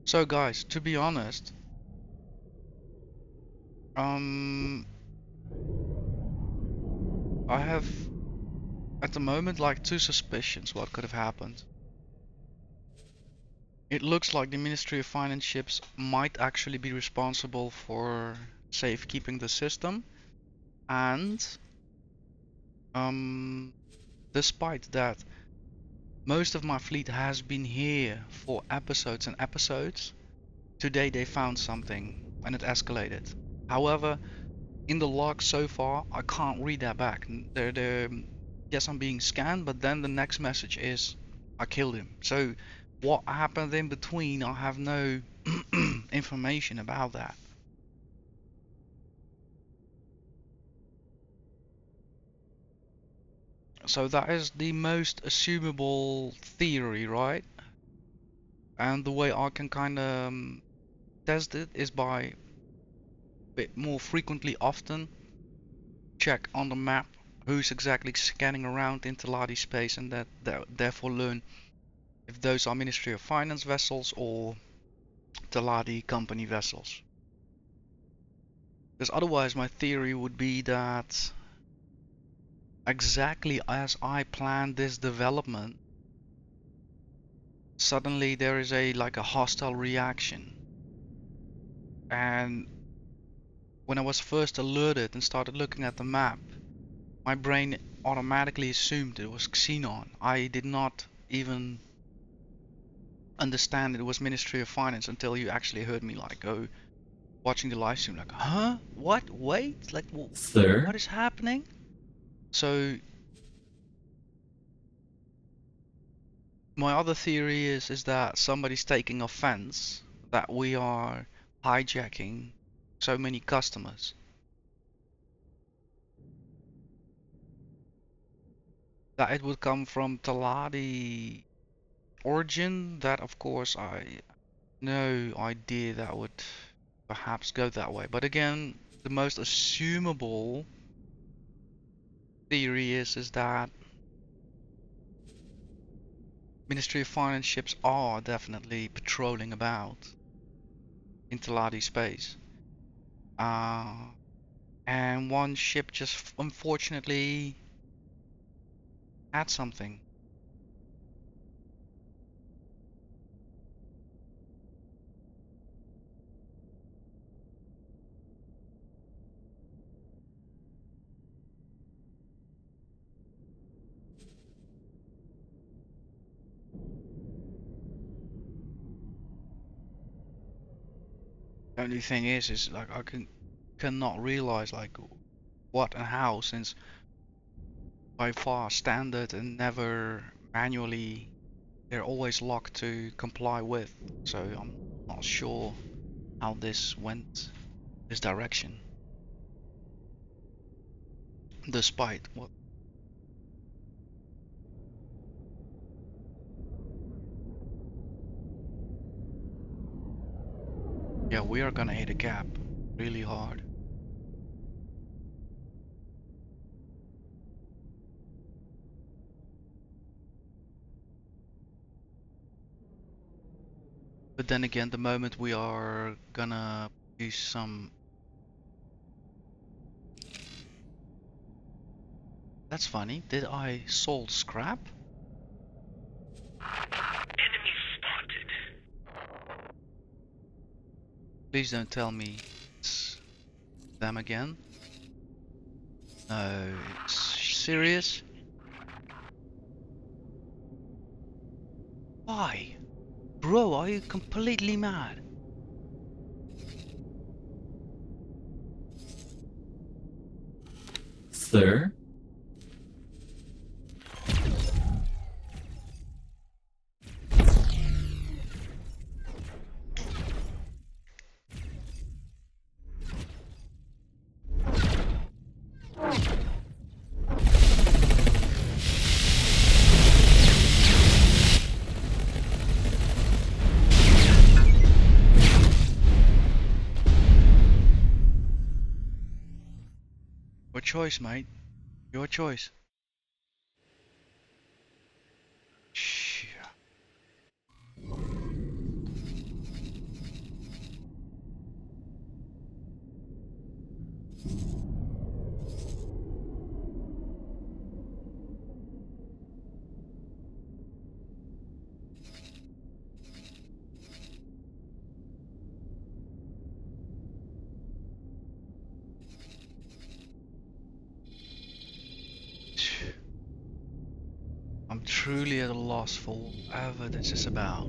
So guys, to be honest, I have at the moment like two suspicions what could have happened. It looks like the Ministry of Finance ships might actually be responsible for safekeeping the system, and despite that, most of my fleet has been here for episodes and episodes. Today they found something and it escalated. However, in the log so far, I can't read that back. Yes, I'm being scanned, but then the next message is, I killed him. So what happened in between, I have no information about that. So that is the most assumable theory, right? And the way I can kind of test it is by a bit more frequently often check on the map who's exactly scanning around in Teladi space, and that therefore learn if those are Ministry of Finance vessels or Teladi company vessels. Because otherwise my theory would be that exactly as I planned this development, suddenly there is a hostile reaction. And when I was first alerted and started looking at the map, my brain automatically assumed it was Xenon. I did not even understand it was Ministry of Finance until you actually heard me go watching the live stream like, huh? What? Wait? Sir? What is happening? So my other theory is that somebody's taking offense that we are hijacking so many customers. That it would come from Teladi origin, that of course I no idea that would perhaps go that way. But again, the most assumable theory is that Ministry of Finance ships are definitely patrolling about in Teladi space. And one ship just unfortunately had something. The only thing is like I cannot realize like what and how, since by far standard and never manually, they're always locked to comply with. So I'm not sure how this went this direction, despite what. Yeah, we are gonna hit a cap really hard. But then again, the moment we are gonna use some. That's funny. Did I sold scrap? Enemy spotted. Please don't tell me it's them again. No, it's serious. Why? Bro, are you completely mad? Sir? Your choice, mate. Your choice. Shh. I'm truly at a loss for whatever this is about.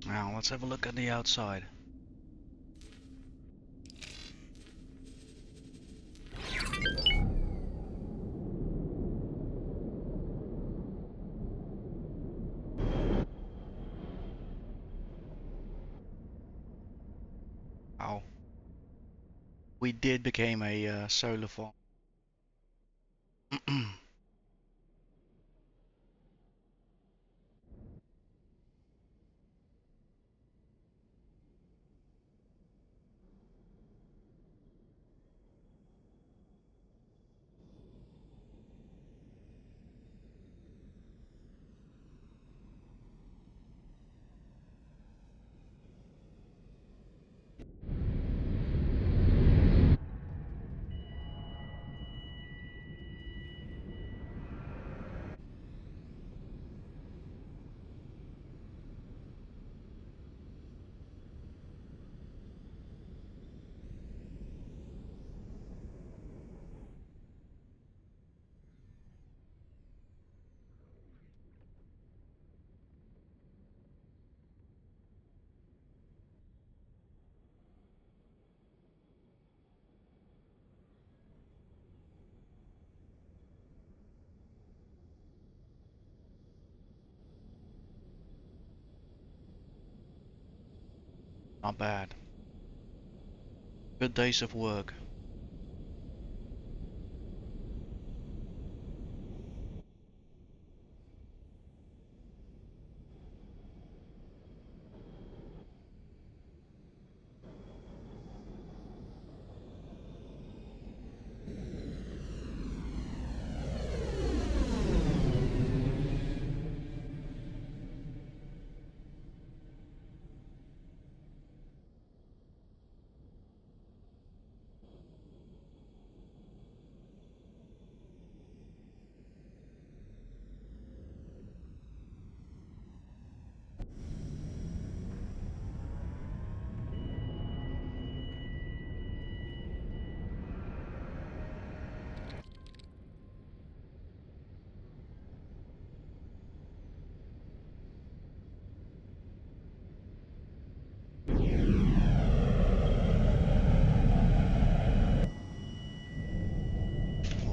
Now, let's have a look at the outside. Wow. We did become a solar farm. Not bad. Good days of work.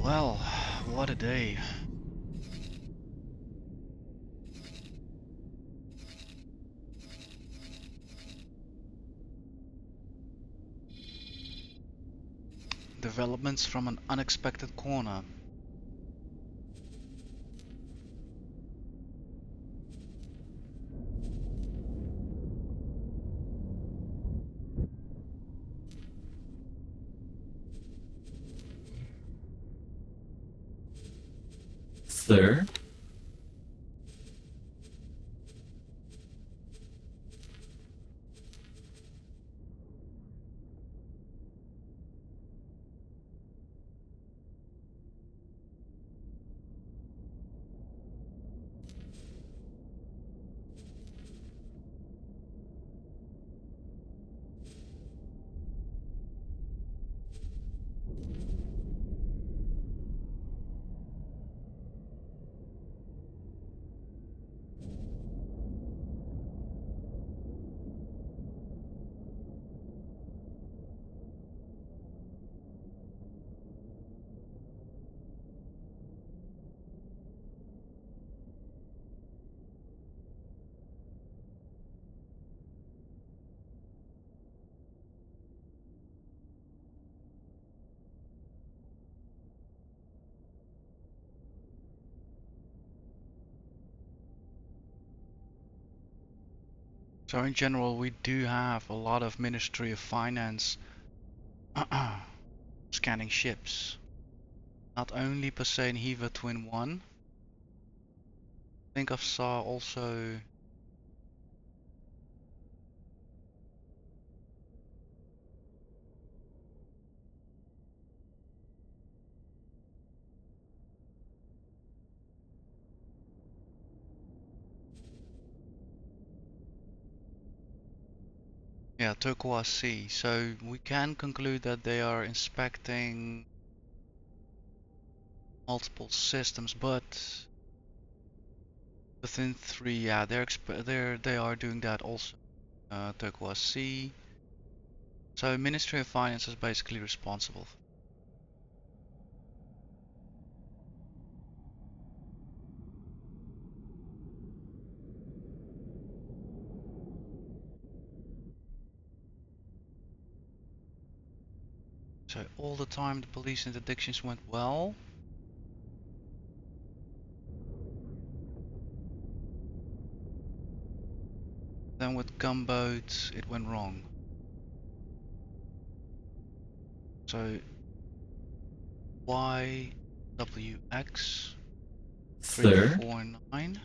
Well, what a day. Developments from an unexpected corner. Sir? So in general, we do have a lot of Ministry of Finance scanning ships. Not only Poseidon Heva Twin 1. I think I saw also. Yeah, Turquoise Sea. So we can conclude that they are inspecting multiple systems, but within 3, yeah, they are doing that also. Turquoise Sea. So Ministry of Finance is basically responsible. So all the time the police interdictions went well. Then with gunboats it went wrong. So YWX Sir? 349.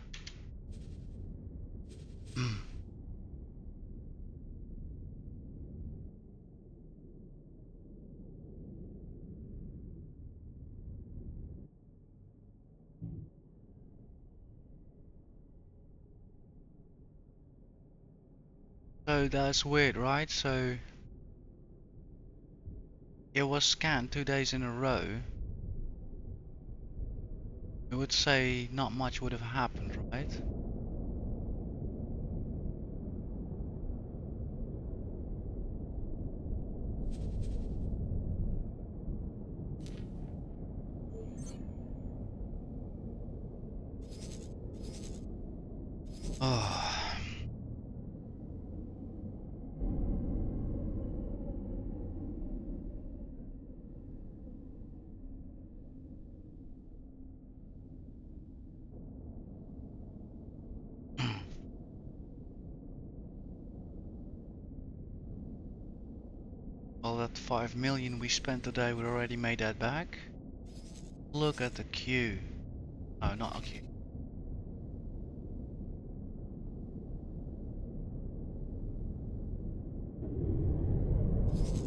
So that's weird, right? So it was scanned 2 days in a row. I would say not much would have happened, right? Oh. Well, that 5 million we spent today, we already made that back. Look at the queue. Oh, not a queue.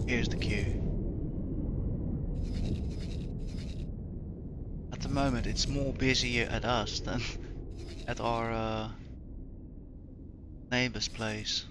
Here's the queue. At the moment, it's more busy at us than at our neighbor's place.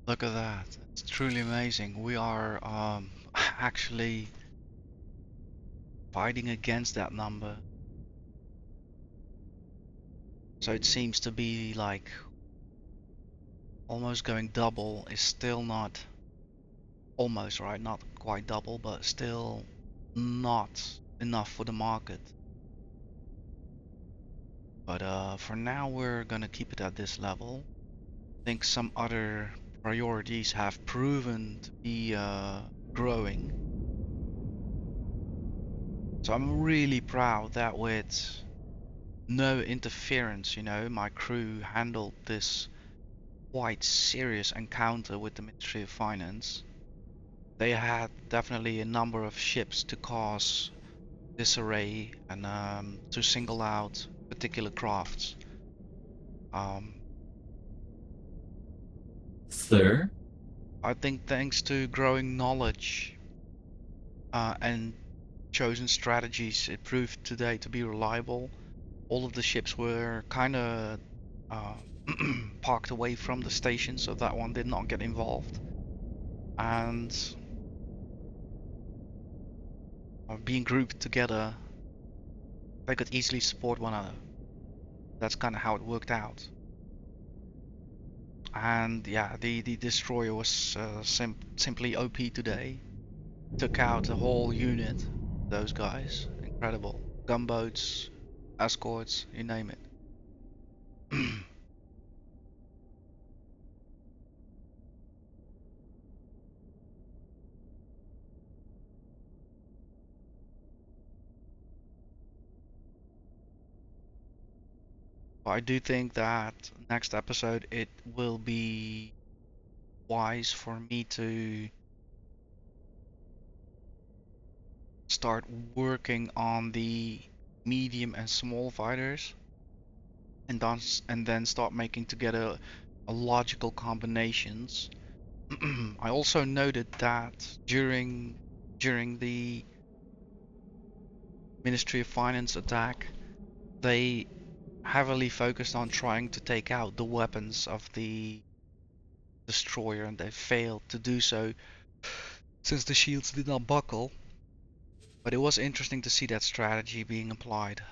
Look at that. It's truly amazing. We are actually fighting against that number. So it seems to be like almost going double is still not almost right, not quite double, but still not enough for the market. But for now we're gonna keep it at this level. I think some other priorities have proven to be growing. So I'm really proud that with no interference, you know, my crew handled this quite serious encounter with the Ministry of Finance. They had definitely a number of ships to cause disarray and to single out particular crafts. Sir? I think thanks to growing knowledge and chosen strategies, it proved today to be reliable. All of the ships were kind of parked away from the station, so that one did not get involved. And being grouped together, they could easily support one another. That's kind of how it worked out. And yeah, the destroyer was simply OP today. Took out a whole unit. Those guys, incredible. Gunboats, escorts, you name it. But I do think that next episode it will be wise for me to start working on the medium and small fighters and then start making together a logical combinations. I also noted that during the Ministry of Finance attack, they heavily focused on trying to take out the weapons of the destroyer, and they failed to do so since the shields did not buckle. But it was interesting to see that strategy being applied.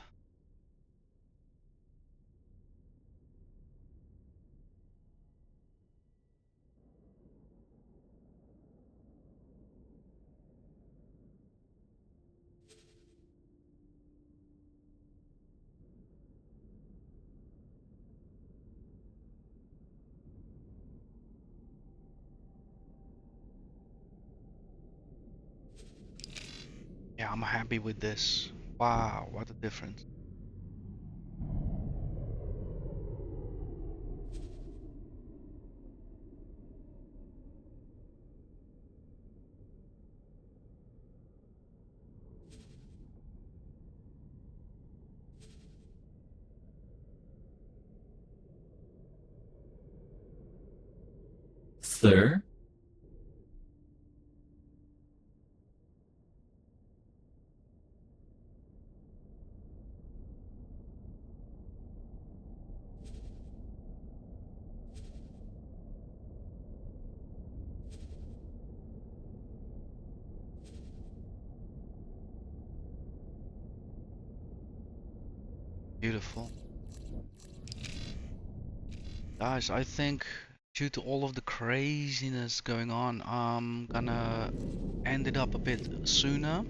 Yeah, I'm happy with this. Wow, what a difference. Sir? Beautiful. Guys, I think due to all of the craziness going on, I'm gonna end it up a bit sooner.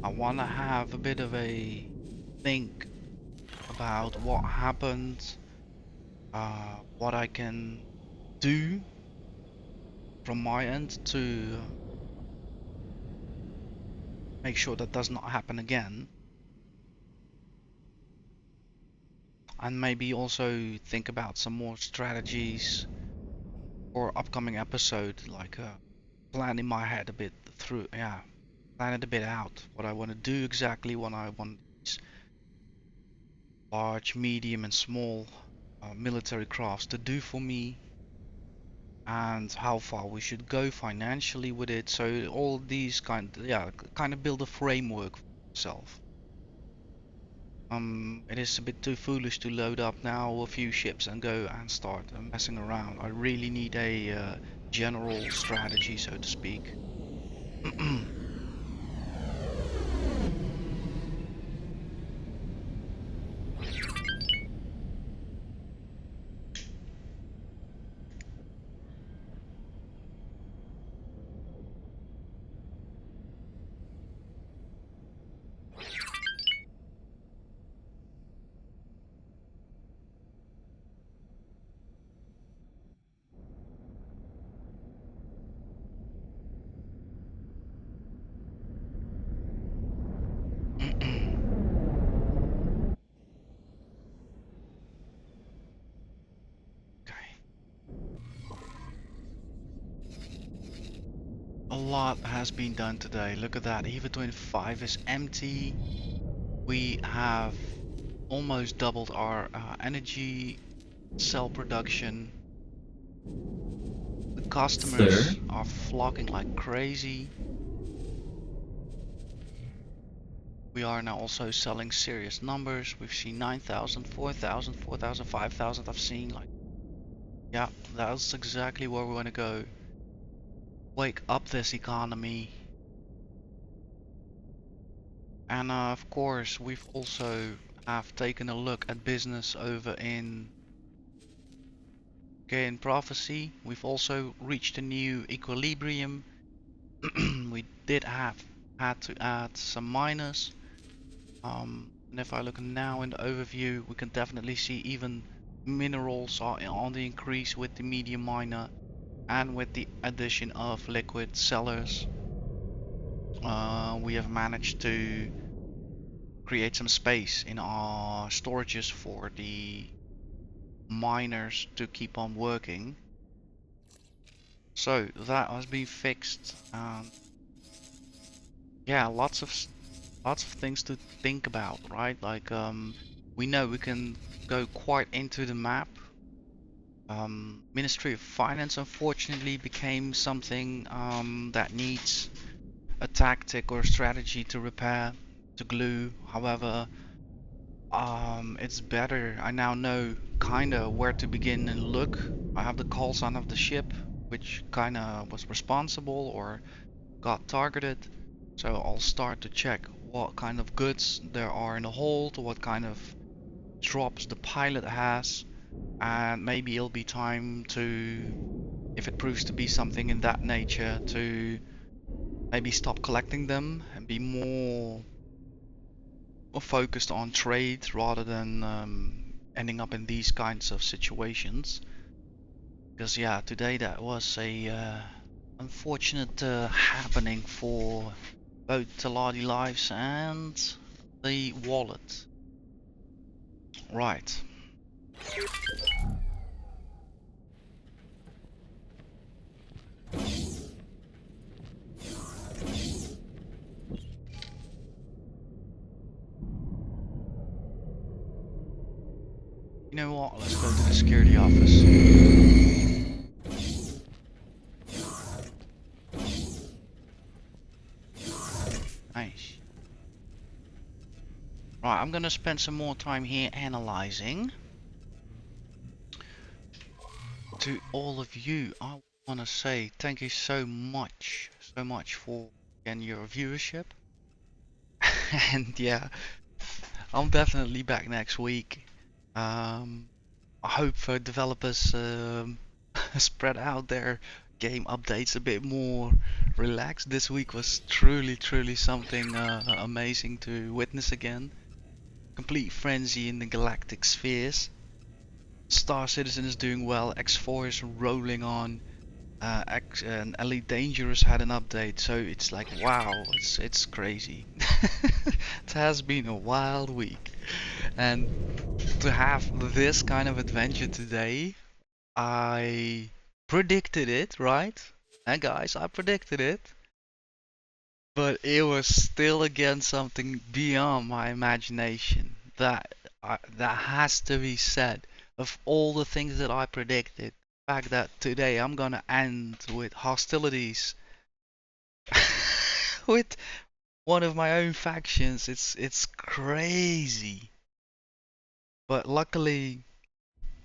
I wanna have a bit of a think about what happened, what I can do from my end to make sure that does not happen again. And maybe also think about some more strategies for upcoming episode, like plan in my head a bit through, yeah, plan it a bit out, what I want to do exactly, what I want these large, medium and small military crafts to do for me, and how far we should go financially with it. So all these kind of build a framework for yourself. It is a bit too foolish to load up now a few ships and go and start messing around. I really need a general strategy, so to speak. A lot has been done today. Look at that. EVA 25 is empty. We have almost doubled our energy cell production. The customers Sir? are flocking like crazy. We are now also selling serious numbers. We've seen 9,000, 4,000, 4,000, 5,000. I've seen like, yeah, that's exactly where we want to go. Wake up this economy. And of course, we've also have taken a look at business over in prophecy. We've also reached a new equilibrium. We did had to add some miners. And if I look now in the overview, we can definitely see even minerals are on the increase with the medium miner and with the addition of liquid sellers. We have managed to create some space in our storages for the miners to keep on working. So that has been fixed. Yeah, lots of things to think about, right? Like we know we can go quite into the map. Ministry of Finance unfortunately became something that needs a tactic or strategy to repair, to glue. However, it's better. I now know kinda where to begin and look. I have the call sign of the ship, which kinda was responsible or got targeted. So I'll start to check what kind of goods there are in the hold, what kind of drops the pilot has, and maybe it'll be time to, if it proves to be something in that nature, to maybe stop collecting them and be more focused on trade rather than ending up in these kinds of situations. Because yeah, today that was a unfortunate happening for both Taladi Lives and the wallet. Right. You know what? Let's go to the security office. Nice. Right, I'm gonna spend some more time here analyzing. To all of you, I want to say thank you so much for again your viewership. And yeah, I'm definitely back next week. I hope developers spread out their game updates a bit more relaxed. This week was truly something amazing to witness again. Complete frenzy in the galactic spheres. Star Citizen is doing well. X4 is rolling on. And Elite Dangerous had an update, so it's like wow, it's crazy. It has been a wild week, and to have this kind of adventure today, I predicted it, right? And guys, I predicted it, but it was still again something beyond my imagination. That has to be said. Of all the things that I predicted, the fact that today I'm gonna end with hostilities with one of my own factions, it's crazy. But luckily,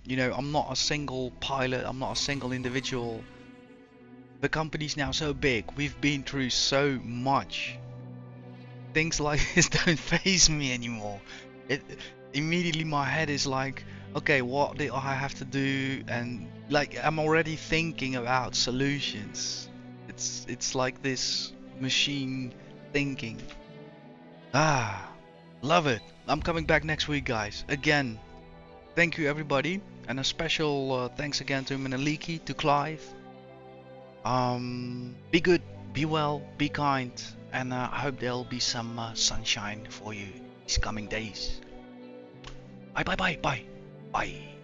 you know, I'm not a single pilot, I'm not a single individual. The company's now so big, we've been through so much. Things like this don't faze me anymore. It immediately my head is like, okay, what do I have to do? And like I'm already thinking about solutions. It's like this machine thinking. Ah, love it. I'm coming back next week, guys. Again, thank you everybody, and a special thanks again to Menaliki, to Clive. Be good, be well, be kind, and I hope there'll be some sunshine for you these coming days. Bye bye bye bye bye.